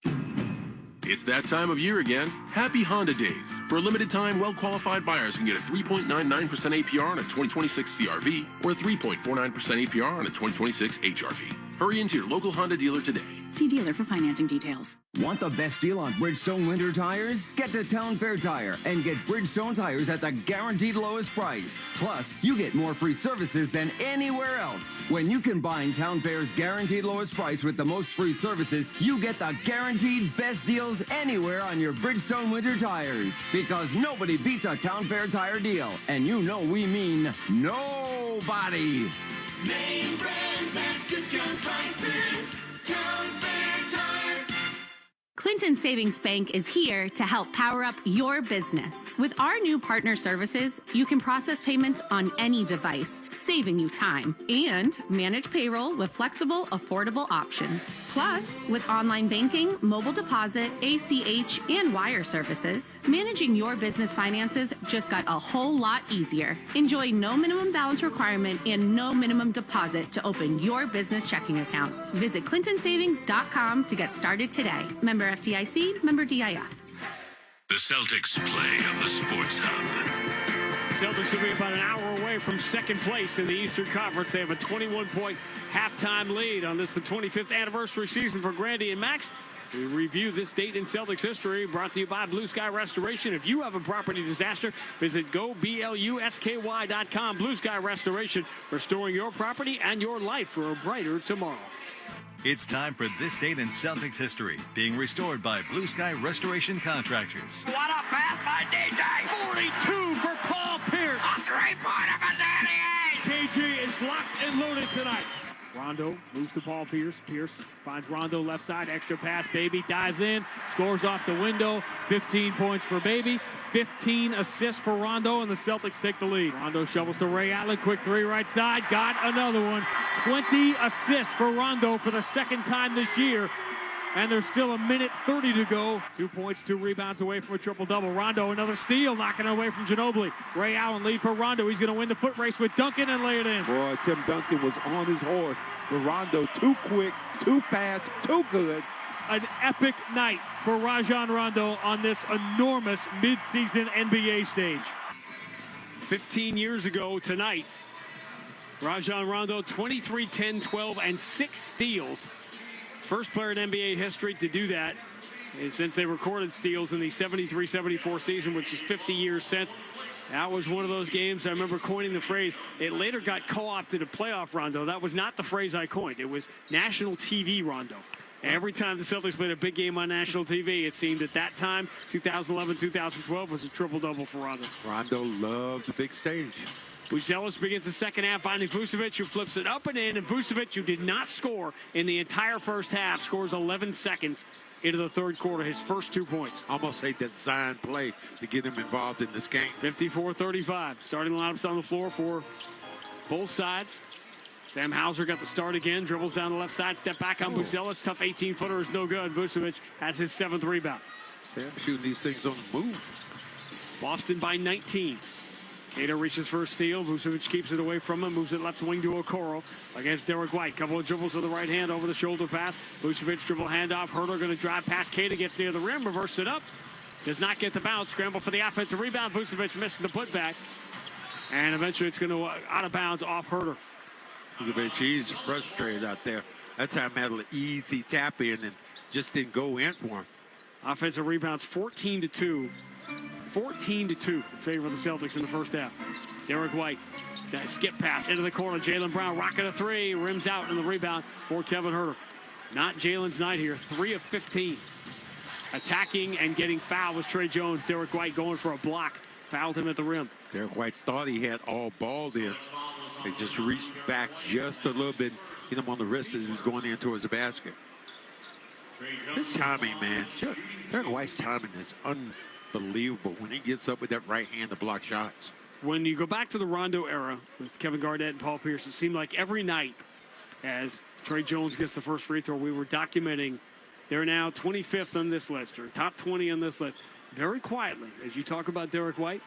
It's that time of year again. Happy Honda Days. For a limited time, well-qualified buyers can get a 3.99% APR on a 2026 CRV or a 3.49% APR on a 2026 HRV. Hurry into your local Honda dealer today. See dealer for financing details. Want the best deal on Bridgestone winter tires? Get to Town Fair Tire and get Bridgestone tires at the guaranteed lowest price. Plus, you get more free services than anywhere else. When you combine Town Fair's guaranteed lowest price with the most free services, you get the guaranteed best deals anywhere on your Bridgestone winter tires. Because nobody beats a Town Fair Tire deal. And you know we mean nobody. Name brands at discount prices. Town Fair Tire. Clinton Savings Bank is here to help power up your business. With our new partner services, you can process payments on any device, saving you time, and manage payroll with flexible, affordable options. Plus, with online banking, mobile deposit, ACH, and wire services, managing your business finances just got a whole lot easier. Enjoy no minimum balance requirement and no minimum deposit to open your business checking account. Visit clintonsavings.com to get started today. Member FDIC, member DIF. The Celtics play on the Sports Hub. Celtics will be about an hour away from second place in the Eastern Conference. They have a 21-point halftime lead on this, the 25th anniversary season for Grandy and Max. We review this date in Celtics history, brought to you by Blue Sky Restoration. If you have a property disaster, visit GoBlusky.com. Blue Sky Restoration, restoring your property and your life for a brighter tomorrow. It's time for This Date in Celtics History, being restored by Blue Sky Restoration Contractors. What a pass by DJ! 42 for Paul Pierce. A three-pointer for 98! KG is locked and loaded tonight. Rondo moves to Paul Pierce. Pierce finds Rondo left side. Extra pass. Baby dives in. Scores off the window. 15 points for Baby. 15 assists for Rondo, and the Celtics take the lead. Rondo shovels to Ray Allen. Quick three right side. Got another one. 20 assists for Rondo for the second time this year. And there's still a minute 30 to go. 2 points, 2 rebounds away from a triple-double. Rondo, another steal, knocking it away from Ginobili. Ray Allen lead for Rondo. He's going to win the foot race with Duncan and lay it in. Boy, Tim Duncan was on his horse. But Rondo, too quick, too fast, too good. An epic night for Rajon Rondo on this enormous midseason NBA stage. 15 years ago tonight, Rajon Rondo, 23, 10, 12, and 6 steals. First player in NBA history to do that since they recorded steals in the 73-74 season, which is 50 years since. That was one of those games I remember coining the phrase. It later got co-opted to playoff Rondo. That was not the phrase I coined. It was national TV Rondo. Every time the Celtics played a big game on national TV, it seemed at that time, 2011, 2012, was a triple-double for Rondo. Rondo loved the big stage. Buzelis begins the second half, finding Vucevic, who flips it up and in, and Vucevic, who did not score in the entire first half, scores 11 seconds into the third quarter, his first 2 points. Almost a design play to get him involved in this game. 54-35. Starting lineups on the floor for both sides. Sam Hauser got the start again, dribbles down the left side, step back on Buzelis. Tough 18-footer is no good. Vucevic has his 7th rebound. Sam shooting these things on the move. Boston by 19. Cater reaches for a steal. Vucevic keeps it away from him, moves it left wing to Okoro against Derek White. Couple of dribbles to the right hand over the shoulder pass. Vucevic dribble handoff. Herter going to drive past Cater, gets near the rim, reverse it up. Does not get the bounce. Scramble for the offensive rebound. Vucevic misses the putback. And eventually it's going to out of bounds off Herter. Vucevic, he's frustrated out there. That time had an easy tap in and just didn't go in for him. Offensive rebounds 14-2. 14-2 in favor of the Celtics in the first half. Derek White, that skip pass into the corner. Jaylen Brown rocking a three, rims out in the rebound for Kevin Herter. Not Jaylen's night here. 3 of 15. Attacking and getting fouled was Trey Jones. Derek White going for a block. Fouled him at the rim. Derek White thought he had all balled in. They just reached back just a little bit, hit him on the wrist as he was going in towards the basket. His timing, man. Derek White's timing is unbelievable when he gets up with that right hand to block shots. When you go back to the Rondo era with Kevin Garnett and Paul Pierce, it seemed like every night as Trey Jones gets the first free throw, we were documenting they're now 25th on this list, or top 20 on this list. Very quietly, as you talk about Derek White,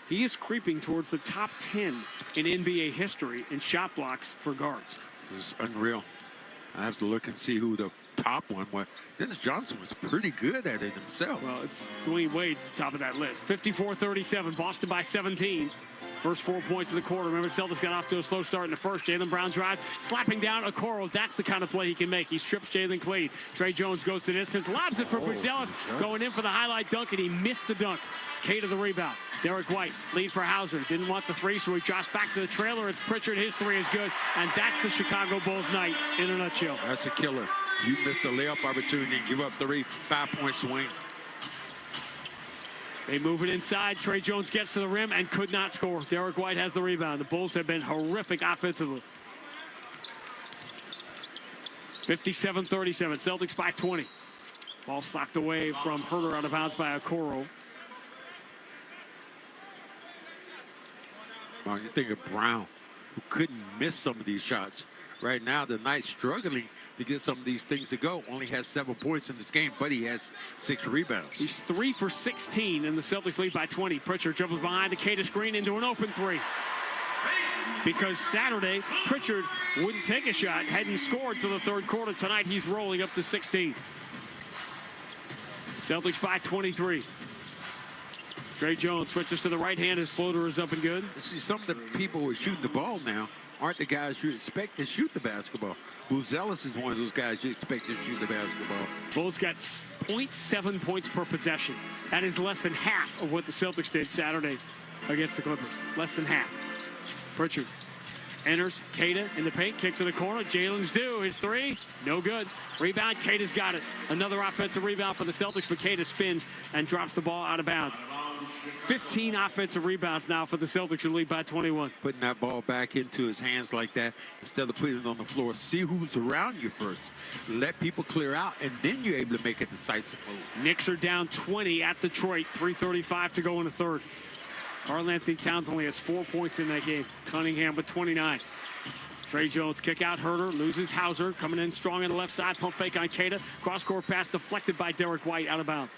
he is creeping towards the top 10 in NBA history in shot blocks for guards. It's unreal. I have to look and see who the top one was. Dennis Johnson was pretty good at it himself. Well, it's Dwayne Wade's top of that list. 54-37, Boston by 17. First 4 points of the quarter. Remember, Celtics got off to a slow start in the first. Jaylen Brown drives, slapping down Okoro. That's the kind of play he can make. He strips Jalen clean. Trey Jones goes to distance, lobs it for Buzelis, going in for the highlight dunk, and he missed the dunk. K to the rebound. Derek White leads for Hauser. Didn't want the three, so he drops back to the trailer. It's Pritchard. His three is good, and that's the Chicago Bulls night in a nutshell. That's a killer. You missed a layup opportunity and give up 3 5-point swing. They move it inside. Trey Jones gets to the rim and could not score. Derek White has the rebound. The Bulls have been horrific offensively. 57-37. Celtics by 20. Ball socked away from Herter out of bounds by Okoro. Well, you think of Brown, who couldn't miss some of these shots. Right now, the Knights struggling to get some of these things to go. Only has 7 points in this game, but he has 6 rebounds. He's 3 for 16, and the Celtics lead by 20. Pritchard dribbles behind the Queta screen into an open 3. Because Saturday, Pritchard wouldn't take a shot, hadn't scored till the third quarter. Tonight, he's rolling up to 16. Celtics by 23. Trey Jones switches to the right hand. His floater is up and good. See, some of the people who are shooting the ball now aren't the guys you expect to shoot the basketball. Buzelis is one of those guys you expect to shoot the basketball. Bulls got 0.7 points per possession. That is less than half of what the Celtics did Saturday against the Clippers. Less than half. Pritchard enters. Queta in the paint. Kicks to the corner. Jalen's due. His 3. No good. Rebound. Queta's got it. Another offensive rebound for the Celtics, but Queta spins and drops the ball out of bounds. 15 offensive rebounds now for the Celtics, who lead by 21. Putting that ball back into his hands like that instead of putting it on the floor. See who's around you first. Let people clear out, and then you're able to make a decisive move. Knicks are down 20 at Detroit. 3:35 to go in the third. Karl-Anthony Towns only has 4 points in that game. Cunningham with 29. Trey Jones kick out Herter, loses Hauser, coming in strong on the left side, pump fake on Queta. Cross-court pass deflected by Derek White, out of bounds.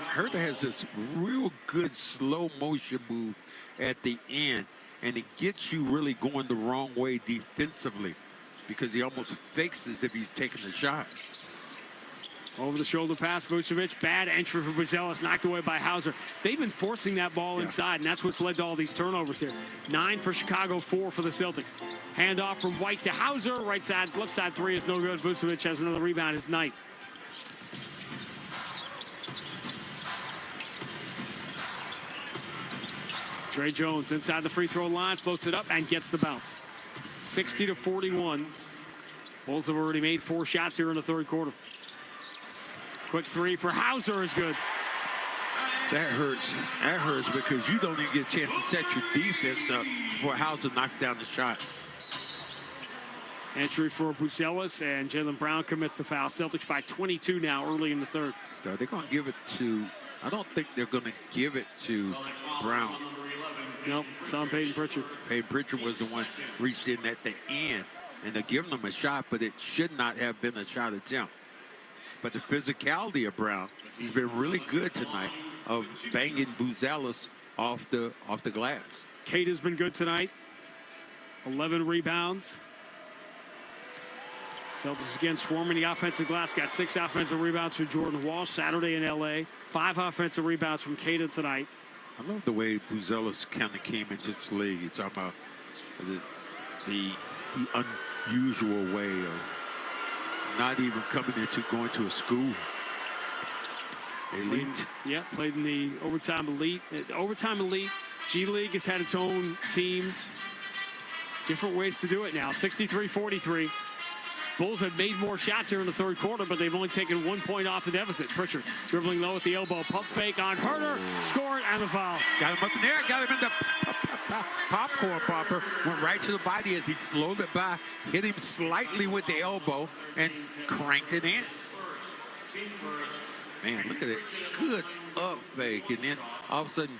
Herter has this real good slow motion move at the end, and it gets you really going the wrong way defensively because he almost fakes as if he's taking a shot. Over the shoulder pass, Vucevic. Bad entry for Buzelis, knocked away by Hauser. They've been forcing that ball inside, and that's what's led to all these turnovers here. 9 for Chicago, 4 for the Celtics. Handoff from White to Hauser. Right side, left side 3 is no good. Vucevic has another rebound, his 9th. Trey Jones inside the free throw line, floats it up and gets the bounce. 60-41. Bulls have already made 4 shots here in the third quarter. Quick 3 for Hauser is good. That hurts. That hurts because you don't even get a chance to set your defense up before Hauser knocks down the shot. Entry for Buzelis, and Jaylen Brown commits the foul. Celtics by 22 now, early in the third. They're going to give it to, I don't think they're going to give it to Brown. Nope, it's on Peyton Pritchard. Peyton Pritchard was the one reached in at the end, and they're giving him a shot, but it should not have been a shot attempt. But the physicality of Brown, he's been really good tonight of banging Buzelis off the glass. Queta's been good tonight. 11 rebounds. Celtics again swarming the offensive glass. Got 6 offensive rebounds for Jordan Walsh Saturday in L.A. 5 offensive rebounds from Queta tonight. I love the way Buzelis kind of came into this league. You're talking about the unusual way of not even coming into going to a school. Elite. Played in the Overtime Elite. Overtime Elite, G League has had its own teams. Different ways to do it now. 63-43. Bulls have made more shots here in the third quarter, but they've only taken 1 point off the deficit. Pritchard dribbling low at the elbow. Pump fake on Herter. Scored and the foul. Got him up in there. Got him in the popcorn popper. Went right to the body as he floated by. Hit him slightly with the elbow and cranked it in. Man, look at it. Good up fake. And then all of a sudden,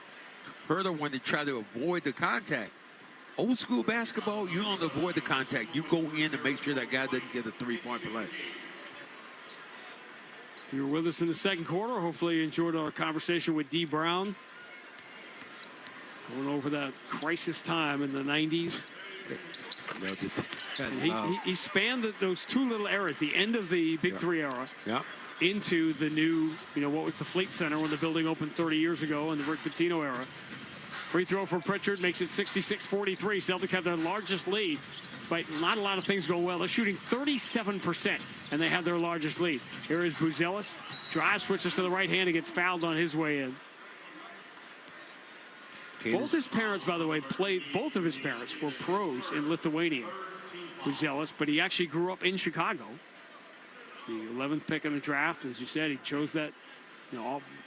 Herter wanted to try to avoid the contact. Old school basketball, you don't avoid the contact. You go in and make sure that guy doesn't get a 3-point play. If you were with us in the second quarter, hopefully you enjoyed our conversation with D. Brown. Going over that crisis time in the 90s. And he spanned those 2 little eras, the end of the Big 3 era into the new, what was the Fleet Center when the building opened 30 years ago, in the Rick Pitino era. Free throw for Pritchard makes it 66-43. Celtics have their largest lead, despite not a lot of things going well. They're shooting 37%, and they have their largest lead. Here is Buzelis. Drive, switches to the right hand, and gets fouled on his way in. Both his parents, by the way, both of his parents were pros in Lithuania. Buzelis, but he actually grew up in Chicago. It's the 11th pick in the draft. As you said, he chose that,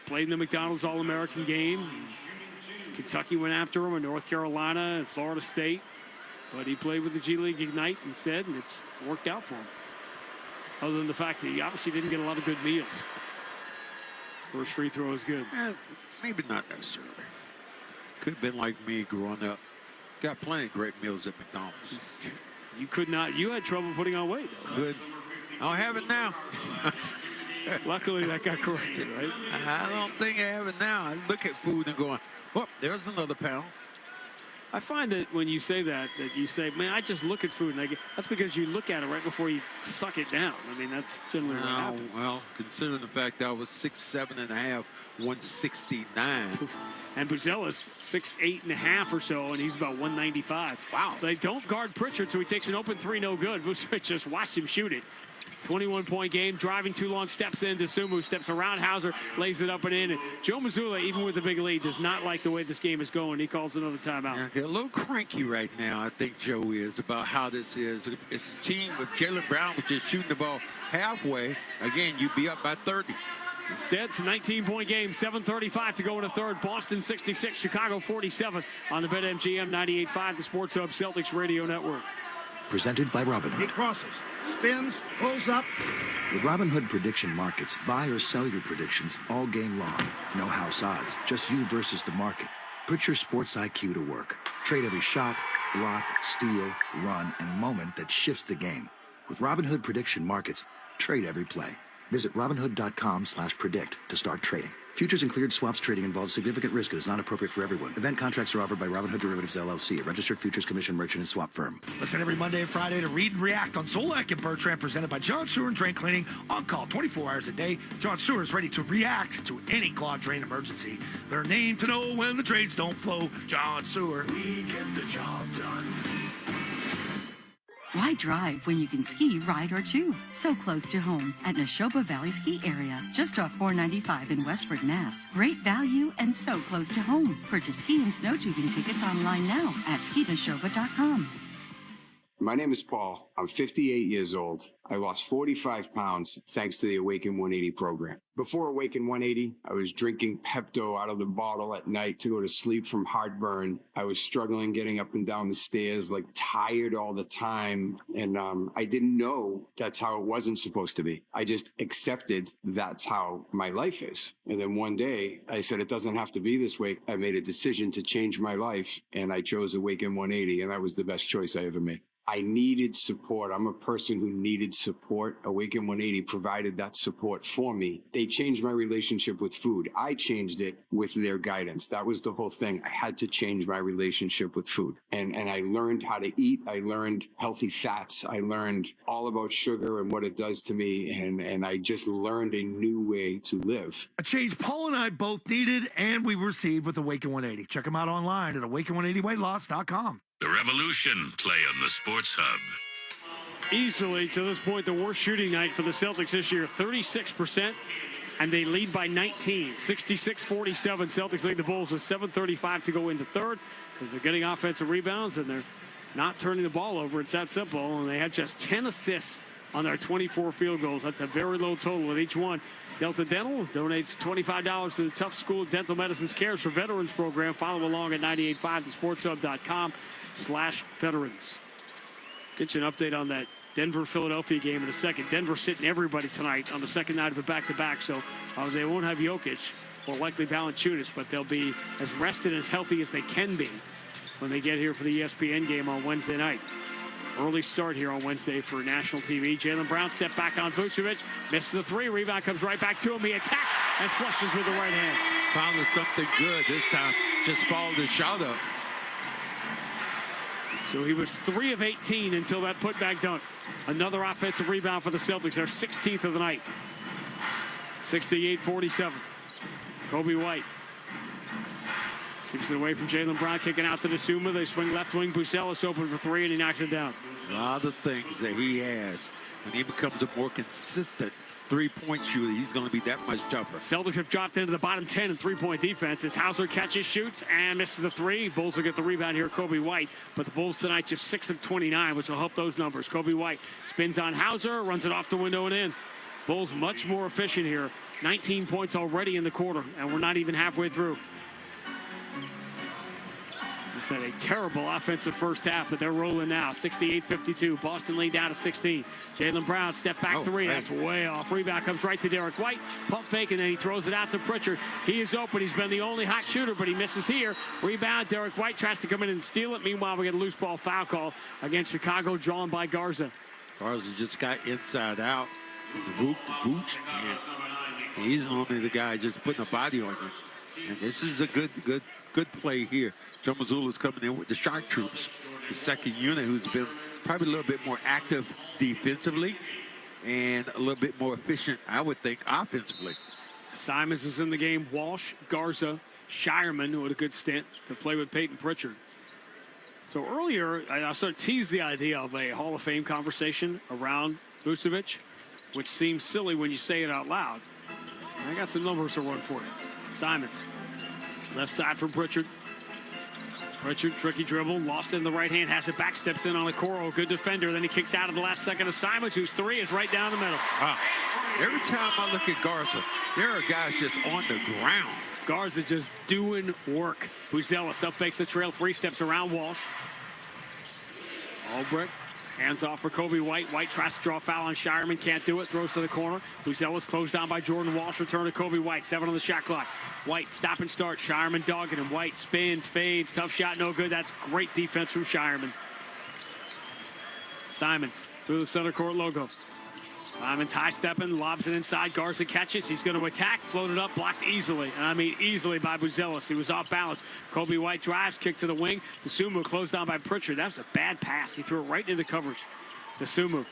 played in the McDonald's All-American game. Kentucky went after him, in North Carolina and Florida State. But he played with the G League Ignite instead, and it's worked out for him. other than the fact that he obviously didn't get a lot of good meals. First free throw is good. Maybe not necessarily. Could have been like me growing up. Got plenty of great meals at McDonald's. You could not. You had trouble putting on weight, though. Good. I don't have it now. Luckily, that got corrected, right? I don't think I have it now. I look at food and going, oh, there's another pound. I find that when you say that you say, man, I just look at food. And that's because you look at it right before you suck it down. I mean, that's generally what happens. Well, considering the fact I was 6'7.5", 169. And Buzella's 6'8.5" or so, and he's about 195. Wow. They don't guard Pritchard, so he takes an open three, no good. Vucevic just watched him shoot it. 21-point game, driving too long, steps in. Sumu steps around Hauser, lays it up and in. And Joe Mazula, even with the big lead, does not like the way this game is going. He calls another timeout. Yeah, a little cranky right now, I think Joe is, about how this is. It's a team with Jaylen Brown, which is shooting the ball halfway. Again, you'd be up by 30. Instead, it's a 19-point game, 7:35 to go in the third. Boston 66, Chicago 47 on the BetMGM 98.5, the Sports Hub Celtics Radio Network. Presented by Robinhood. He crosses, spins, pulls up. With Robinhood prediction markets, buy or sell your predictions all game long. No house odds, just you versus the market. Put your sports IQ to work. Trade every shot, block, steal, run, and moment that shifts the game. With Robinhood prediction markets, trade every play. Visit Robinhood.com/predict to start trading. Futures and cleared swaps trading involves significant risk and is not appropriate for everyone. Event contracts are offered by Robinhood Derivatives LLC, a registered futures commission merchant and swap firm. Listen every Monday and Friday to Read and React on Solak and Bertrand, presented by John Sewer and Drain Cleaning. On call 24 hours a day. John Sewer is ready to react to any clogged drain emergency. They're named to know when the drains don't flow. John Sewer. We get the job done. Why drive when you can ski, ride, or chew? So close to home at Neshoba Valley Ski Area, just off 495 in Westford, Mass. Great value and so close to home. Purchase ski and snow tubing tickets online now at skineshoba.com. My name is Paul. I'm 58 years old. I lost 45 pounds thanks to the Awaken 180 program. Before Awaken 180, I was drinking Pepto out of the bottle at night to go to sleep from heartburn. I was struggling getting up and down the stairs, like tired all the time. And I didn't know that's how it wasn't supposed to be. I just accepted that's how my life is. And then one day I said, it doesn't have to be this way. I made a decision to change my life and I chose Awaken 180, and that was the best choice I ever made. I needed support. I'm a person who needed support. Awaken 180 provided that support for me. They changed my relationship with food. I changed it with their guidance. That was the whole thing. I had to change my relationship with food. And I learned how to eat. I learned healthy fats. I learned all about sugar and what it does to me. And I just learned a new way to live. A change Paul and I both needed and we received with Awaken 180. Check them out online at awaken180weightloss.com. The Revolution play on the Sports Hub. Easily, to this point, the worst shooting night for the Celtics this year, 36%, and they lead by 19, 66-47. Celtics lead the Bulls with 7:35 to go into third because they're getting offensive rebounds and they're not turning the ball over. It's that simple, and they had just 10 assists on their 24 field goals. That's a very low total with each one. Delta Dental donates $25 to the Tough School Dental Medicine's Cares for Veterans program. Follow along at 98.5thesportshub.com/veterans. Get you an update on that Denver-Philadelphia game in a second. Denver sitting everybody tonight on the second night of a back-to-back, so they won't have Jokic or likely Valanciunas, but they'll be as rested and as healthy as they can be when they get here for the ESPN game on Wednesday night. Early start here on Wednesday for national TV. Jaylen Brown step back on Vucevic. Misses the three. Rebound comes right back to him. He attacks and flushes with the right hand. Found something good this time. Just followed the shot up. So he was 3 of 18 until that putback dunk. Another offensive rebound for the Celtics. Their 16th of the night. 68-47. Kobe White keeps it away from Jaylen Brown, kicking out to Suma. They swing left wing. Buzella's open for three, and he knocks it down. A lot of things that he has. When he becomes a more consistent three-point shooter, he's going to be that much tougher. Celtics have dropped into the bottom 10 in three-point defense as Hauser catches, shoots, and misses the three. Bulls will get the rebound here, Kobe White. But the Bulls tonight just 6 of 29, which will help those numbers. Kobe White spins on Hauser, runs it off the window and in. Bulls much more efficient here. 19 points already in the quarter, and we're not even halfway through. The said, a terrible offensive first half, but they're rolling now. 68-52. Boston lead down to 16. Jaylen Brown, step back three. That's way off. Rebound comes right to Derek White. Pump fake, and then he throws it out to Pritchard. He is open. He's been the only hot shooter, but he misses here. Rebound. Derek White tries to come in and steal it. Meanwhile, we get a loose ball foul call against Chicago, drawn by Garza. Garza just got inside out. Vooch, and he's only the guy just putting a body on you. And this is a good play here. Joe Mazula's coming in with the Shark Troops, the second unit, who's been probably a little bit more active defensively and a little bit more efficient, I would think, offensively. Simons is in the game. Walsh, Garza, Shireman, who had a good stint to play with Peyton Pritchard. So earlier, I sort of teased the idea of a Hall of Fame conversation around Vucevic, which seems silly when you say it out loud. I got some numbers to run for you. Simons, left side from Pritchard. Pritchard, tricky dribble, lost in the right hand, has it back, steps in on Okoro, good defender. Then he kicks out at the last second of Simons, whose three is right down the middle. Wow. Every time I look at Garza, there are guys just on the ground. Garza just doing work. Buzelis up fakes the trail, three steps around Walsh. Albrecht, hands off for Kobe White. White tries to draw a foul on Shireman, can't do it, throws to the corner. Buzelis closed down by Jordan Walsh, return to Kobe White, 7 on the shot clock. White, stop and start, Shireman dogging him. White spins, fades, tough shot, no good. That's great defense from Shireman. Simons through the center court logo. Simons high-stepping, lobs it inside. Garza catches. He's going to attack. Floated up, blocked easily. And I mean easily by Buzelis. He was off balance. Kobe White drives, kick to the wing. Dosunmu closed down by Pritchard. That was a bad pass. He threw it right into coverage. Dosunmu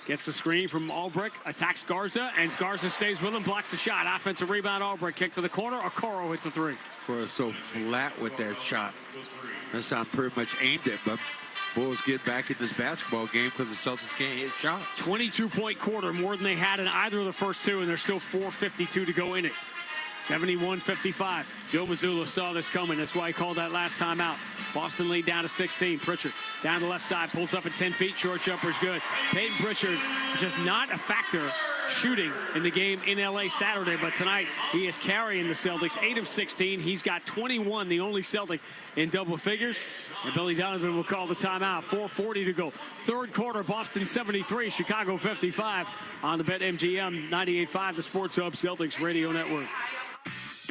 gets the screen from Albrecht, attacks Garza, and Garza stays with him, blocks the shot. Offensive rebound, Albrecht, kick to the corner. Okoro hits the three. Okoro so flat with that shot. That's not pretty much aimed at, but Bulls get back in this basketball game because the Celtics can't hit shots. 22-point quarter, more than they had in either of the first two, and there's still 4:52 to go in it. 71-55. Joe Mazula saw this coming. That's why he called that last time out. Boston lead down to 16. Pritchard down the left side, pulls up at 10 feet. Short jumper's good. Peyton Pritchard just not a factor shooting in the game in L.A. Saturday, but tonight he is carrying the Celtics 8 of 16. He's got 21, the only Celtic in double figures. And Billy Donovan will call the timeout. 4:40 to go. Third quarter, Boston 73, Chicago 55 on the BetMGM 98.5, the Sports Hub Celtics Radio Network.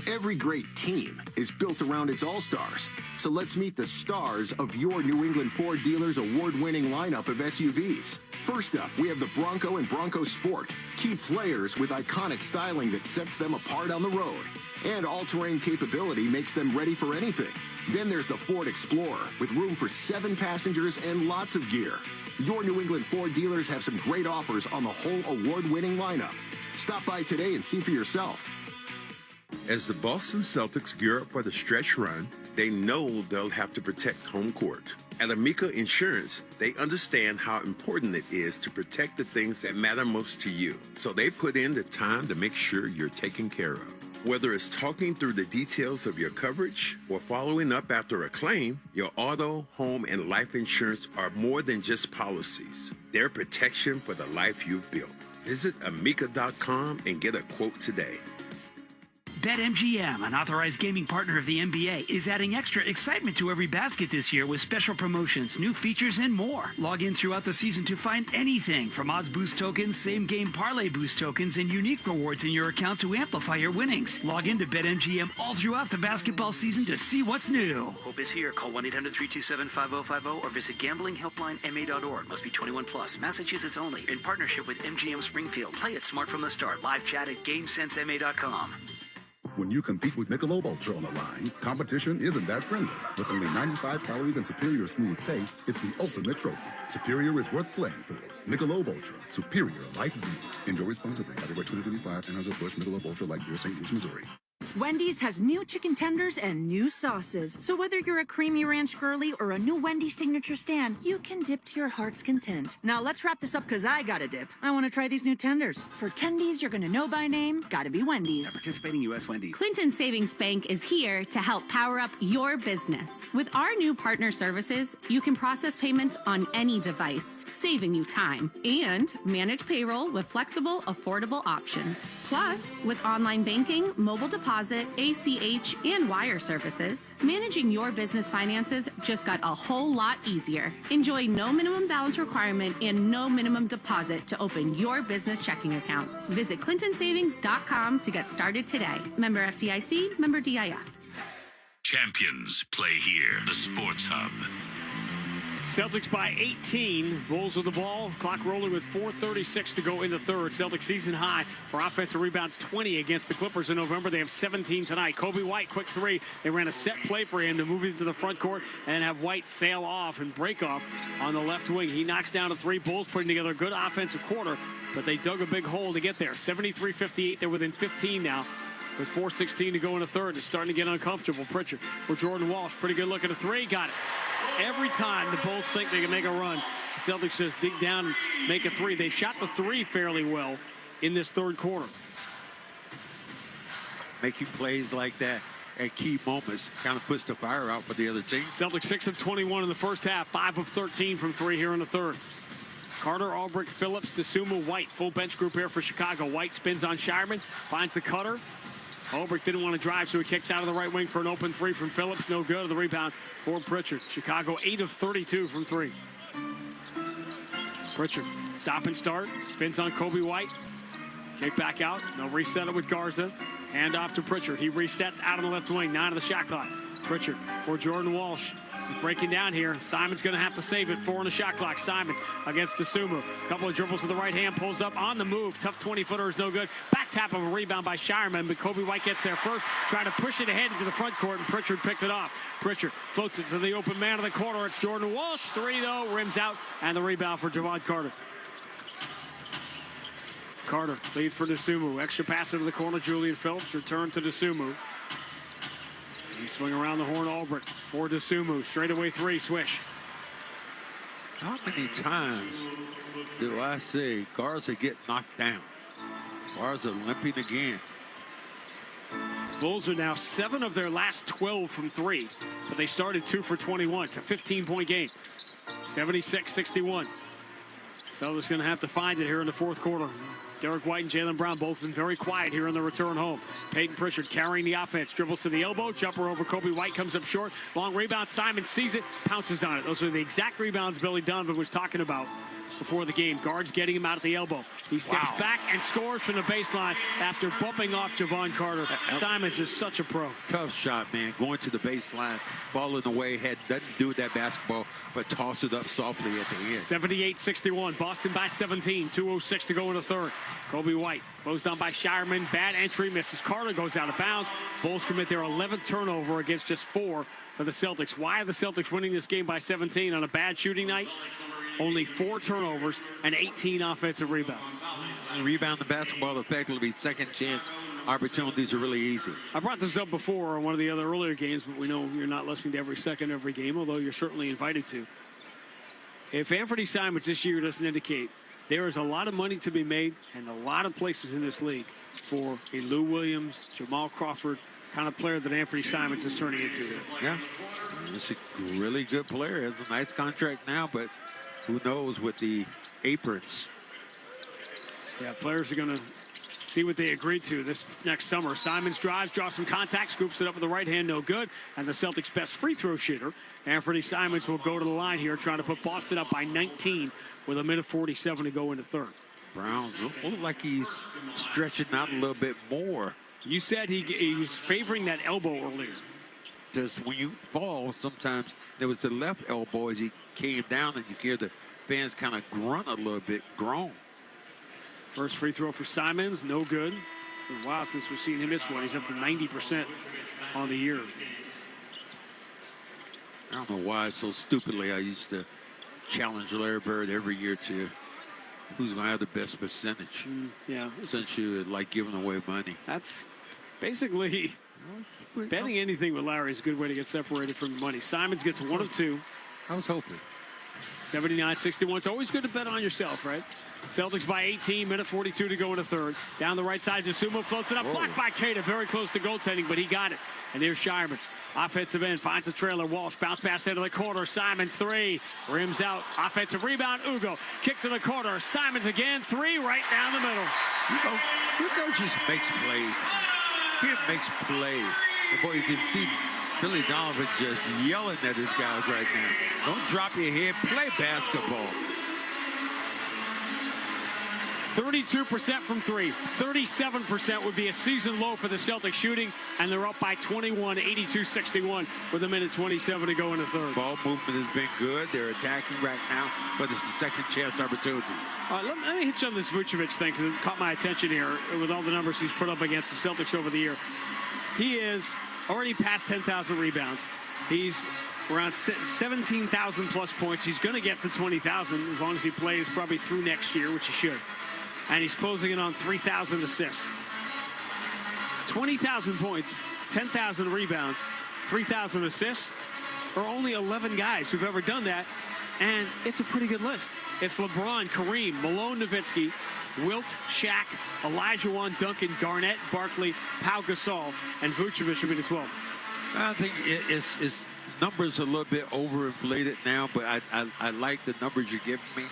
Every great team is built around its all-stars. So let's meet the stars of your New England Ford dealers' award-winning lineup of SUVs. First up, we have the Bronco and Bronco Sport. Key players with iconic styling that sets them apart on the road. And all-terrain capability makes them ready for anything. Then there's the Ford Explorer with room for 7 passengers and lots of gear. Your New England Ford dealers have some great offers on the whole award-winning lineup. Stop by today and see for yourself. As the Boston Celtics gear up for the stretch run, they know they'll have to protect home court. At Amica Insurance, they understand how important it is to protect the things that matter most to you. So they put in the time to make sure you're taken care of. Whether it's talking through the details of your coverage or following up after a claim, your auto, home, and life insurance are more than just policies. They're protection for the life you've built. Visit amica.com and get a quote today. BetMGM, an authorized gaming partner of the NBA, is adding extra excitement to every basket this year with special promotions, new features, and more. Log in throughout the season to find anything from odds boost tokens, same-game parlay boost tokens, and unique rewards in your account to amplify your winnings. Log in to BetMGM all throughout the basketball season to see what's new. Hope is here. Call 1-800-327-5050 or visit gamblinghelplinema.org. Must be 21 plus. Massachusetts only. In partnership with MGM Springfield. Play it smart from the start. Live chat at GameSenseMA.com. When you compete with Michelob Ultra on the line, competition isn't that friendly. With only 95 calories and superior smooth taste, it's the ultimate trophy. Superior is worth playing for. Michelob Ultra, superior life beer. Enjoy responsibly. Copyright 2025, Anheuser-Busch Michelob Ultra Light Beer, St. Louis, Missouri. Wendy's has new chicken tenders and new sauces. So whether you're a creamy ranch girly or a new Wendy's signature stand, you can dip to your heart's content. Now let's wrap this up because I got to dip. I want to try these new tenders. For tendies you're going to know by name, gotta be Wendy's. Participating U.S. Wendy's. Clinton Savings Bank is here to help power up your business. With our new partner services, you can process payments on any device, saving you time, and manage payroll with flexible, affordable options. Plus, with online banking, mobile deposits, deposit, ACH, and wire services, managing your business finances just got a whole lot easier. Enjoy no minimum balance requirement and no minimum deposit to open your business checking account. Visit clintonsavings.com to get started today. Member FDIC, member DIF. Champions play here. The Sports Hub. Celtics by 18. Bulls with the ball. Clock rolling with 4:36 to go in the third. Celtics season high for offensive rebounds, 20 against the Clippers in November. They have 17 tonight. Kobe White, quick three. They ran a set play for him to move into the front court and have White sail off and break off on the left wing. He knocks down a three. Bulls putting together a good offensive quarter, but they dug a big hole to get there. 73-58. They're within 15 now. With 4:16 to go in the third. It's starting to get uncomfortable. Pritchard for Jordan Walsh. Pretty good look at a three. Got it. Every time the Bulls think they can make a run, the Celtics just dig down and make a three. They shot the three fairly well in this third quarter. Making plays like that at key moments kind of puts the fire out for the other team. Celtics 6 of 21 in the first half. 5 of 13 from three here in the third. Carter, Albrecht, Phillips, DeSumo, White. Full bench group here for Chicago. White spins on Shireman. Finds the cutter. Albrecht didn't want to drive, so he kicks out of the right wing for an open three from Phillips. No good. The rebound for Pritchard. Chicago 8 of 32 from three. Pritchard, stop and start. Spins on Kobe White. Kick back out. They'll reset it with Garza. Hand off to Pritchard. He resets out on the left wing. 9 of the shot clock. Pritchard for Jordan Walsh. This is breaking down here. Simon's going to have to save it. 4 on the shot clock. Simons against DeSumo. A couple of dribbles to the right hand. Pulls up on the move. Tough 20-footer is no good. Back tap of a rebound by Shireman, but Kobe White gets there first. Trying to push it ahead into the front court, and Pritchard picked it off. Pritchard floats it to the open man of the corner. It's Jordan Walsh. 3, though. Rims out, and the rebound for Javon Carter. Carter, lead for DeSumo. Extra pass into the corner. Julian Phillips. Return to DeSumo. He swing around the horn, Albrecht for DeSumo. Straightaway three, swish. How many times do I see Garza get knocked down? Garza limping again. Bulls are now 7 of their last 12 from three, but they started 2 for 21. It's a 15-point game. 76-61. Celtics going to have to find it here in the fourth quarter. Derek White and Jaylen Brown both been very quiet here on the return home. Peyton Pritchard carrying the offense. Dribbles to the elbow. Jumper over Kobe White. Comes up short. Long rebound. Simon sees it. Pounces on it. Those are the exact rebounds Billy Donovan was talking about before the game. Guards getting him out at the elbow. He steps back and scores from the baseline after bumping off Javon Carter. Simons is such a pro. Tough shot, man. Going to the baseline. Ball in the way. Doesn't do with that basketball, but toss it up softly at the end. 78-61. Boston by 17. 2:06 to go in the third. Kobe White closed on by Shireman. Bad entry. Misses Carter. Goes out of bounds. Bulls commit their 11th turnover against just 4 for the Celtics. Why are the Celtics winning this game by 17 on a bad shooting night? Only 4 turnovers and 18 offensive rebounds. Rebound the basketball effectively. Second chance opportunities are really easy. I brought this up before on one of the other earlier games, but we know you're not listening to every second, every game, although you're certainly invited to. If Anthony Simons this year doesn't indicate, there is a lot of money to be made and a lot of places in this league for a Lou Williams, Jamal Crawford kind of player that Anthony Simons is turning into here. Yeah, he's a really good player. Has a nice contract now, but who knows with the aprons. Yeah, players are going to see what they agreed to this next summer. Simons drives, draws some contact, scoops it up with the right hand, no good. And the Celtics' best free throw shooter, Anthony Simons, will go to the line here, trying to put Boston up by 19 with 1:47 to go in the third. Brown look like he's stretching out a little bit more. You said he was favoring that elbow earlier. Just when you fall, sometimes there was the left elbow as he came down, and you hear the fans kind of grunt a little bit, groan. First free throw for Simons, no good. It's been a while since we've seen him miss one. He's up to 90% on the year. I don't know why so stupidly I used to challenge Larry Bird every year to who's going to have the best percentage. Yeah. Since you like giving away money. That's basically betting anything with Larry is a good way to get separated from the money. Simons gets 1 of 2. I was hoping. 79-61. It's always good to bet on yourself, right? Celtics by 18, 1:42 to go in the third. Down the right side, DeSumo floats it up. Blocked by Keita. Very close to goaltending, but he got it. And there's Shireman. Offensive end, finds the trailer. Walsh, bounce pass into the corner. Simons, 3. Rims out. Offensive rebound, Ugo. Kick to the corner. Simons again, 3 right down the middle. Ugo just makes plays. He makes plays. And boy, you can see Billy Donovan just yelling at his guys right now. Don't drop your head. Play basketball. 32% from three. 37% would be a season low for the Celtics shooting, and they're up by 21, 82-61 with a minute 27 to go in the third. Ball movement has been good. They're attacking right now, but it's the second chance opportunities. All right, let me hit you on this Vucevic thing because it caught my attention here with all the numbers he's put up against the Celtics over the year. He is already past 10,000 rebounds. He's around 17,000 plus points. He's going to get to 20,000 as long as he plays probably through next year, which he should. And he's closing in on 3,000 assists. 20,000 points, 10,000 rebounds, 3,000 assists. There are only 11 guys who've ever done that, and it's a pretty good list. It's LeBron, Kareem, Malone, Nowitzki, Wilt, Shaq, Olajuwon, Duncan, Garnett, Barkley, Pau Gasol, and Vucevic should be the 12th. I think it's numbers a little bit overinflated now, but I like the numbers you're giving me.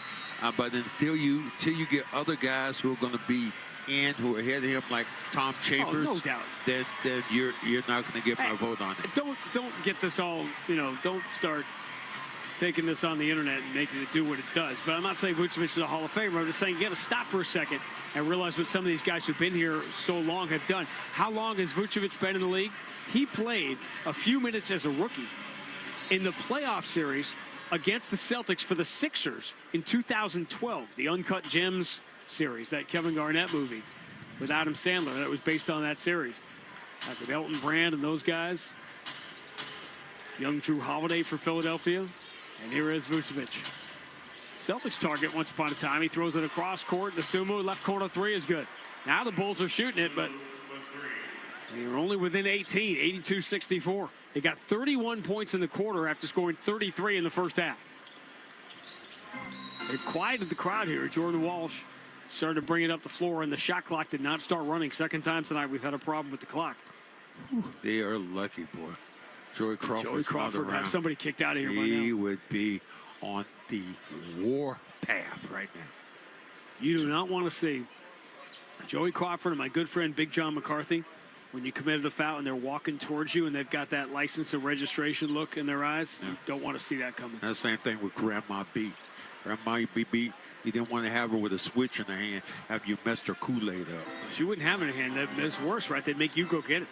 But until you get other guys who are going to be in, who are ahead of him, like Tom Chambers, no doubt, then you're not going to get my vote on it. Don't get this all, don't start taking this on the internet and making it do what it does. But I'm not saying Vucevic is a Hall of Famer. I'm just saying you got to stop for a second and realize what some of these guys who've been here so long have done. How long has Vucevic been in the league? He played a few minutes as a rookie in the playoff series against the Celtics for the Sixers in 2012, the Uncut Gems series, that Kevin Garnett movie with Adam Sandler that was based on that series. With Elton Brand and those guys. Young Drew Holiday for Philadelphia. And here is Vucevic. Celtics target once upon a time. He throws it across court. The Sumo left corner three is good. Now the Bulls are shooting it, but they're only within 18, 82-64. They got 31 points in the quarter after scoring 33 in the first half. They've quieted the crowd here. Jordan Walsh started to bring it up the floor, and the shot clock did not start running. Second time tonight we've had a problem with the clock. They are lucky, boy. Joey Crawford would have somebody kicked out of here by now. He would be on the war path right now. You do not want to see Joey Crawford and my good friend Big John McCarthy when you committed a foul and they're walking towards you and they've got that license and registration look in their eyes. Yeah. You don't want to see that coming. That's the same thing with Grandma B. Grandma B, you didn't want to have her with a switch in her hand, have you messed her Kool-Aid up. She wouldn't have it in her hand. That's worse, right? They'd make you go get it.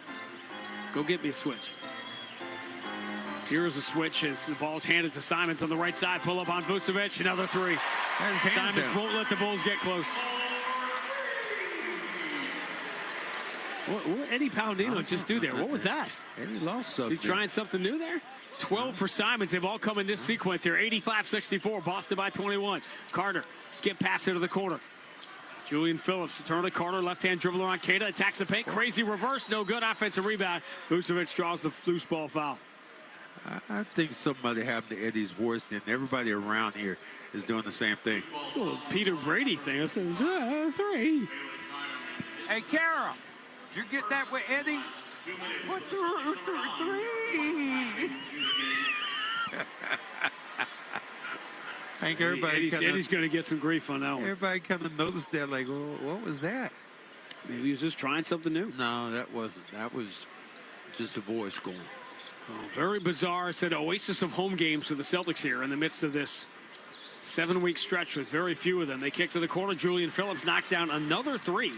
Go get me a switch. Here is a switch as the ball's handed to Simons on the right side. Pull up on Vucevic. Another three. Simons won't let the Bulls get close. What Eddie Palladino just do there? What was that? Eddie lost something. He's trying something new there? 12 for Simons. They've all come in this sequence here. 85-64. Boston by 21. Carter skip pass into the corner. Julian Phillips return to Carter. Left-hand dribbler on Keita. Attacks the paint. Crazy reverse. No good. Offensive rebound. Vucevic draws the loose ball foul. I think somebody happened to Eddie's voice, and everybody around here is doing the same thing. It's a little Peter Brady thing. It says, three. Hey, Carol, did you get that with Eddie? What, three? I think everybody Eddie's going to get some grief on that one. Everybody kind of noticed that, like, well, what was that? Maybe he was just trying something new. No, that wasn't. That was just a voice going. Oh, very bizarre. Said oasis of home games for the Celtics here in the midst of this 7-week stretch with very few of them. They kick to the corner. Julian Phillips knocks down another three.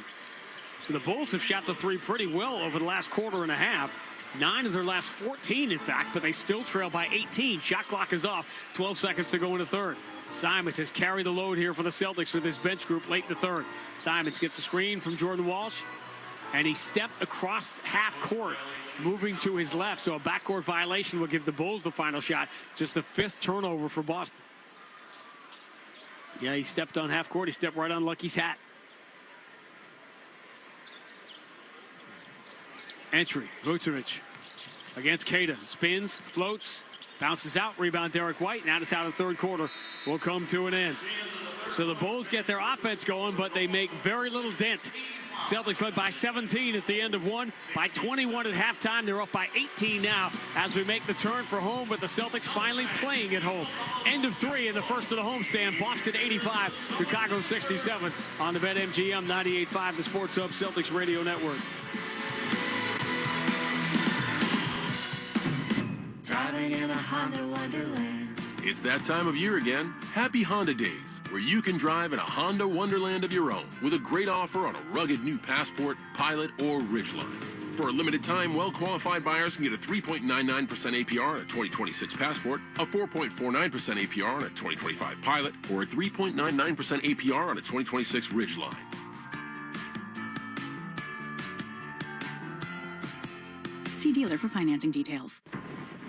So the Bulls have shot the three pretty well over the last quarter and a half. 9 of their last 14, in fact, but they still trail by 18. Shot clock is off. 12 seconds to go in the third. Simons has carried the load here for the Celtics with his bench group late in the third. Simons gets a screen from Jordan Walsh, and he stepped across half court, moving to his left. So a backcourt violation will give the Bulls the final shot. Just the 5th turnover for Boston. Yeah, he stepped on half court. He stepped right on Lucky's hat. Entry, Vucevic against Keita. Spins, floats, bounces out. Rebound Derek White. Now it's out of the third quarter. Will come to an end. So the Bulls get their offense going, but they make very little dent. Celtics led by 17 at the end of one. By 21 at halftime. They're up by 18 now as we make the turn for home, but the Celtics finally playing at home. End of 3 in the first of the homestand. Boston 85, Chicago 67 on the BetMGM 98.5, the Sports Hub Celtics Radio Network. going in a Honda Wonderland. It's that time of year again. Happy Honda Days, where you can drive in a Honda Wonderland of your own with a great offer on a rugged new Passport, Pilot, or Ridgeline. For a limited time, well-qualified buyers can get a 3.99% APR on a 2026 Passport, a 4.49% APR on a 2025 Pilot, or a 3.99% APR on a 2026 Ridgeline. See dealer for financing details.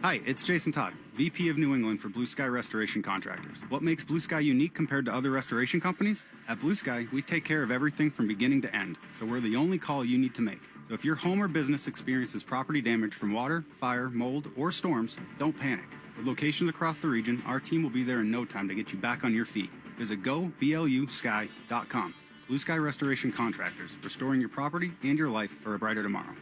Hi, it's Jason Todd, VP of New England for Blue Sky Restoration Contractors. What makes Blue Sky unique compared to other restoration companies? At Blue Sky, we take care of everything from beginning to end, so we're the only call you need to make. So if your home or business experiences property damage from water, fire, mold, or storms, don't panic. With locations across the region, our team will be there in no time to get you back on your feet. Visit goblusky.com. Blue Sky Restoration Contractors, restoring your property and your life for a brighter tomorrow.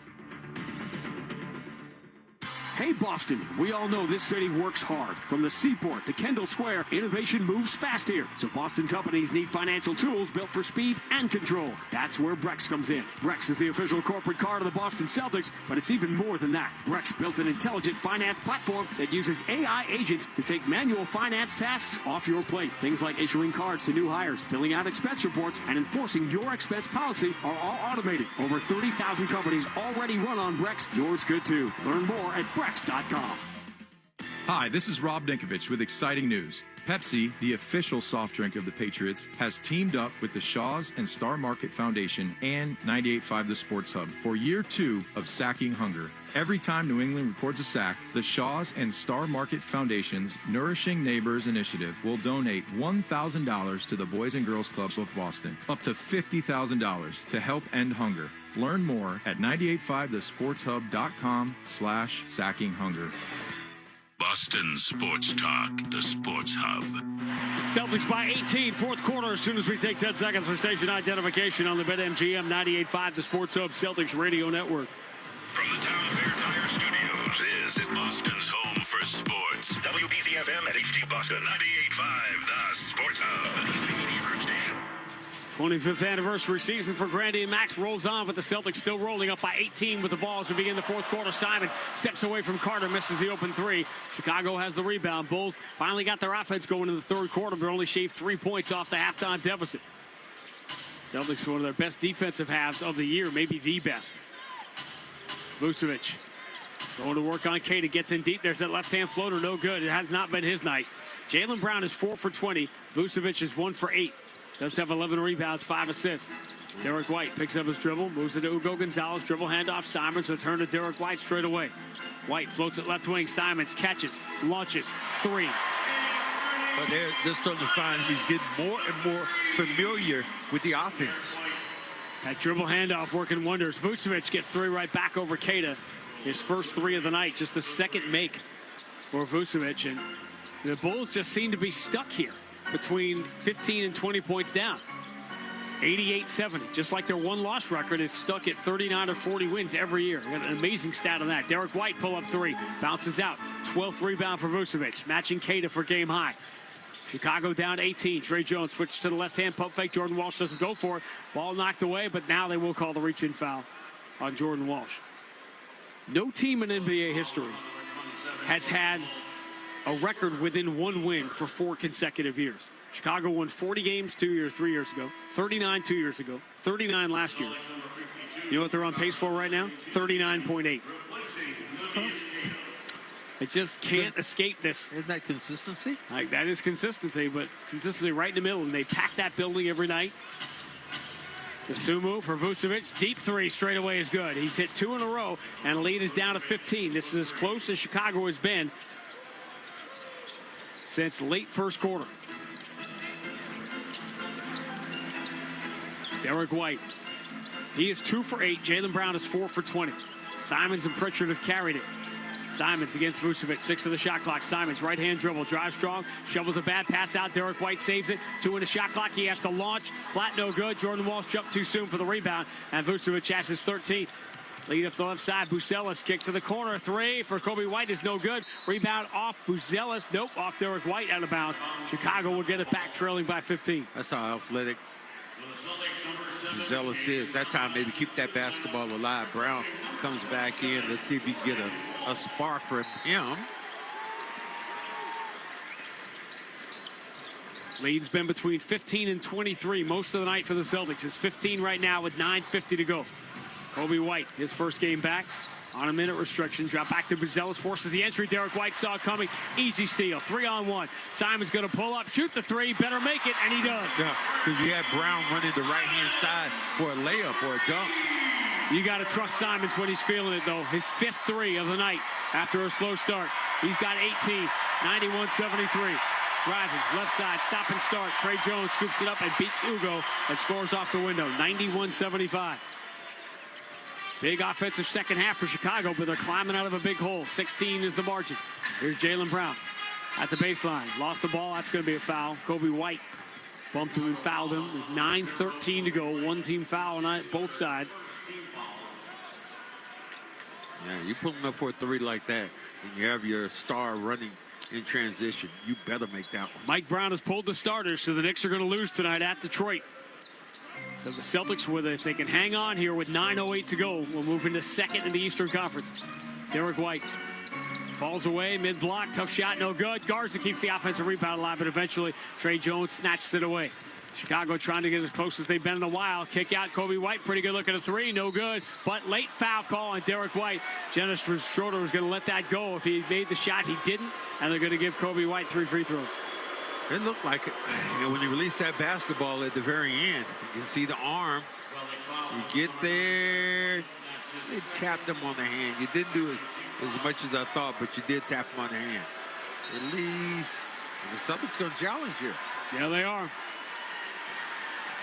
Hey, Boston, we all know this city works hard. From the Seaport to Kendall Square, innovation moves fast here. So Boston companies need financial tools built for speed and control. That's where Brex comes in. Brex is the official corporate card of the Boston Celtics, but it's even more than that. Brex built an intelligent finance platform that uses AI agents to take manual finance tasks off your plate. Things like issuing cards to new hires, filling out expense reports, and enforcing your expense policy are all automated. Over 30,000 companies already run on Brex. Yours could too. Learn more at Brex.com. Hi, this is Rob Dinkovich with exciting news. Pepsi, the official soft drink of the Patriots, has teamed up with the Shaw's and Star Market Foundation and 98.5 The Sports Hub for year 2 of Sacking Hunger. Every time New England records a sack, the Shaw's and Star Market Foundation's Nourishing Neighbors initiative will donate $1,000 to the Boys and Girls Clubs of Boston, up to $50,000 to help end hunger. Learn more at 985thesportshub.com/sackinghunger. Boston Sports Talk, the Sports Hub. Celtics by 18, fourth quarter, as soon as we take 10 seconds for station identification on the BetMGM 98.5, the Sports Hub Celtics Radio Network. From the Town Fair Tire Studios, this is Boston's home for sports. WBZ-FM at HD Boston 98.5, the Sports Hub. Station. 25th anniversary season for Grandy and Max rolls on, but the Celtics still rolling up by 18 with the ball as we begin the fourth quarter. Simons steps away from Carter, misses the open three. Chicago has the rebound. Bulls finally got their offense going in the third quarter, but only shaved 3 points off the halftime deficit. Celtics one of their best defensive halves of the year, maybe the best. Vucevic going to work on Kata, gets in deep. There's that left-hand floater, no good. It has not been his night. Jaylen Brown is 4 for 20. Vucevic is 1 for 8. Does have 11 rebounds, 5 assists. Derek White picks up his dribble, moves it to Ugo Gonzalez, dribble handoff. Simons return to Derek White straight away. White floats it left wing. Simons catches, launches, 3. But they're starting to find he's getting more and more familiar with the offense. That dribble handoff working wonders. Vucevic gets 3 right back over Kata. His first 3 of the night, just the second make for Vucevic. And the Bulls just seem to be stuck here between 15 and 20 points down. 88-70, just like their one-loss record is stuck at 39 or 40 wins every year. Got an amazing stat on that. Derek White pull-up 3, bounces out. 12th rebound for Vucevic, matching Kata for game high. Chicago down 18. Trey Jones switches to the left-hand pump fake. Jordan Walsh doesn't go for it. Ball knocked away, but now they will call the reach-in foul on Jordan Walsh. No team in NBA history has had a record within 1 win for 4 consecutive years. Chicago won 40 games 3 years ago, 39 2 years ago, 39 last year. You know what they're on pace for right now? 39.8. They just can't escape this. Isn't that consistency? Like, that is consistency, but it's consistency right in the middle, and they pack that building every night. The Sumu for Vucevic. Deep 3 straight away is good. He's hit 2 in a row, and the lead is down to 15. This is as close as Chicago has been since late first quarter. Derek White. He is 2 for 8. Jaylen Brown is 4 for 20. Simons and Pritchard have carried it. Simons against Vucevic, 6 of the shot clock. Simons, right-hand dribble, drives strong, shovels a bad pass out. Derek White saves it. 2 in the shot clock. He has to launch. Flat, no good. Jordan Walsh jumped too soon for the rebound, and Vucevic has his 13th. Lead up the left side. Buzelis kick to the corner. 3 for Kobe White is no good. Rebound off Buzelis. Nope, off Derek White, out of bounds. Chicago will get it back, trailing by 15. That's how athletic Buzelis is. That time, maybe keep that basketball alive. Brown comes back in. Let's see if we can get a spark from him. Lead's been between 15 and 23 most of the night for the Celtics. It's 15 right now with 9:50 to go. Kobe White, his first game back on a minute restriction. Drop back to Mazula, forces the entry. Derek White saw it coming. Easy steal. 3-on-1. Simon's going to pull up, shoot the three. Better make it, and he does. Yeah, because you had Brown running the right-hand side for a layup or a dunk. You got to trust Simons when he's feeling it, though. His 5th three of the night after a slow start. He's got 18, 91-73. Driving, left side, stop and start. Trey Jones scoops it up and beats Ugo and scores off the window, 91-75. Big offensive second half for Chicago, but they're climbing out of a big hole. 16 is the margin. Here's Jaylen Brown at the baseline. Lost the ball. That's going to be a foul. Kobe White bumped him and fouled him with 9:13 to go. One team foul on both sides. Yeah, you pulling up for a three like that, and you have your star running in transition, you better make that one. Mike Brown has pulled the starters, so the Knicks are going to lose tonight at Detroit. So the Celtics, if they can hang on here with 9:08 to go, will move into second in the Eastern Conference. Derek White falls away, mid-block, tough shot, no good. Garza keeps the offensive rebound alive, but eventually Trey Jones snatches it away. Chicago trying to get as close as they've been in a while. Kick out Kobe White, pretty good look at a three, no good. But late foul call on Derek White. Dennis Schroeder was going to let that go if he made the shot. He didn't, and they're going to give Kobe White 3 free throws. It looked like it. When he released that basketball at the very end, you can see the arm. You get there, they tapped him on the hand. You didn't do as much as I thought, but you did tap him on the hand. Release. And the Celtics going to challenge here. Yeah, they are.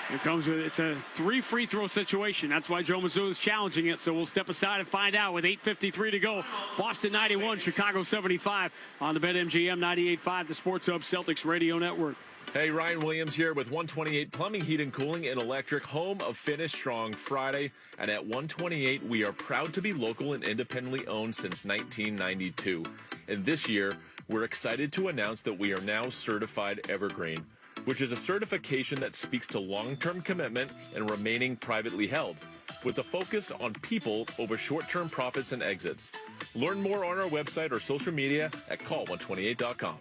Here comes it's a 3 free throw situation. That's why Joe Mazzulla is challenging it. So we'll step aside and find out with 8:53 to go. Boston 91, Chicago 75 on the BetMGM 98.5, the Sports Hub Celtics Radio Network. Hey, Ryan Williams here with 128 Plumbing, Heat and Cooling and Electric, home of Finish Strong Friday. And at 128, we are proud to be local and independently owned since 1992. And this year, we're excited to announce that we are now certified Evergreen, which is a certification that speaks to long-term commitment and remaining privately held, with a focus on people over short-term profits and exits. Learn more on our website or social media at call128.com.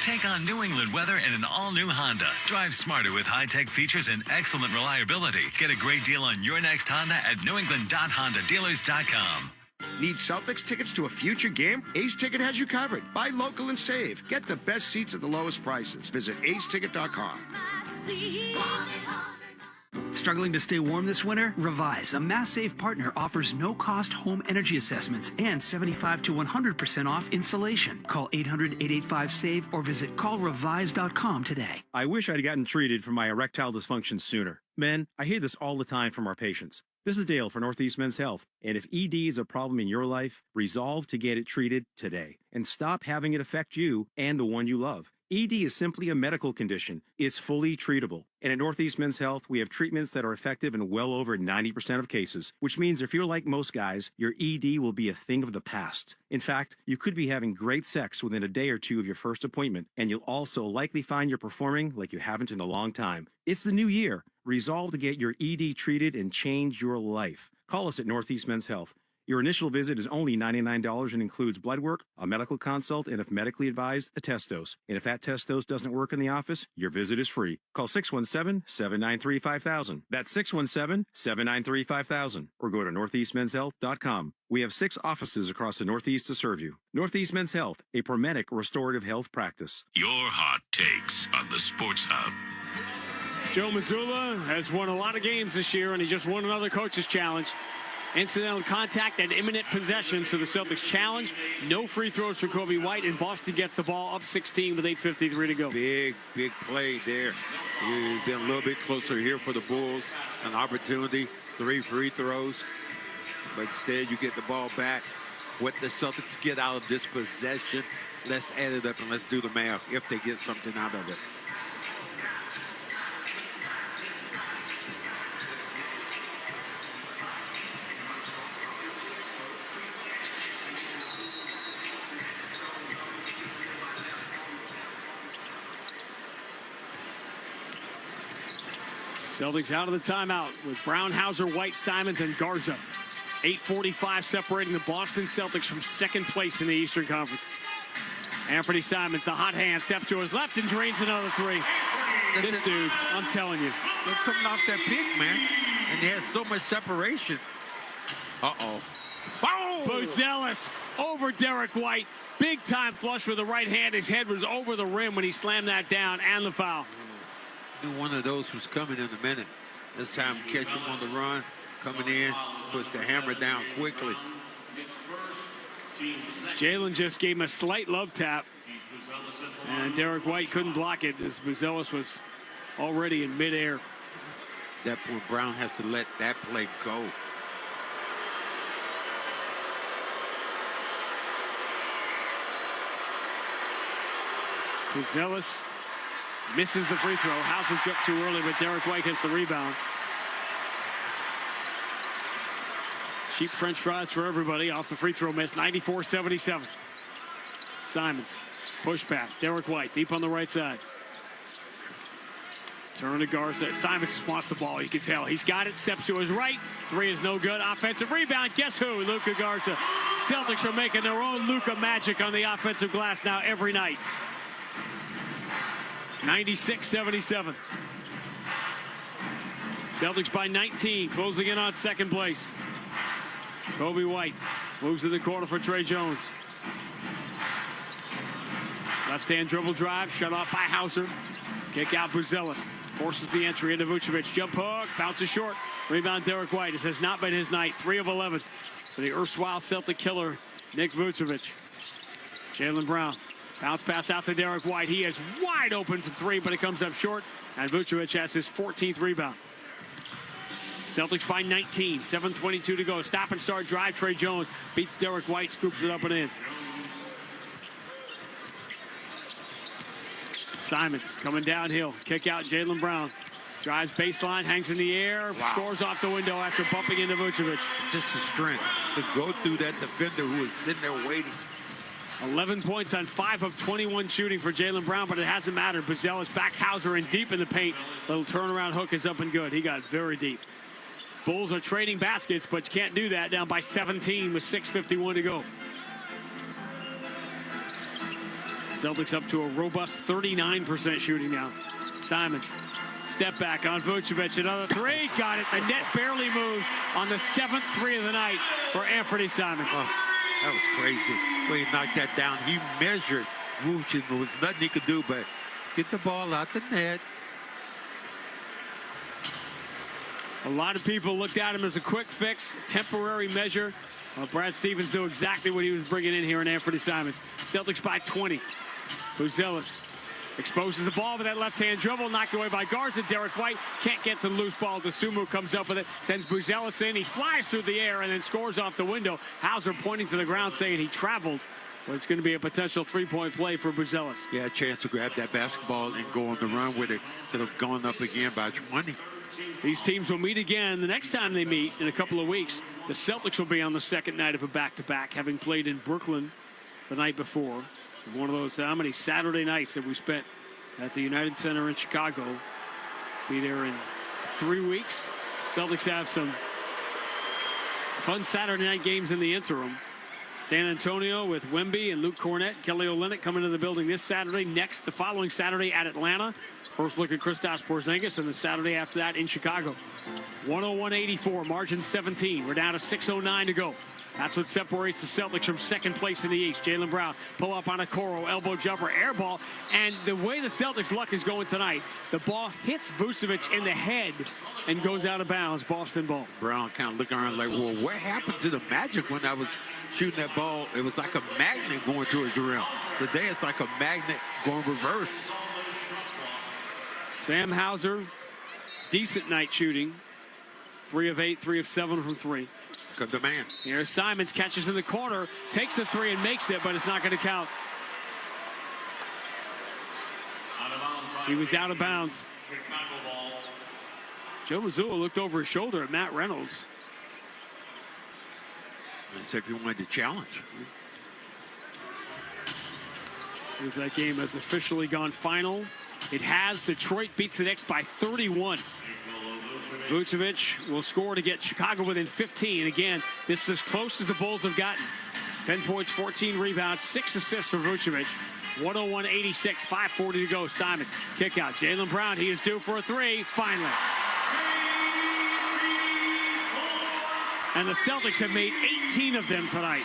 Take on New England weather in an all-new Honda. Drive smarter with high-tech features and excellent reliability. Get a great deal on your next Honda at newengland.hondadealers.com. Need Celtics tickets to a future game? Ace Ticket has you covered. Buy local and save. Get the best seats at the lowest prices. Visit aceticket.com. Struggling to stay warm this winter? Revise, a mass-save partner, offers no-cost home energy assessments and 75 to 100% off insulation. Call 800-885-SAVE or visit callrevise.com today. I wish I'd gotten treated for my erectile dysfunction sooner. Men, I hear this all the time from our patients. This is Dale for Northeast Men's Health, and if ED is a problem in your life, resolve to get it treated today and stop having it affect you and the one you love. ED is simply a medical condition. It's fully treatable. And at Northeast Men's Health, we have treatments that are effective in well over 90% of cases, which means if you're like most guys, your ED will be a thing of the past. In fact, you could be having great sex within a day or two of your first appointment, and you'll also likely find you're performing like you haven't in a long time. It's the new year. Resolve to get your ED treated and change your life. Call us at Northeast Men's Health. Your initial visit is only $99 and includes blood work, a medical consult, and if medically advised, a test dose. And if that test dose doesn't work in the office, your visit is free. Call 617-793-5000. That's 617-793-5000. Or go to northeastmenshealth.com. We have 6 offices across the Northeast to serve you. Northeast Men's Health, a Promedic restorative health practice. Your hot takes on the Sports Hub. Joe Mazzulla has won a lot of games this year, and he just won another coach's challenge. Incidental contact and imminent possession, so the Celtics challenge. No free throws for Kobe White, and Boston gets the ball up 16 with 8:53 to go. Big play there. You've been a little bit closer here for the Bulls. An opportunity, 3 free throws. But instead, you get the ball back. What the Celtics get out of this possession, let's add it up and let's do the math if they get something out of it. Celtics out of the timeout with Brown, Hauser, White, Simons, and Garza. 8:45 separating the Boston Celtics from second place in the Eastern Conference. Anthony Simons, the hot hand, steps to his left and drains another 3. This dude, I'm telling you. They're coming off that pick, man. And they had so much separation. Uh-oh. Oh! Buzelis over Derek White. Big time flush with the right hand. His head was over the rim when he slammed that down, and the foul. Knew one of those was coming in a minute. This time, catch him on the run, coming in, puts the hammer down quickly. Jaylen just gave him a slight love tap, and Derek White couldn't block it as Buzelis was already in midair. At that point, Brown has to let that play go. Buzelis misses the free throw. Hauser jumped too early, but Derek White gets the rebound. Cheap French fries for everybody off the free throw miss. 94-77. Simons, push pass. Derek White deep on the right side. Turn to Garza. Simons wants the ball. You can tell he's got it. Steps to his right. Three is no good. Offensive rebound. Guess who? Luka Garza. Celtics are making their own Luka magic on the offensive glass now every night. 96-77. Celtics by 19, closing in on second place. Kobe White moves to the corner for Trey Jones. Left-hand dribble drive, shut off by Hauser. Kick out Buzelis. Forces the entry into Vucevic. Jump hook, bounces short. Rebound Derek White. This has not been his night. 3 of 11 for the erstwhile Celtic killer, Nick Vucevic. Jaylen Brown. Bounce pass out to Derek White. He is wide open for 3, but it comes up short. And Vucevic has his 14th rebound. Celtics by 19. 7:22 to go. Stop and start drive. Trey Jones beats Derek White. Scoops it up and in. Simons coming downhill. Kick out Jaylen Brown. Drives baseline. Hangs in the air. Wow. Scores off the window after bumping into Vucevic. Just the strength to go through that defender who was sitting there waiting. 11 points on 5 of 21 shooting for Jaylen Brown, but it hasn't mattered. Buzelis backs Hauser in deep in the paint. Little turnaround hook is up and good. He got very deep. Bulls are trading baskets, but you can't do that. Down by 17 with 6:51 to go. Celtics up to a robust 39% shooting now. Simons, step back on Vucevic. Another 3. Got it. The net barely moves on the 7th 3 of the night for Anthony Simons. Oh. That was crazy. When he knocked that down, he measured Vucevic. There was nothing he could do but get the ball out the net. A lot of people looked at him as a quick fix, temporary measure. Well, Brad Stevens knew exactly what he was bringing in here in Anthony Simons. Celtics by 20. Buzelis exposes the ball with that left-hand dribble, knocked away by Garza. Derek White can't get to the loose ball. DeSumo comes up with it, sends Buzelis in. He flies through the air and then scores off the window. Hauser pointing to the ground saying he traveled. But it's going to be a potential three-point play for Buzelis. Yeah, a chance to grab that basketball and go on the run with it instead of going up again by 20. These teams will meet again the next time they meet in a couple of weeks. The Celtics will be on the second night of a back-to-back, having played in Brooklyn the night before. One of those, how many Saturday nights have we spent at the United Center in Chicago? Be there in 3 weeks. Celtics have some fun Saturday night games in the interim. San Antonio with Wemby and Luke Cornett, Kelly Olynyk coming to the building this Saturday. Next, the following Saturday at Atlanta. First look at Kristaps Porzingis, and the Saturday after that in Chicago. 101-84, margin 17. We're down to 6:09 to go. That's what separates the Celtics from second place in the East. Jaylen Brown pull up on a Coro, elbow jumper, air ball. And the way the Celtics' luck is going tonight, the ball hits Vucevic in the head and goes out of bounds. Boston ball. Brown kind of looking around like, well, what happened to the Magic when I was shooting that ball? It was like a magnet going towards the rim. Today it's like a magnet going reverse. Sam Hauser, decent night shooting. 3 of 8, 3 of 7 from 3. Good man. Here's Simons, catches in the corner, takes the 3 and makes it, but it's not going to count. He was out of bounds. Joe Mazula looked over his shoulder at Matt Reynolds. That's if you wanted to challenge. Seems that game has officially gone final. It has. Detroit beats the Knicks by 31. Vucevic will score to get Chicago within 15. Again, this is as close as the Bulls have gotten. 10 points, 14 rebounds, 6 assists for Vucevic. 101-86, 5:40 to go. Simons, kick out. Jaylen Brown, he is due for a three, finally. And the Celtics have made 18 of them tonight.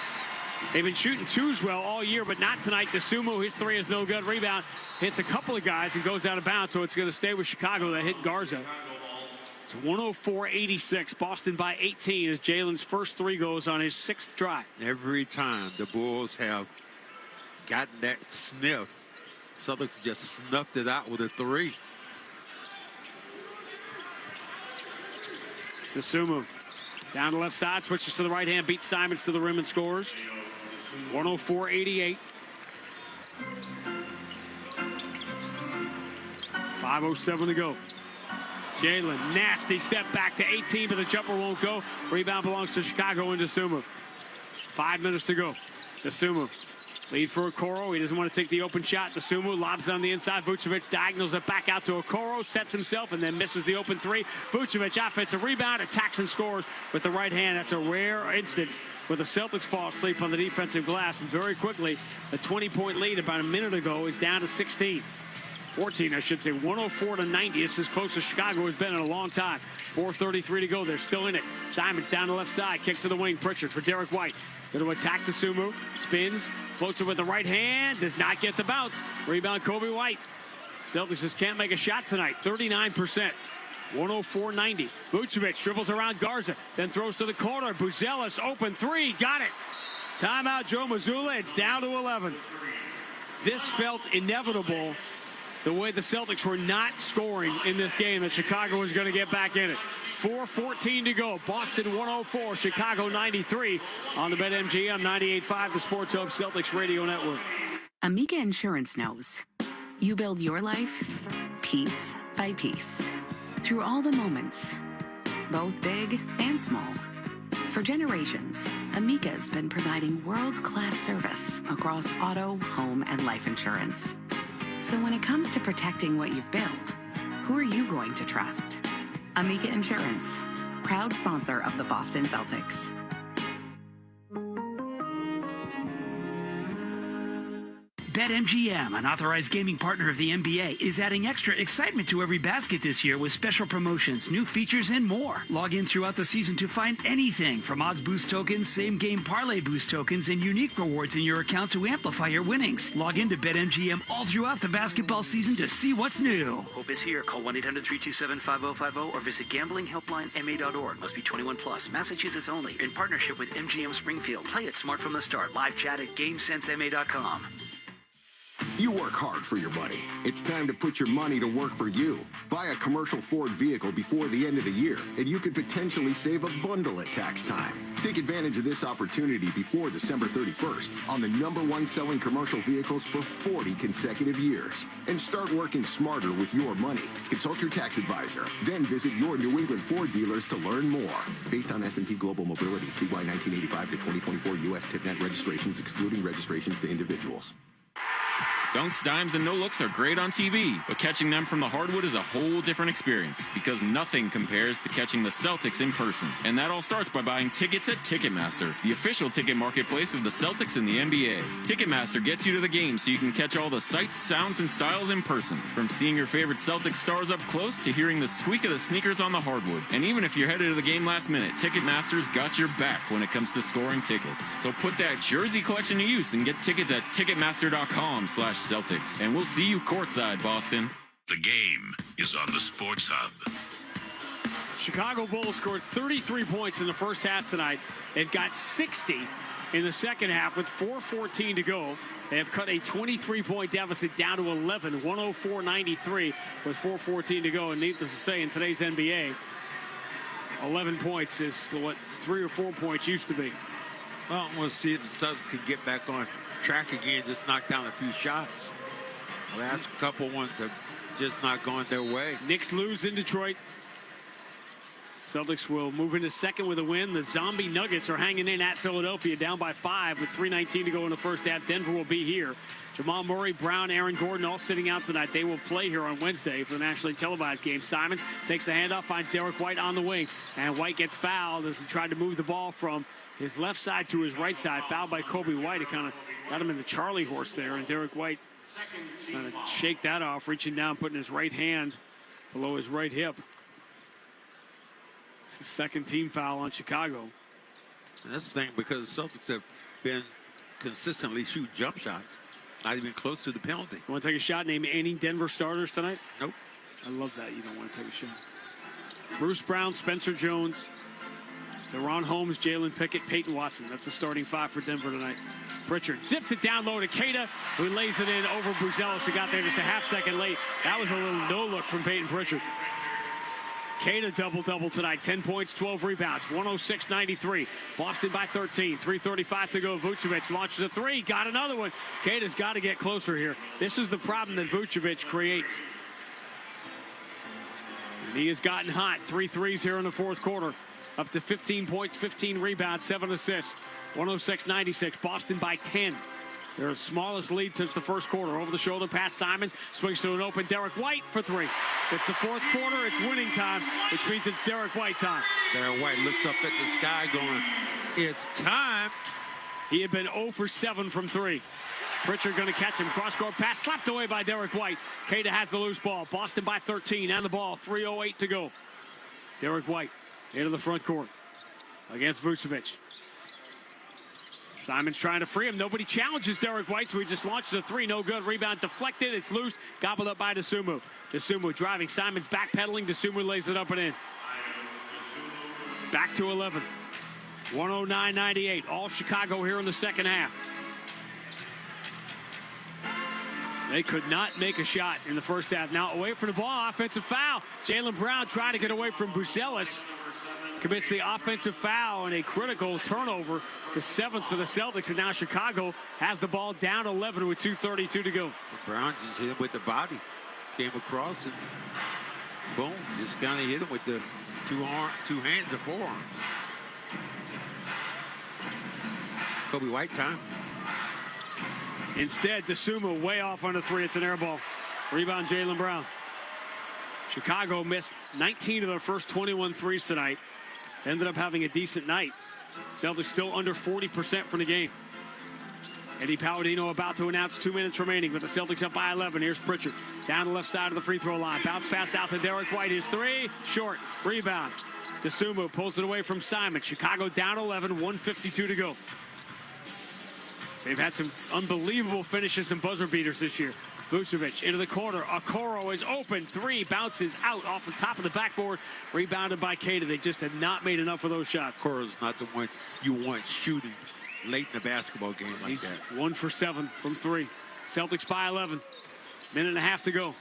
They've been shooting twos well all year, but not tonight. DeSumo, his three is no good. Rebound hits a couple of guys and goes out of bounds, so it's going to stay with Chicago. That hit Garza. It's 104-86. Boston by 18 as Jaylen's first three goes on his sixth drive. Every time the Bulls have gotten that sniff, Celtics just snuffed it out with a three. DeSumo down the left side, switches to the right hand, beats Simons to the rim and scores. 104-88. 5:07 to go. Jaylen, nasty step back to 18, but the jumper won't go. Rebound belongs to Chicago and DeSumo. 5 minutes to go. DeSumo, lead for Okoro. He doesn't want to take the open shot. DeSumo lobs on the inside. Vucevic diagonals it back out to Okoro, sets himself, and then misses the open three. Vucevic, offensive rebound, attacks and scores with the right hand. That's a rare instance where the Celtics fall asleep on the defensive glass. And very quickly, the 20-point lead about a minute ago is down to 16. 14, I should say. 104-90. It's as close as Chicago has been in a long time. 4:33 to go. They're still in it. Simons down the left side. Kick to the wing. Pritchard for Derek White. Going to attack DeSumo. Spins. Floats it with the right hand. Does not get the bounce. Rebound Kobe White. Celtics just can't make a shot tonight. 39%. 104-90. Vucevic dribbles around Garza. Then throws to the corner. Buzelis open three. Got it. Timeout Joe Mazula. It's down to 11. This felt inevitable. The way the Celtics were not scoring in this game, that Chicago was going to get back in it. 4:14 to go. Boston 104, Chicago 93 on the BetMGM 98.5, the Sports Hub Celtics Radio Network. Amica Insurance knows. You build your life piece by piece through all the moments, both big and small. For generations, Amica's been providing world-class service across auto, home, and life insurance. So when it comes to protecting what you've built, who are you going to trust? Amica Insurance, proud sponsor of the Boston Celtics. BetMGM, an authorized gaming partner of the NBA, is adding extra excitement to every basket this year with special promotions, new features, and more. Log in throughout the season to find anything from odds boost tokens, same-game parlay boost tokens, and unique rewards in your account to amplify your winnings. Log in to BetMGM all throughout the basketball season to see what's new. Hope is here. Call 1-800-327-5050 or visit gamblinghelplinema.org. Must be 21 plus. Massachusetts only. In partnership with MGM Springfield. Play it smart from the start. Live chat at GameSenseMA.com. You work hard for your money. It's time to put your money to work for you. Buy a commercial Ford vehicle before the end of the year, and you could potentially save a bundle at tax time. Take advantage of this opportunity before December 31st on the #1 selling commercial vehicles for 40 consecutive years. And start working smarter with your money. Consult your tax advisor. Then visit your New England Ford dealers to learn more. Based on S&P Global Mobility, CY 1985 to 2024 U.S. TIPNet registrations, excluding registrations to individuals. Dunks, dimes, and no-looks are great on TV, but catching them from the hardwood is a whole different experience because nothing compares to catching the Celtics in person. And that all starts by buying tickets at Ticketmaster, the official ticket marketplace of the Celtics and the NBA. Ticketmaster gets you to the game so you can catch all the sights, sounds, and styles in person. From seeing your favorite Celtics stars up close to hearing the squeak of the sneakers on the hardwood. And even if you're headed to the game last minute, Ticketmaster's got your back when it comes to scoring tickets. So put that jersey collection to use and get tickets at Ticketmaster.com/Celtics. And we'll see you courtside, Boston. The game is on the Sports Hub. Chicago Bulls scored 33 points in the first half tonight. They've got 60 in the second half with 4:14 to go. They have cut a 23-point deficit down to 11, 104-93 with 4:14 to go. And needless to say, in today's NBA, 11 points is what 3 or 4 points used to be. Well, we'll see if the Celtics could get back on track again, just knock down a few shots. The last couple ones have just not gone their way. Knicks lose in Detroit. Celtics will move into second with a win. The Zombie Nuggets are hanging in at Philadelphia, down by 5 with 3:19 to go in the first half. Denver will be here. Jamal Murray, Brown, Aaron Gordon all sitting out tonight. They will play here on Wednesday for the nationally televised game. Simons takes the handoff, finds Derek White on the wing, and White gets fouled as he tried to move the ball from his left side to his right side. Fouled by Kobe White. It kind of got him in the Charlie horse there, and Derek White Trying to shake that off, reaching down, putting his right hand below his right hip. It's the second team foul on Chicago. And that's the thing, because the Celtics have been consistently shooting jump shots, not even close to the penalty. You want to take a shot? Name any Denver starters tonight? Nope. I love that. You don't want to take a shot. Bruce Brown, Spencer Jones, Deron Holmes, Jalen Pickett, Peyton Watson. That's the starting five for Denver tonight. Pritchard zips it down low to Queta, who lays it in over Buzelis, who got there just a half-second late. That was a little no-look from Peyton Pritchard. Queta double-double tonight. 10 points, 12 rebounds, 106-93. Boston by 13. 3:35 to go. Vucevic launches a three. Got another one. Queta's got to get closer here. This is the problem that Vucevic creates. And he has gotten hot. 3 threes here in the fourth quarter. Up to 15 points, 15 rebounds, 7 assists. 106-96. Boston by 10. Their smallest lead since the first quarter. Over the shoulder pass, Simons swings to an open Derek White for three. It's the fourth quarter. It's winning time, which means it's Derek White time. Derek White looks up at the sky going, it's time. He had been 0 for 7 from three. Pritchard going to catch him. Cross-court pass slapped away by Derek White. Queta has the loose ball. Boston by 13 on the ball. 3:08 to go. Derek White into the front court against Vucevic. Simons trying to free him. Nobody challenges Derek White, so he just launches a three. No good. Rebound deflected. It's loose. Gobbled up by Dosunmu. Dosunmu driving. Simons backpedaling. Dosunmu lays it up and in. It's back to 11. 109-98. All Chicago here in the second half. They could not make a shot in the first half. Now away from the ball. Offensive foul. Jaylen Brown trying to get away from Buzelis. Commits the offensive foul and a critical turnover. The 7th for the Celtics, and now Chicago has the ball down 11 with 2:32 to go. Brown just hit him with the body. Came across and boom, just kind of hit him with the two hands and forearms. Kobe White time. Instead, Dosunmu way off on the three. It's an air ball. Rebound, Jaylen Brown. Chicago missed 19 of their first 21 threes tonight. Ended up having a decent night. Celtics still under 40% from the game. Eddie Palladino about to announce 2 minutes remaining, but the Celtics up by 11. Here's Pritchard down the left side of the free throw line. Bounce pass out to Derek White. His three, short. Rebound. Dosunmu pulls it away from Simon. Chicago down 11, 1:52 to go. They've had some unbelievable finishes and buzzer beaters this year. Vucevic into the corner. Okoro is open. Three bounces out off the top of the backboard. Rebounded by Queta. They just have not made enough of those shots. Okoro's not the one you want shooting late in the basketball game like He's that. 1 for 7 from three. Celtics by 11. Minute and a half to go.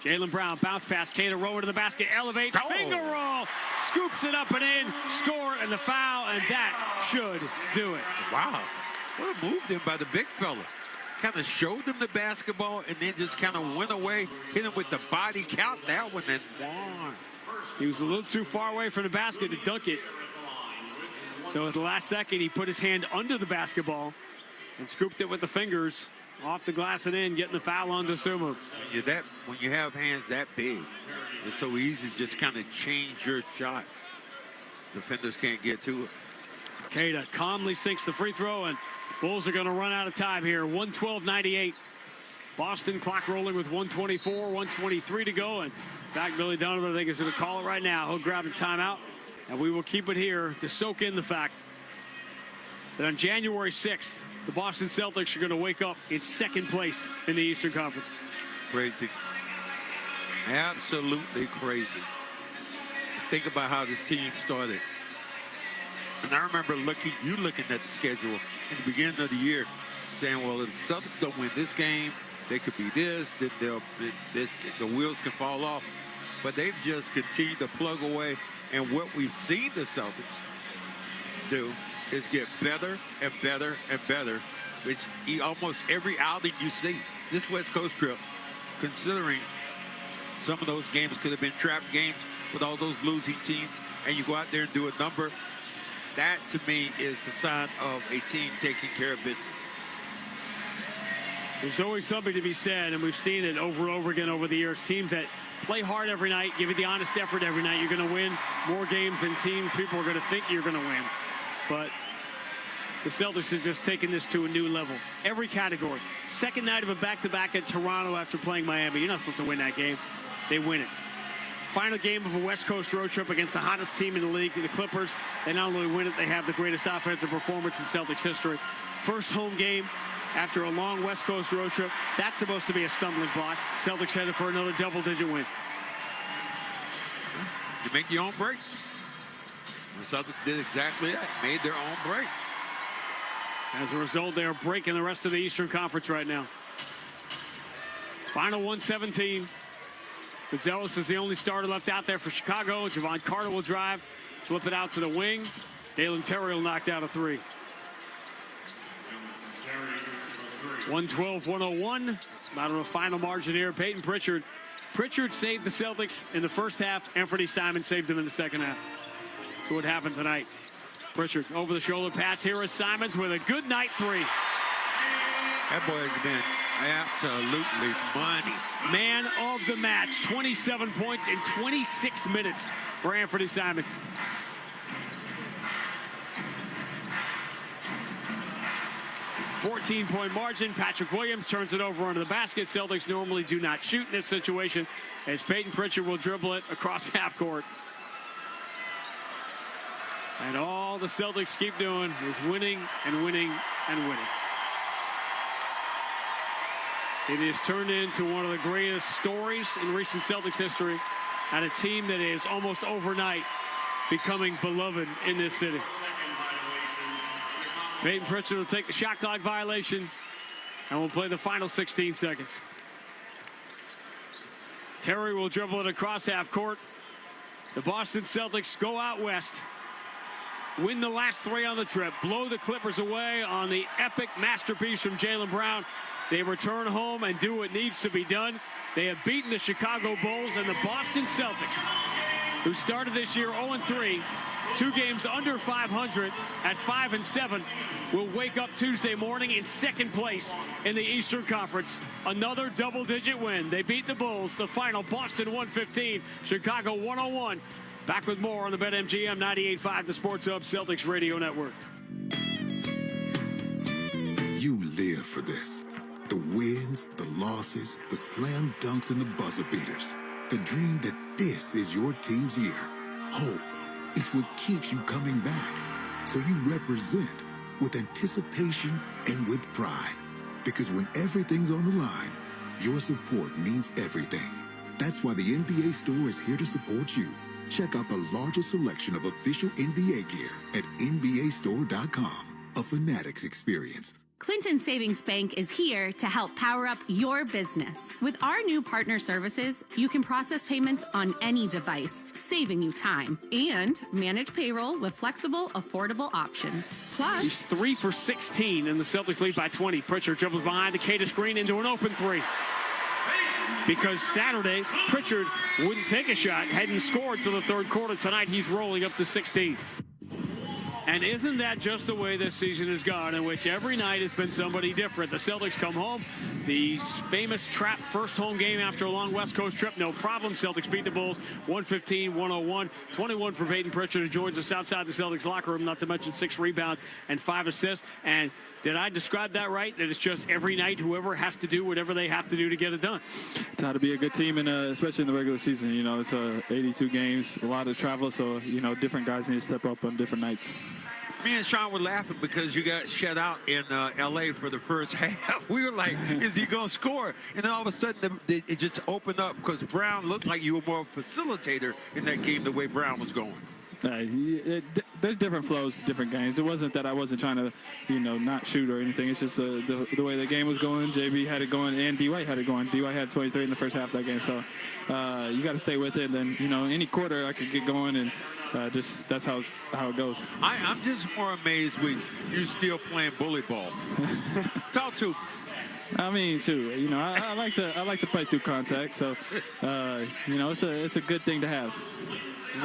Jaylen Brown bounce pass. Queta roll to the basket. Elevates. Oh. Finger roll. Scoops it up and in. Score and the foul. And that should do it. Wow. What a move then by the big fella. Kind of showed him the basketball and then just kind of went away, hit him with the body count that one and won. He was a little too far away from the basket to dunk it. So at the last second, he put his hand under the basketball and scooped it with the fingers off the glass and in, getting the foul on Dosunmu. When you have hands that big, it's so easy to just kind of change your shot. Defenders can't get to it. Queta calmly sinks the free throw, and Bulls are going to run out of time here. 112-98. Boston clock rolling with 124, 123 to go. And in fact, Billy Donovan, I think, is going to call it right now. He'll grab the timeout, and we will keep it here to soak in the fact that on January 6th, the Boston Celtics are going to wake up in second place in the Eastern Conference. Crazy. Absolutely crazy. Think about how this team started. And I remember looking at the schedule in the beginning of the year, saying, well, if the Celtics don't win this game, they could be this, then the wheels can fall off. But they've just continued to plug away. And what we've seen the Celtics do is get better and better and better. Which almost every outing you see, this West Coast trip, considering some of those games could have been trap games with all those losing teams, and you go out there and do a number, that to me is a sign of a team taking care of business. There's always something to be said, and we've seen it over and over again over the years. Teams that play hard every night, give it the honest effort every night, you're going to win more games than teams people are going to think you're going to win. But The Celtics have just taken this to a new level. Every category. Second night of a back-to-back at Toronto after playing Miami. You're not supposed to win that game. They win it. Final game of a West Coast road trip against the hottest team in the league, the Clippers. They not only win it, they have the greatest offensive performance in Celtics history. First home game after a long West Coast road trip. That's supposed to be a stumbling block. Celtics headed for another double-digit win. You make your own break. The Celtics did exactly that. Made their own break. As a result, they are breaking the rest of the Eastern Conference right now. Final 117. Gonzalez is the only starter left out there for Chicago. Javon Carter will drive, flip it out to the wing. Dalen Terry will knock down a three. 112-101. It's a matter of a final margin here. Peyton Pritchard. Pritchard saved the Celtics in the first half. Anthony Simons saved them in the second half. That's what happened tonight. Pritchard over the shoulder pass. Here is Simons with a good night three. That boy has been absolutely money. Man of the match. 27 points in 26 minutes for Anthony Simons. $14-point margin. Patrick Williams turns it over under the basket. Celtics normally do not shoot in this situation as Peyton Pritchard will dribble it across half court. And all the Celtics keep doing is winning and winning and winning. It is turned into one of the greatest stories in recent Celtics history, and a team that is almost overnight becoming beloved in this city. Peyton Pritchard will take the shot clock violation, and we'll play the final 16 seconds. Terry will dribble it across half court. The Boston Celtics go out west, win the last three on the trip, blow the Clippers away on the epic masterpiece from Jaylen Brown. They return home and do what needs to be done. They have beaten the Chicago Bulls and the Boston Celtics, who started this year 0-3, 2 games under 500 at 5-7, will wake up Tuesday morning in second place in the Eastern Conference. Another double-digit win. They beat the Bulls. The final, Boston 115, Chicago 101. Back with more on the BetMGM 98.5, the Sports Hub Celtics Radio Network. You live for this. The wins, the losses, the slam dunks, and the buzzer beaters. The dream that this is your team's year. Hope. It's what keeps you coming back. So you represent with anticipation and with pride. Because when everything's on the line, your support means everything. That's why the NBA Store is here to support you. Check out the largest selection of official NBA gear at NBAstore.com. A Fanatics experience. Clinton Savings Bank is here to help power up your business. With our new partner services, you can process payments on any device, saving you time, and manage payroll with flexible, affordable options. Plus, he's 3 for 16, and the Celtics lead by 20. Pritchard dribbles behind the Kata screen into an open three. Because Saturday, Pritchard wouldn't take a shot, hadn't scored till the third quarter. Tonight, he's rolling up to 16. And isn't that just the way this season has gone, in which every night has been somebody different? The Celtics come home. The famous trap first home game after a long West Coast trip. No problem. Celtics beat the Bulls 115-101. 21 for Peyton Pritchard, who joins us outside the Celtics locker room, not to mention 6 rebounds and 5 assists. And did I describe that right? That it's just every night whoever has to do whatever they have to do to get it done. It's how to be a good team, and especially in the regular season. You know, it's 82 games, a lot of travel, so, you know, different guys need to step up on different nights. Me and Sean were laughing because you got shut out in L.A. for the first half. We were like, is he going to score? And then all of a sudden, it just opened up because Brown looked like you were more of a facilitator in that game the way Brown was going. There's different flows, different games. It wasn't that I wasn't trying to, you know, not shoot or anything. It's just the way the game was going. JB had it going, and D-White had it going. D-White had 23 in the first half of that game. So you got to stay with it. And then, you know, any quarter I could get going, and just that's how it goes. I'm just more amazed with you still playing bully ball. Talk to me. I mean, shoot, you know, I like to play through contact. So, you know, it's a good thing to have.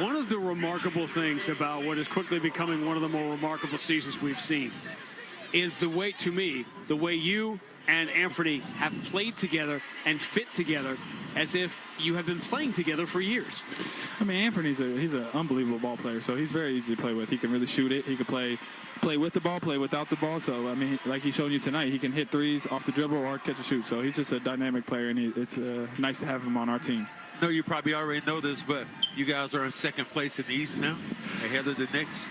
One of the remarkable things about what is quickly becoming one of the more remarkable seasons we've seen is the way, to me, the way you and Anthony have played together and fit together as if you have been playing together for years. I mean, Anthony's he's an unbelievable ball player, so he's very easy to play with. He can really shoot it. He can play with the ball, play without the ball. So, I mean, like he's shown you tonight, he can hit threes off the dribble or catch a shoot. So he's just a dynamic player, and it's nice to have him on our team. No, you probably already know this, but you guys are in second place in the East now, ahead of the Knicks.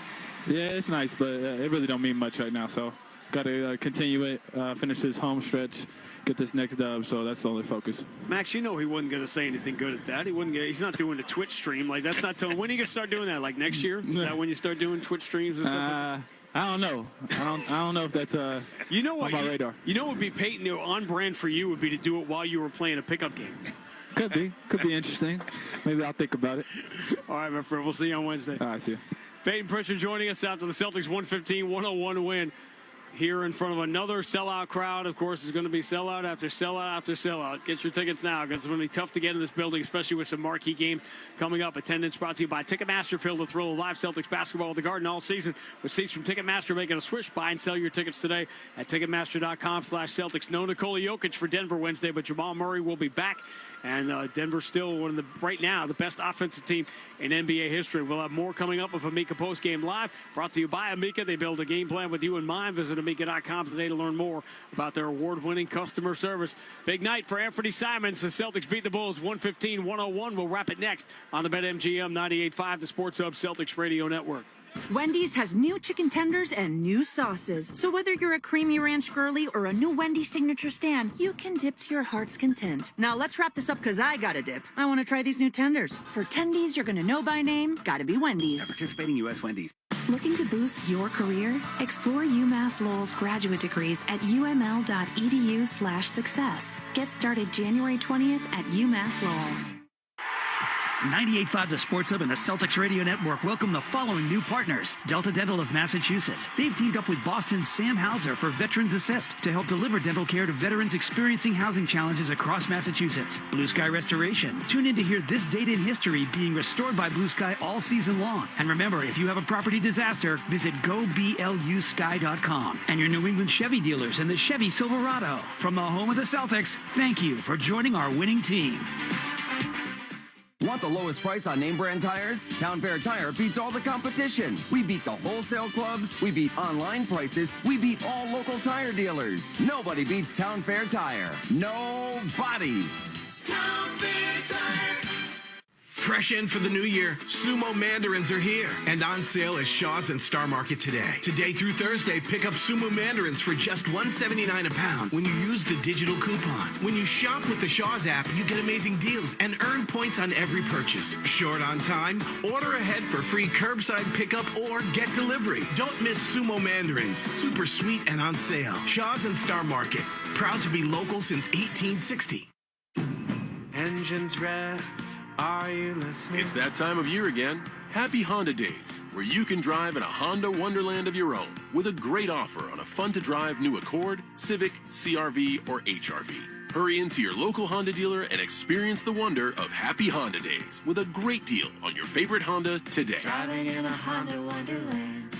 Yeah, it's nice, but it really don't mean much right now. So got to continue it, finish this home stretch, get this next dub. So that's the only focus. Max, you know he wasn't going to say anything good at that. He's not doing the Twitch stream. Like, that's not telling. When are you going to start doing that? Like next year? Is that when you start doing Twitch streams and stuff? I don't know. I don't know if that's you know what, on my radar. You know what would be, Peyton, on brand for you would be to do it while you were playing a pickup game. Could be interesting. Maybe I'll think about it. All right, my friend. We'll see you on Wednesday. All right, see you. Peyton Pritchard joining us after the Celtics 115-101 win here in front of another sellout crowd. Of course, it's going to be sellout after sellout after sellout. Get your tickets now because it's going to be tough to get in this building, especially with some marquee games coming up. Attendance brought to you by Ticketmaster. Feel the thrill of live Celtics basketball at the Garden all season with seats from Ticketmaster making a switch. Buy and sell your tickets today at Ticketmaster.com/Celtics. No Nikola Jokic for Denver Wednesday, but Jamal Murray will be back. And Denver's still one of the, right now, the best offensive team in NBA history. We'll have more coming up with Amica Postgame Live, brought to you by Amica. They build a game plan with you in mind. Visit Amica.com today to learn more about their award-winning customer service. Big night for Anthony Simons. The Celtics beat the Bulls 115-101. We'll wrap it next on the BetMGM 98.5, the Sports Hub Celtics Radio Network. Wendy's has new chicken tenders and new sauces. So whether you're a creamy ranch girly or a new Wendy's signature stand, you can dip to your heart's content. Now let's wrap this up because I got to dip. I want to try these new tenders. For tendies you're going to know by name, gotta be Wendy's. Participating U.S. Wendy's. Looking to boost your career? Explore UMass Lowell's graduate degrees at uml.edu/success. Get started January 20th at UMass Lowell. 98.5 The Sports Hub and the Celtics Radio Network welcome the following new partners. Delta Dental of Massachusetts. They've teamed up with Boston's Sam Hauser for Veterans Assist to help deliver dental care to veterans experiencing housing challenges across Massachusetts. Blue Sky Restoration. Tune in to hear this date in history being restored by Blue Sky all season long. And remember, if you have a property disaster, visit goblusky.com. And your New England Chevy dealers and the Chevy Silverado. From the home of the Celtics, thank you for joining our winning team. Want the lowest price on name brand tires? Town Fair Tire beats all the competition. We beat the wholesale clubs. We beat online prices. We beat all local tire dealers. Nobody beats Town Fair Tire. Nobody. Town Fair Tire. Fresh in for the new year, Sumo Mandarins are here and on sale at Shaw's and Star Market today. Today through Thursday, pick up Sumo Mandarins for just $1.79 a pound when you use the digital coupon. When you shop with the Shaw's app, you get amazing deals and earn points on every purchase. Short on time? Order ahead for free curbside pickup or get delivery. Don't miss Sumo Mandarins. Super sweet and on sale. Shaw's and Star Market. Proud to be local since 1860. Engines rev. Are you listening? It's that time of year again. Happy Honda Days, where you can drive in a Honda wonderland of your own with a great offer on a fun-to-drive new Accord, Civic, CR-V, or HR-V. Hurry into your local Honda dealer and experience the wonder of Happy Honda Days with a great deal on your favorite Honda today. Driving in a Honda wonderland.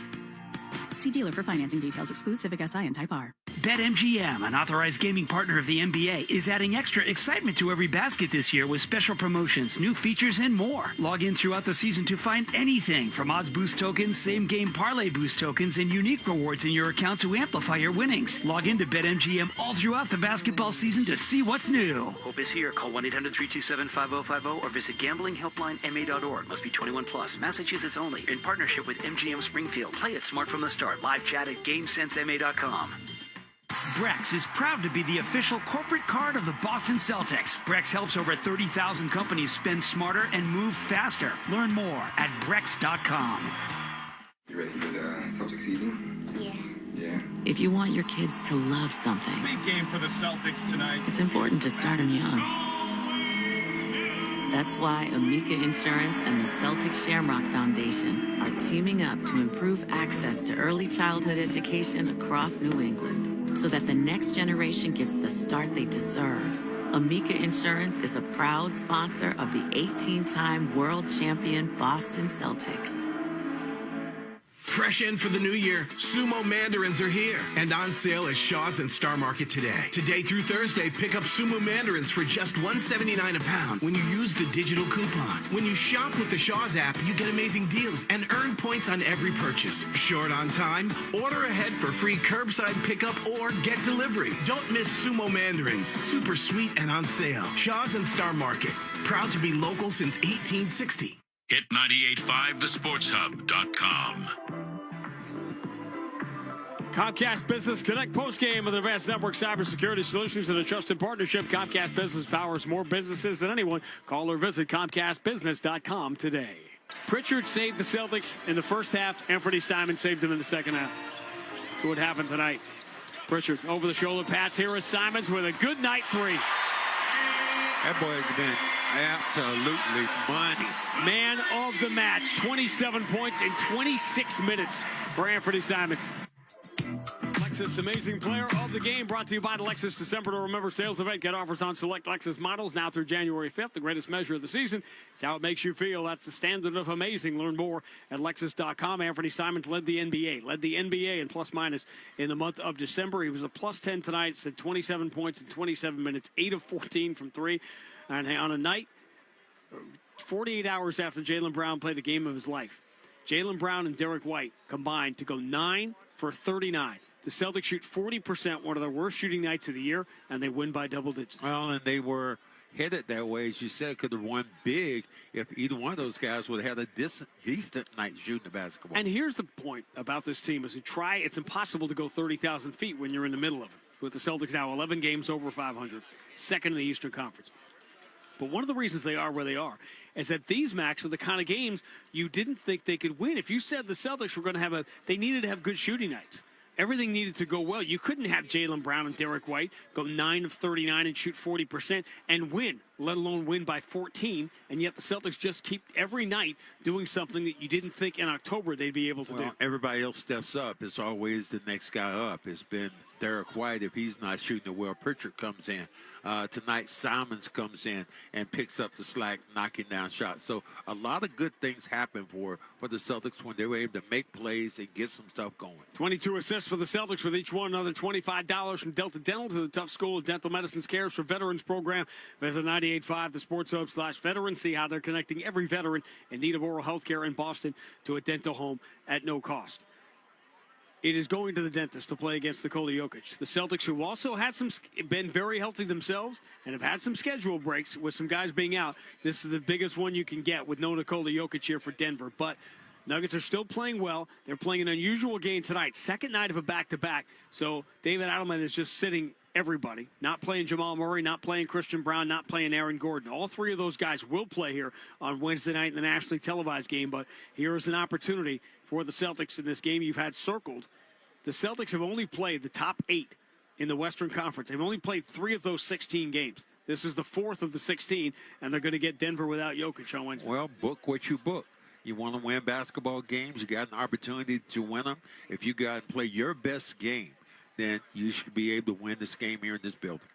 See dealer for financing details. Exclude Civic Si and Type R. BetMGM, an authorized gaming partner of the NBA, is adding extra excitement to every basket this year with special promotions, new features, and more. Log in throughout the season to find anything from odds boost tokens, same-game parlay boost tokens, and unique rewards in your account to amplify your winnings. Log in to BetMGM all throughout the basketball season to see what's new. Hope is here. Call 1-800-327-5050 or visit gamblinghelplinema.org. Must be 21 plus. Massachusetts only. In partnership with MGM Springfield. Play it smart from the start. Live chat at GameSenseMA.com. Brex is proud to be the official corporate card of the Boston Celtics. Brex helps over 30,000 companies spend smarter and move faster. Learn more at Brex.com. You ready for the Celtics season? Yeah. If you want your kids to love something, big game for the Celtics tonight. It's important to start them young. That's why Amica Insurance and the Celtics Shamrock Foundation are teaming up to improve access to early childhood education across New England, so that the next generation gets the start they deserve. Amica Insurance is a proud sponsor of the 18-time world champion Boston Celtics. Fresh in for the new year, Sumo Mandarins are here and on sale at Shaw's and Star Market today. Today through Thursday, pick up Sumo Mandarins for just $1.79 a pound when you use the digital coupon. When you shop with the Shaw's app, you get amazing deals and earn points on every purchase. Short on time? Order ahead for free curbside pickup or get delivery. Don't miss Sumo Mandarins. Super sweet and on sale. Shaw's and Star Market. Proud to be local since 1860. Hit 985thesportshub.com. Comcast Business Connect postgame with Advanced Network Cybersecurity Solutions and a trusted partnership. Comcast Business powers more businesses than anyone. Call or visit ComcastBusiness.com today. Pritchard saved the Celtics in the first half. Anthony Simon saved them in the second half. That's what happened tonight. Pritchard over the shoulder pass. Here is Simons with a good night three. That boy has been absolutely money. Man of the match. 27 points in 26 minutes for Anthony Simons. Lexus Amazing Player of the Game brought to you by the Lexus December to Remember sales event. Get offers on select Lexus models now through January 5th. The greatest measure of the season is how it makes you feel. That's the standard of amazing. Learn more at Lexus.com. Anthony Simons led the NBA in plus minus in the month of December. He was a plus 10 tonight, said 27 points in 27 minutes, 8 of 14 from three. And on a night, 48 hours after Jaylen Brown played the game of his life, Jaylen Brown and Derek White combined to go 9 for 39. The Celtics shoot 40%, one of their worst shooting nights of the year, and they win by double digits. Well, and they were headed that way, as you said, could have won big if either one of those guys would have had a decent night shooting the basketball. And here's the point about this team is it's impossible to go 30,000 feet when you're in the middle of it. With the Celtics now 11 games over 500, second in the Eastern Conference. But one of the reasons they are where they are is that these, Max, are the kind of games you didn't think they could win. If you said the Celtics were going to they needed to have good shooting nights. Everything needed to go well. You couldn't have Jaylen Brown and Derek White go 9 of 39 and shoot 40% and win, let alone win by 14. And yet the Celtics just keep every night doing something that you didn't think in October they'd be able to do. Everybody else steps up. It's always the next guy up. It's been Derek White. If he's not shooting it well, Pritchard comes in. Tonight, Simons comes in and picks up the slack, knocking down shots. So a lot of good things happen for the Celtics when they were able to make plays and get some stuff going. 22 assists for the Celtics with each one another $25 from Delta Dental to the Tough School of Dental Medicine's Cares for Veterans program. Visit 98.5 the Sports Hub /veterans. See how they're connecting every veteran in need of oral health care in Boston to a dental home at no cost. It is going to the dentist to play against Nikola Jokic. The Celtics, who also had been very healthy themselves and have had some schedule breaks with some guys being out. This is the biggest one you can get with no Nikola Jokic here for Denver. But Nuggets are still playing well. They're playing an unusual game tonight, second night of a back-to-back. So David Adelman is just sitting everybody, not playing Jamal Murray, not playing Christian Brown, not playing Aaron Gordon. All three of those guys will play here on Wednesday night in the nationally televised game. But here is an opportunity for the Celtics in this game you've had circled. The Celtics have only played the top 8 in the Western Conference. They've only played 3 of those 16 games. This is the 4th of the 16, and they're going to get Denver without Jokic on Wednesday. Well, book what you book. You want to win basketball games, you got an opportunity to win them. If you got to play your best game, then you should be able to win this game here in this building.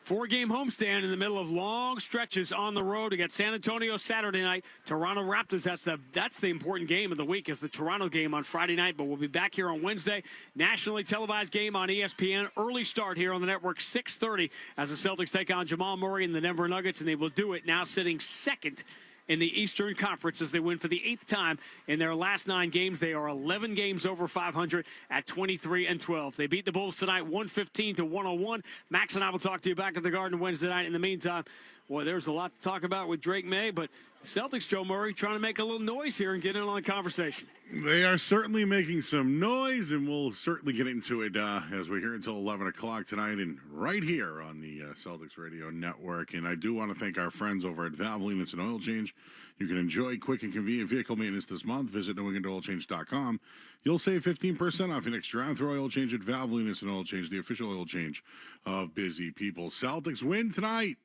4-game homestand in the middle of long stretches on the road against San Antonio Saturday night. Toronto Raptors, that's the important game of the week, is the Toronto game on Friday night. But we'll be back here on Wednesday. Nationally televised game on ESPN. Early start here on the network, 6:30, as the Celtics take on Jamal Murray and the Denver Nuggets. And they will do it now sitting second in the Eastern Conference as they win for the 8th time in their last 9 games. They are 11 games over 500 at 23-12. They beat the Bulls tonight 115-101. Max and I will talk to you back at the Garden Wednesday night. In the meantime, boy, there's a lot to talk about with Drake May, but Celtics, Joe Murray, trying to make a little noise here and get in on the conversation. They are certainly making some noise, and we'll certainly get into it as we're here until 11 o'clock tonight and right here on the Celtics Radio Network. And I do want to thank our friends over at Valvoline. It's an oil change. You can enjoy quick and convenient vehicle maintenance this month. Visit NewEnglandOilChange.com. You'll save 15% off your next drive-through oil change at Valvoline. It's an oil change, the official oil change of busy people. Celtics win tonight.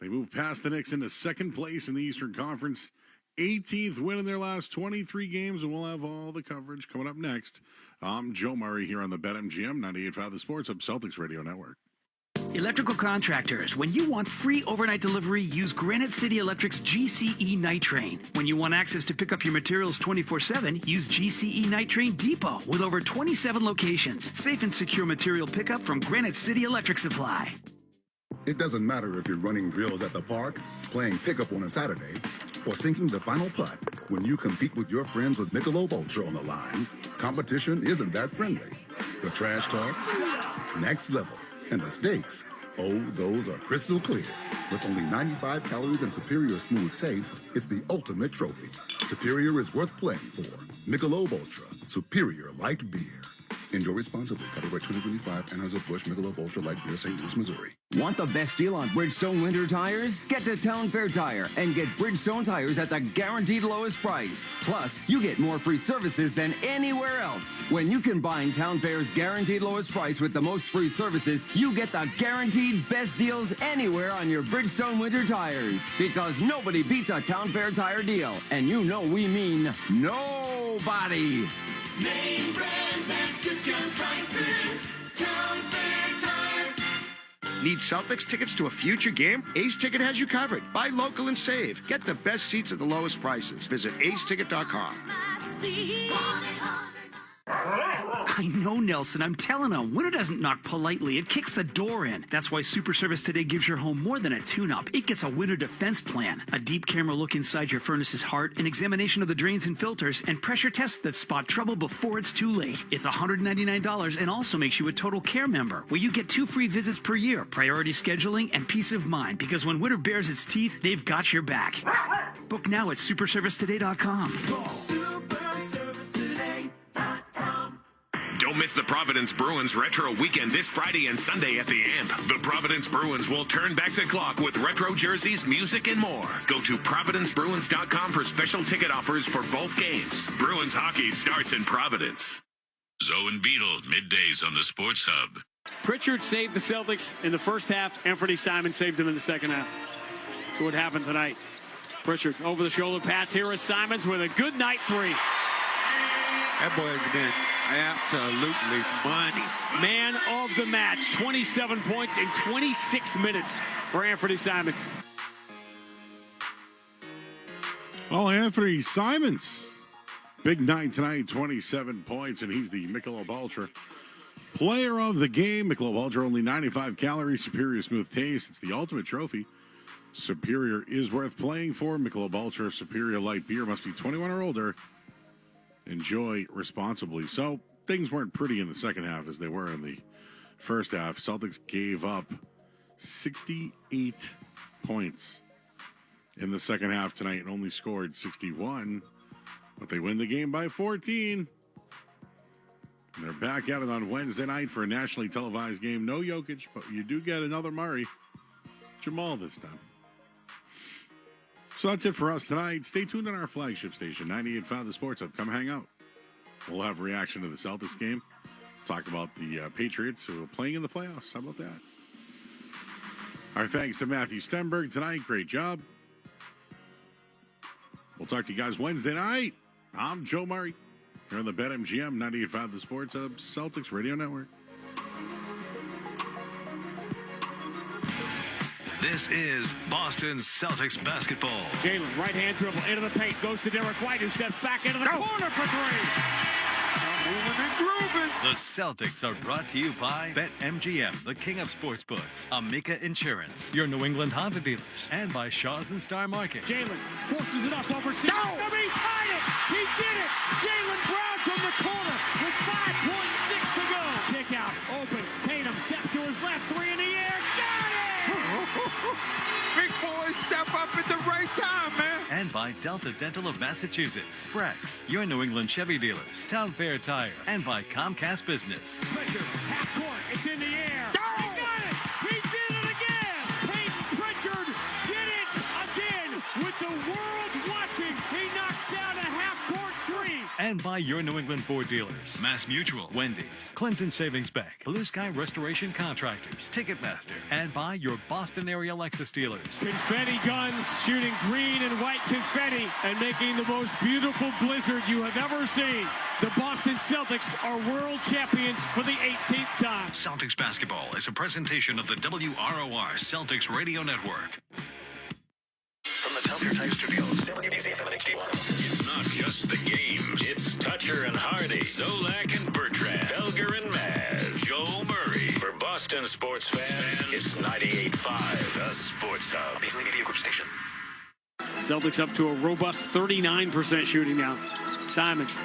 They move past the Knicks into second place in the Eastern Conference. 18th win in their last 23 games, and we'll have all the coverage coming up next. I'm Joe Murray here on the BetMGM 98.5 The Sports Hub Celtics Radio Network. Electrical contractors, when you want free overnight delivery, use Granite City Electric's GCE Night Train. When you want access to pick up your materials 24/7, use GCE Night Train Depot with over 27 locations. Safe and secure material pickup from Granite City Electric Supply. It doesn't matter if you're running drills at the park, playing pickup on a Saturday, or sinking the final putt. When you compete with your friends with Michelob Ultra on the line, competition isn't that friendly. The trash talk, next level, and the stakes, oh, those are crystal clear. With only 95 calories and superior smooth taste, it's the ultimate trophy. Superior is worth playing for. Michelob Ultra, superior light beer. Enjoy responsibly. Copyright 2025, Anheuser-Busch Michelob Ultra Light Beer, St. Louis, Missouri. Want the best deal on Bridgestone winter tires? Get to Town Fair Tire and get Bridgestone tires at the guaranteed lowest price. Plus, you get more free services than anywhere else. When you combine Town Fair's guaranteed lowest price with the most free services, you get the guaranteed best deals anywhere on your Bridgestone winter tires. Because nobody beats a Town Fair Tire deal. And you know we mean nobody. Name brands at discount prices. Town Fair Tire. Need Celtics tickets to a future game? Ace Ticket has you covered. Buy local and save. Get the best seats at the lowest prices. Visit aceticket.com. I know, Nelson. I'm telling him. Winter doesn't knock politely. It kicks the door in. That's why Super Service Today gives your home more than a tune-up. It gets a winter defense plan. A deep camera look inside your furnace's heart, an examination of the drains and filters, and pressure tests that spot trouble before it's too late. It's $199 and also makes you a Total Care member, where you get 2 free visits per year, priority scheduling, and peace of mind. Because when winter bares its teeth, they've got your back. Book now at superservicetoday.com. Don't miss the Providence Bruins Retro Weekend this Friday and Sunday at the Amp. The Providence Bruins will turn back the clock with retro jerseys, music, and more. Go to ProvidenceBruins.com for special ticket offers for both games. Bruins hockey starts in Providence. Zoe and Beetle, middays on the Sports Hub. Pritchard saved the Celtics in the first half. Anthony Simon saved them in the second half. So what happened tonight? Pritchard over the shoulder pass. Here is Simons with a good night three. That boy has been absolutely money. Man of the match. 27 points in 26 minutes for Anthony Simons. Well, Anthony Simons, big night tonight, 27 points, and he's the Michelob Ultra player of the game. Michelob Ultra, only 95 calories, superior smooth taste. It's the ultimate trophy. Superior is worth playing for. Michelob Ultra, superior light beer, must be 21 or older. Enjoy responsibly. So things weren't pretty in the second half as they were in the first half. Celtics gave up 68 points in the second half tonight and only scored 61. But they win the game by 14. And they're back at it on Wednesday night for a nationally televised game. No Jokic, but you do get another Murray. Jamal this time. So that's it for us tonight. Stay tuned on our flagship station, 98.5 The Sports Hub. Come hang out. We'll have a reaction to the Celtics game. Talk about the Patriots who are playing in the playoffs. How about that? Our thanks to Matthew Stenberg tonight. Great job. We'll talk to you guys Wednesday night. I'm Joe Murray. Here on the BetMGM 98.5 The Sports Hub Celtics Radio Network. This is Boston Celtics basketball. Jaylen, right-hand dribble into the paint, goes to Derek White, who steps back into the corner for three. Moving and grooving. The Celtics are brought to you by BetMGM, the king of sportsbooks, Amica Insurance, your New England Honda dealers, and by Shaw's and Star Market. Jaylen forces it up over He tied it. He did it. Jaylen Brown from the corner with 5.6 to go. Kick out, open. Tatum steps to his left, three in the air. Got it! Big boy, step up at the right time, man. And by Delta Dental of Massachusetts, Brex, your New England Chevy dealers, Town Fair Tire, and by Comcast Business. Pritchard, half court, it's in the air. He got it! He did it again! Peyton Pritchard did it again with the world watching. He knocks down a half-court three. And and by your New England Ford dealers. Mass Mutual, Wendy's, Clinton Savings Bank, Blue Sky Restoration Contractors, Ticketmaster, and by your Boston area Lexus dealers. Confetti guns shooting green and white confetti and making the most beautiful blizzard you have ever seen. The Boston Celtics are world champions for the 18th time. Celtics basketball is a presentation of the WROR Celtics Radio Network. From the Telfair Tire Studios, WBZ-FM and HD1. It's not just the games. It's Toucher and Hardy, Zolak and Bertrand, Felger and Maz, Joe Murray. For Boston sports fans, it's 98.5, the Sports Hub. Beasley Media Group Station. Celtics up to a robust 39% shooting now. Simons,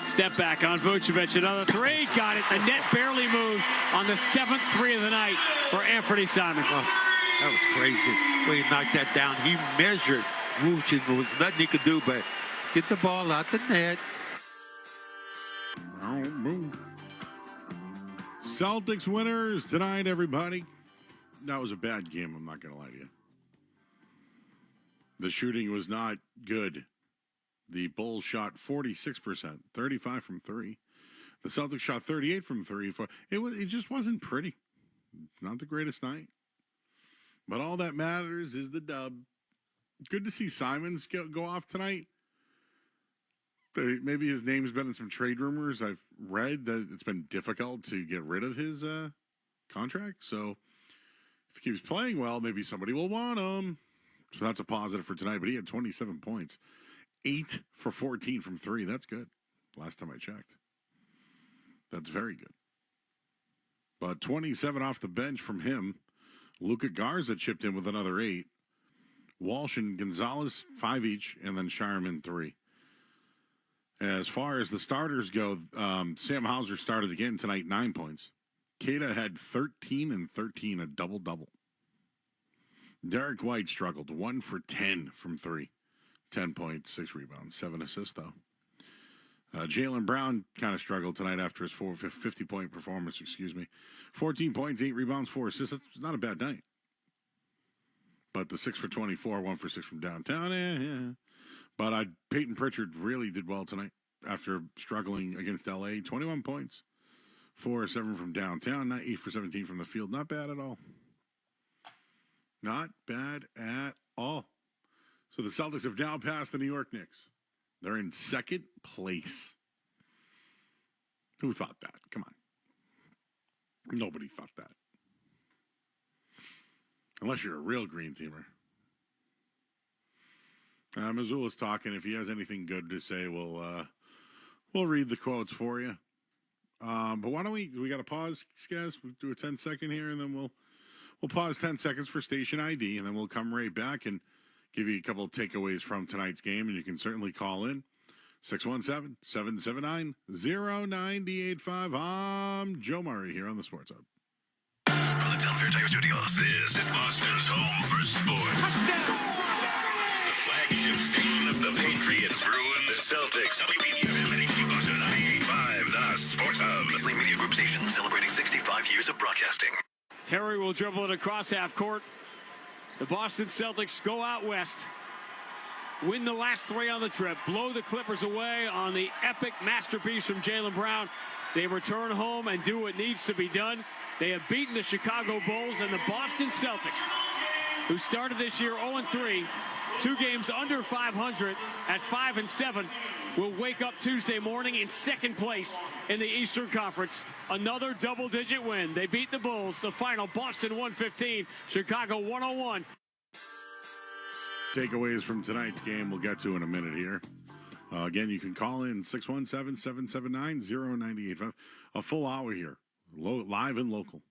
step back on Vucevic, another three, got it. The net barely moves on the 7th three of the night for Anthony Simons. Oh, that was crazy. When he knocked that down, he measured Vucevic. There was nothing he could do but get the ball out the net. Celtics winners tonight, everybody. That was a bad game, I'm not going to lie to you. The shooting was not good. The Bulls shot 46%, 35 from 3. The Celtics shot 38 from 3. It just wasn't pretty. Not the greatest night. But all that matters is the dub. Good to see Simons go off tonight. Maybe his name's been in some trade rumors. I've read that it's been difficult to get rid of his contract. So if he keeps playing well, maybe somebody will want him. So that's a positive for tonight. But he had 27 points. 8 for 14 from 3. That's good. Last time I checked. That's very good. But 27 off the bench from him. Luka Garza chipped in with another 8. Walsh and Gonzalez, 5 each. And then Shireman, 3. As far as the starters go, Sam Hauser started again tonight, 9 points. Keita had 13 and 13, a double-double. Derek White struggled, 1 for 10 from 3. 10 points, 6 rebounds, 7 assists, though. Jaylen Brown kind of struggled tonight after his 50-point performance, 14 points, 8 rebounds, 4 assists. That's not a bad night. But the 6 for 24, 1 for 6 from downtown, But Peyton Pritchard really did well tonight after struggling against L.A. 21 points, 4 or 7 from downtown, 8 for 17 from the field. Not bad at all. Not bad at all. So the Celtics have now passed the New York Knicks. They're in second place. Who thought that? Come on. Nobody thought that. Unless you're a real green teamer. Mazula's talking. If he has anything good to say, we'll read the quotes for you. But why don't we got to pause, guys? We'll do a 10-second here, and then we'll pause 10 seconds for station ID, and then we'll come right back and give you a couple of takeaways from tonight's game, and you can certainly call in. 617-779-0985. I'm Joe Murray here on the Sports Hub. From the Telfair Tire Studios, this is Boston's home for sports. Touchdown! The flagship station of the Patriots, Bruins, the Celtics, WBZ-FM and HD Boston 98.5, the Sports Hub. Beasley Media Group Station, celebrating 65 years of broadcasting. Terry will dribble it across half court. The Boston Celtics go out west, win the last 3 on the trip, blow the Clippers away on the epic masterpiece from Jaylen Brown. They return home and do what needs to be done. They have beaten the Chicago Bulls and the Boston Celtics, who started this year 0-3, 2 games under 500 at 5-7, will wake up Tuesday morning in second place in the Eastern Conference. Another double-digit win. They beat the Bulls. The final, Boston 115, Chicago 101. Takeaways from tonight's game we'll get to in a minute here. Again, you can call in 617-779-0985. A full hour here, live and local.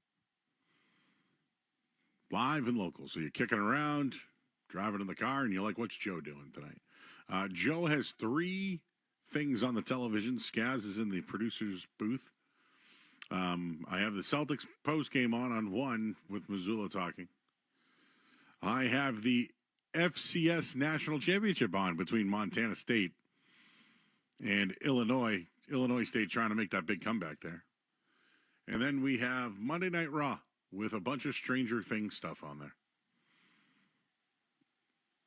Live and local. So you're kicking around, driving in the car, and you're like, what's Joe doing tonight? Joe has 3 things on the television. Skaz is in the producer's booth. I have the Celtics postgame on 1 with Mazula talking. I have the FCS National Championship on between Montana State and Illinois. Illinois State trying to make that big comeback there. And then we have Monday Night Raw with a bunch of Stranger Things stuff on there.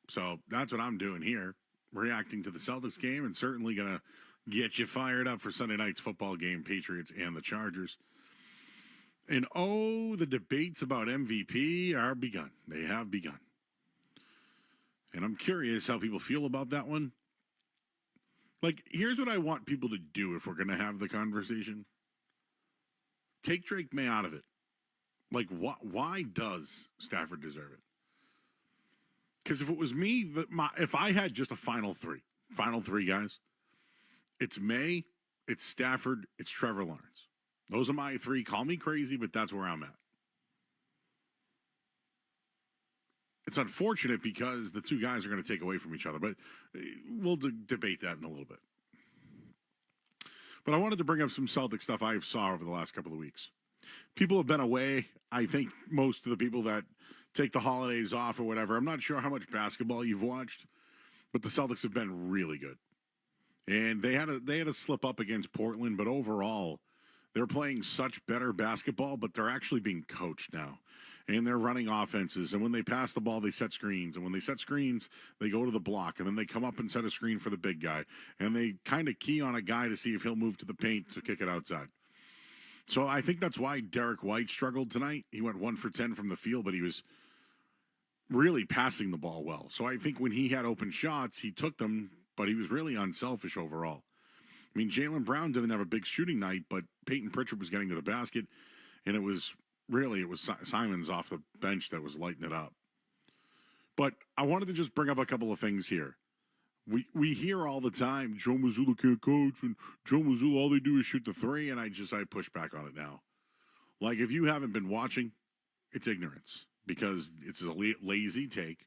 So that's what I'm doing here, reacting to the Celtics game, and certainly going to get you fired up for Sunday night's football game, Patriots and the Chargers. And the debates about MVP are begun. They have begun. And I'm curious how people feel about that one. Like, here's what I want people to do if we're going to have the conversation. Take Drake May out of it. Like, why does Stafford deserve it? Because if it was me, if I had just a final three guys, it's May, it's Stafford, it's Trevor Lawrence. Those are my three. Call me crazy, but that's where I'm at. It's unfortunate because the two guys are going to take away from each other, but we'll debate that in a little bit. But I wanted to bring up some Celtic stuff I saw over the last couple of weeks. People have been away. I think most of the people that take the holidays off or whatever, I'm not sure how much basketball you've watched, but the Celtics have been really good. And they had a slip up against Portland, but overall, they're playing such better basketball, but they're actually being coached now. And they're running offenses. And when they pass the ball, they set screens. And when they set screens, they go to the block. And then they come up and set a screen for the big guy. And they kind of key on a guy to see if he'll move to the paint to kick it outside. So I think that's why Derek White struggled tonight. He went 1 for 10 from the field, but he was really passing the ball well. So I think when he had open shots, he took them, but he was really unselfish overall. I mean, Jaylen Brown didn't have a big shooting night, but Peyton Pritchard was getting to the basket, and it was Simons off the bench that was lighting it up. But I wanted to just bring up a couple of things here. We hear all the time, Joe Mazula can't coach, and Joe Mazula, all they do is shoot the three, and I push back on it now. Like, if you haven't been watching, it's ignorance, because it's a lazy take.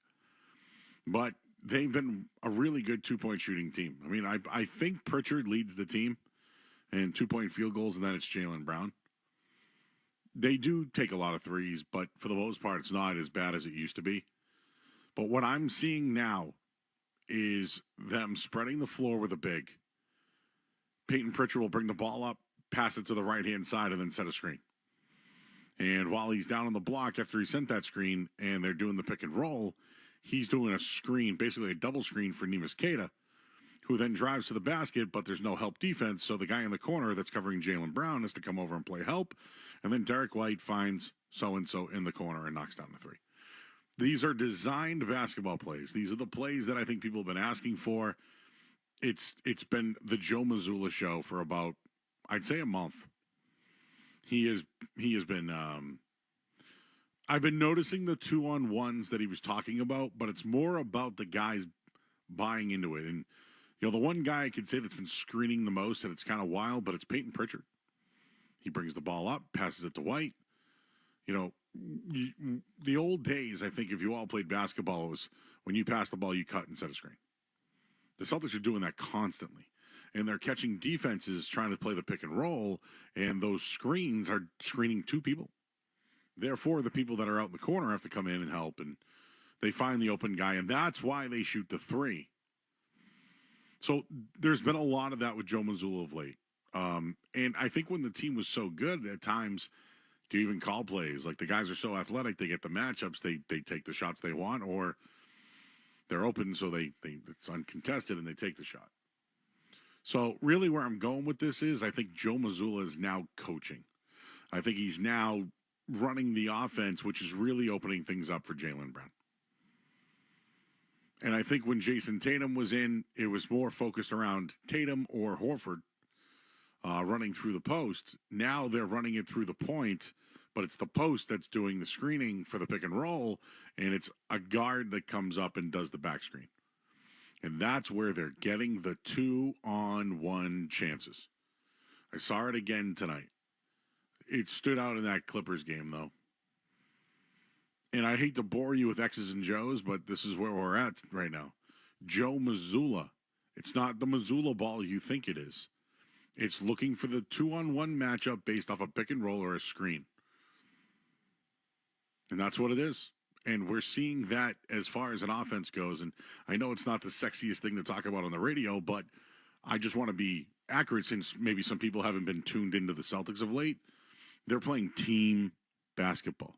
But they've been a really good two-point shooting team. I mean, I think Pritchard leads the team in two-point field goals, and then it's Jaylen Brown. They do take a lot of threes, but for the most part, it's not as bad as it used to be. But what I'm seeing now is them spreading the floor with a big. Peyton Pritchard will bring the ball up, pass it to the right-hand side, and then set a screen. And while he's down on the block after he sent that screen and they're doing the pick and roll, he's doing a screen, basically a double screen for Neemias Queta, who then drives to the basket, but there's no help defense, so the guy in the corner that's covering Jaylen Brown has to come over and play help, and then Derek White finds so-and-so in the corner and knocks down the three. These are designed basketball plays. These are the plays that I think people have been asking for. It's been the Joe Mazula show for about, I'd say, a month. He has been I've been noticing the 2-on-1s that he was talking about, but it's more about the guys buying into it. And, you know, the one guy I could say that's been screening the most, and it's kind of wild, but it's Peyton Pritchard. He brings the ball up, passes it to White. You know, the old days, I think, if you all played basketball, it was when you pass the ball, you cut and set a screen. The Celtics are doing that constantly. And they're catching defenses trying to play the pick and roll, and those screens are screening two people. Therefore, the people that are out in the corner have to come in and help, and they find the open guy, and that's why they shoot the three. So there's been a lot of that with Joe Mazzulla of late. And I think when the team was so good at times to even call plays, like the guys are so athletic, they get the matchups, they take the shots they want, or they're open so it's uncontested and they take the shot. So really where I'm going with this is I think Joe Mazzulla is now coaching. I think he's now running the offense, which is really opening things up for Jaylen Brown. And I think when Jason Tatum was in, it was more focused around Tatum or Horford running through the post. Now they're running it through the point, but it's the post that's doing the screening for the pick and roll, and it's a guard that comes up and does the back screen. And that's where they're getting the 2-on-1 chances. I saw it again tonight. It stood out in that Clippers game, though. And I hate to bore you with X's and Joes, but this is where we're at right now. Joe Mazzulla. It's not the Mazzulla ball you think it is. It's looking for the 2-on-1 matchup based off a pick and roll or a screen. And that's what it is. And we're seeing that as far as an offense goes. And I know it's not the sexiest thing to talk about on the radio, but I just want to be accurate since maybe some people haven't been tuned into the Celtics of late. They're playing team basketball.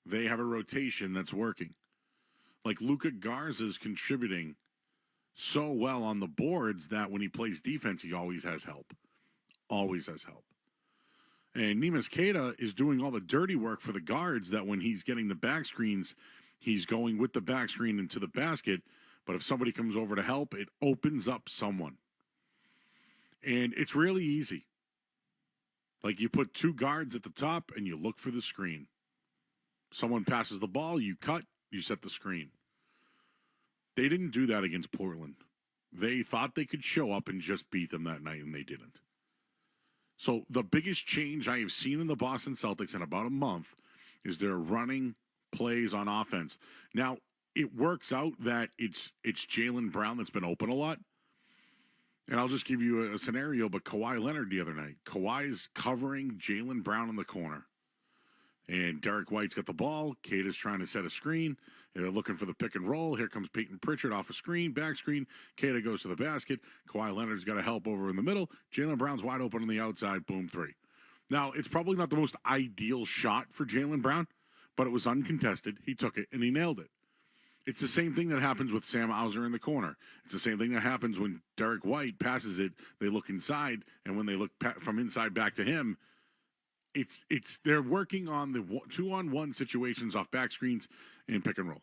They have a rotation that's working. Like Luka Garza is contributing so well on the boards that when he plays defense, he always has help. Always has help. And Neemias Queta is doing all the dirty work for the guards that when he's getting the back screens, he's going with the back screen into the basket. But if somebody comes over to help, it opens up someone. And it's really easy. Like you put two guards at the top and you look for the screen. Someone passes the ball, you cut, you set the screen. They didn't do that against Portland. They thought they could show up and just beat them that night, and they didn't. So the biggest change I have seen in the Boston Celtics in about a month is they're running plays on offense. Now, it works out that it's Jaylen Brown that's been open a lot. And I'll just give you a scenario, but Kawhi Leonard the other night. Kawhi's covering Jaylen Brown in the corner. And Derek White's got the ball. Queta's trying to set a screen. They're looking for the pick and roll. Here comes Peyton Pritchard off a screen, back screen. Queta goes to the basket. Kawhi Leonard's got to help over in the middle. Jaylen Brown's wide open on the outside. Boom, three. Now, it's probably not the most ideal shot for Jaylen Brown, but it was uncontested. He took it, and he nailed it. It's the same thing that happens with Sam Hauser in the corner. It's the same thing that happens when Derek White passes it. They look inside, and when they look from inside back to him, they're working on the 2-on-1 situations off back screens and pick and roll.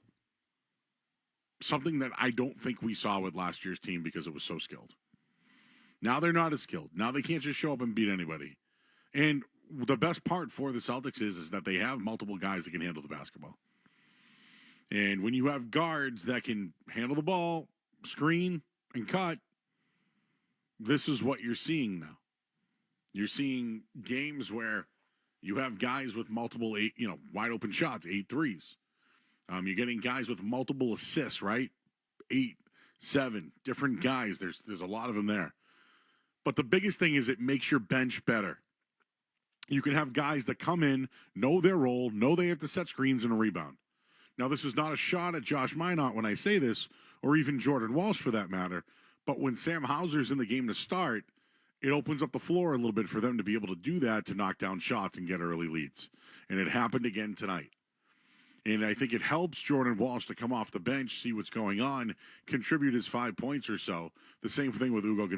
Something that I don't think we saw with last year's team because it was so skilled. Now they're not as skilled. Now they can't just show up and beat anybody. And the best part for the Celtics is that they have multiple guys that can handle the basketball. And when you have guards that can handle the ball, screen, and cut, this is what you're seeing now. You're seeing games where you have guys with multiple wide open shots, 8 threes. You're getting guys with multiple assists, right? 8, 7 different guys. There's a lot of them there. But the biggest thing is it makes your bench better. You can have guys that come in, know their role, know they have to set screens and a rebound. Now, this is not a shot at Josh Minott when I say this, or even Jordan Walsh for that matter, but when Sam Hauser's in the game to start, it opens up the floor a little bit for them to be able to do that, to knock down shots and get early leads. And it happened again tonight. And I think it helps Jordan Walsh to come off the bench, see what's going on, contribute his 5 points or so. The same thing with Ugo Gonzalez.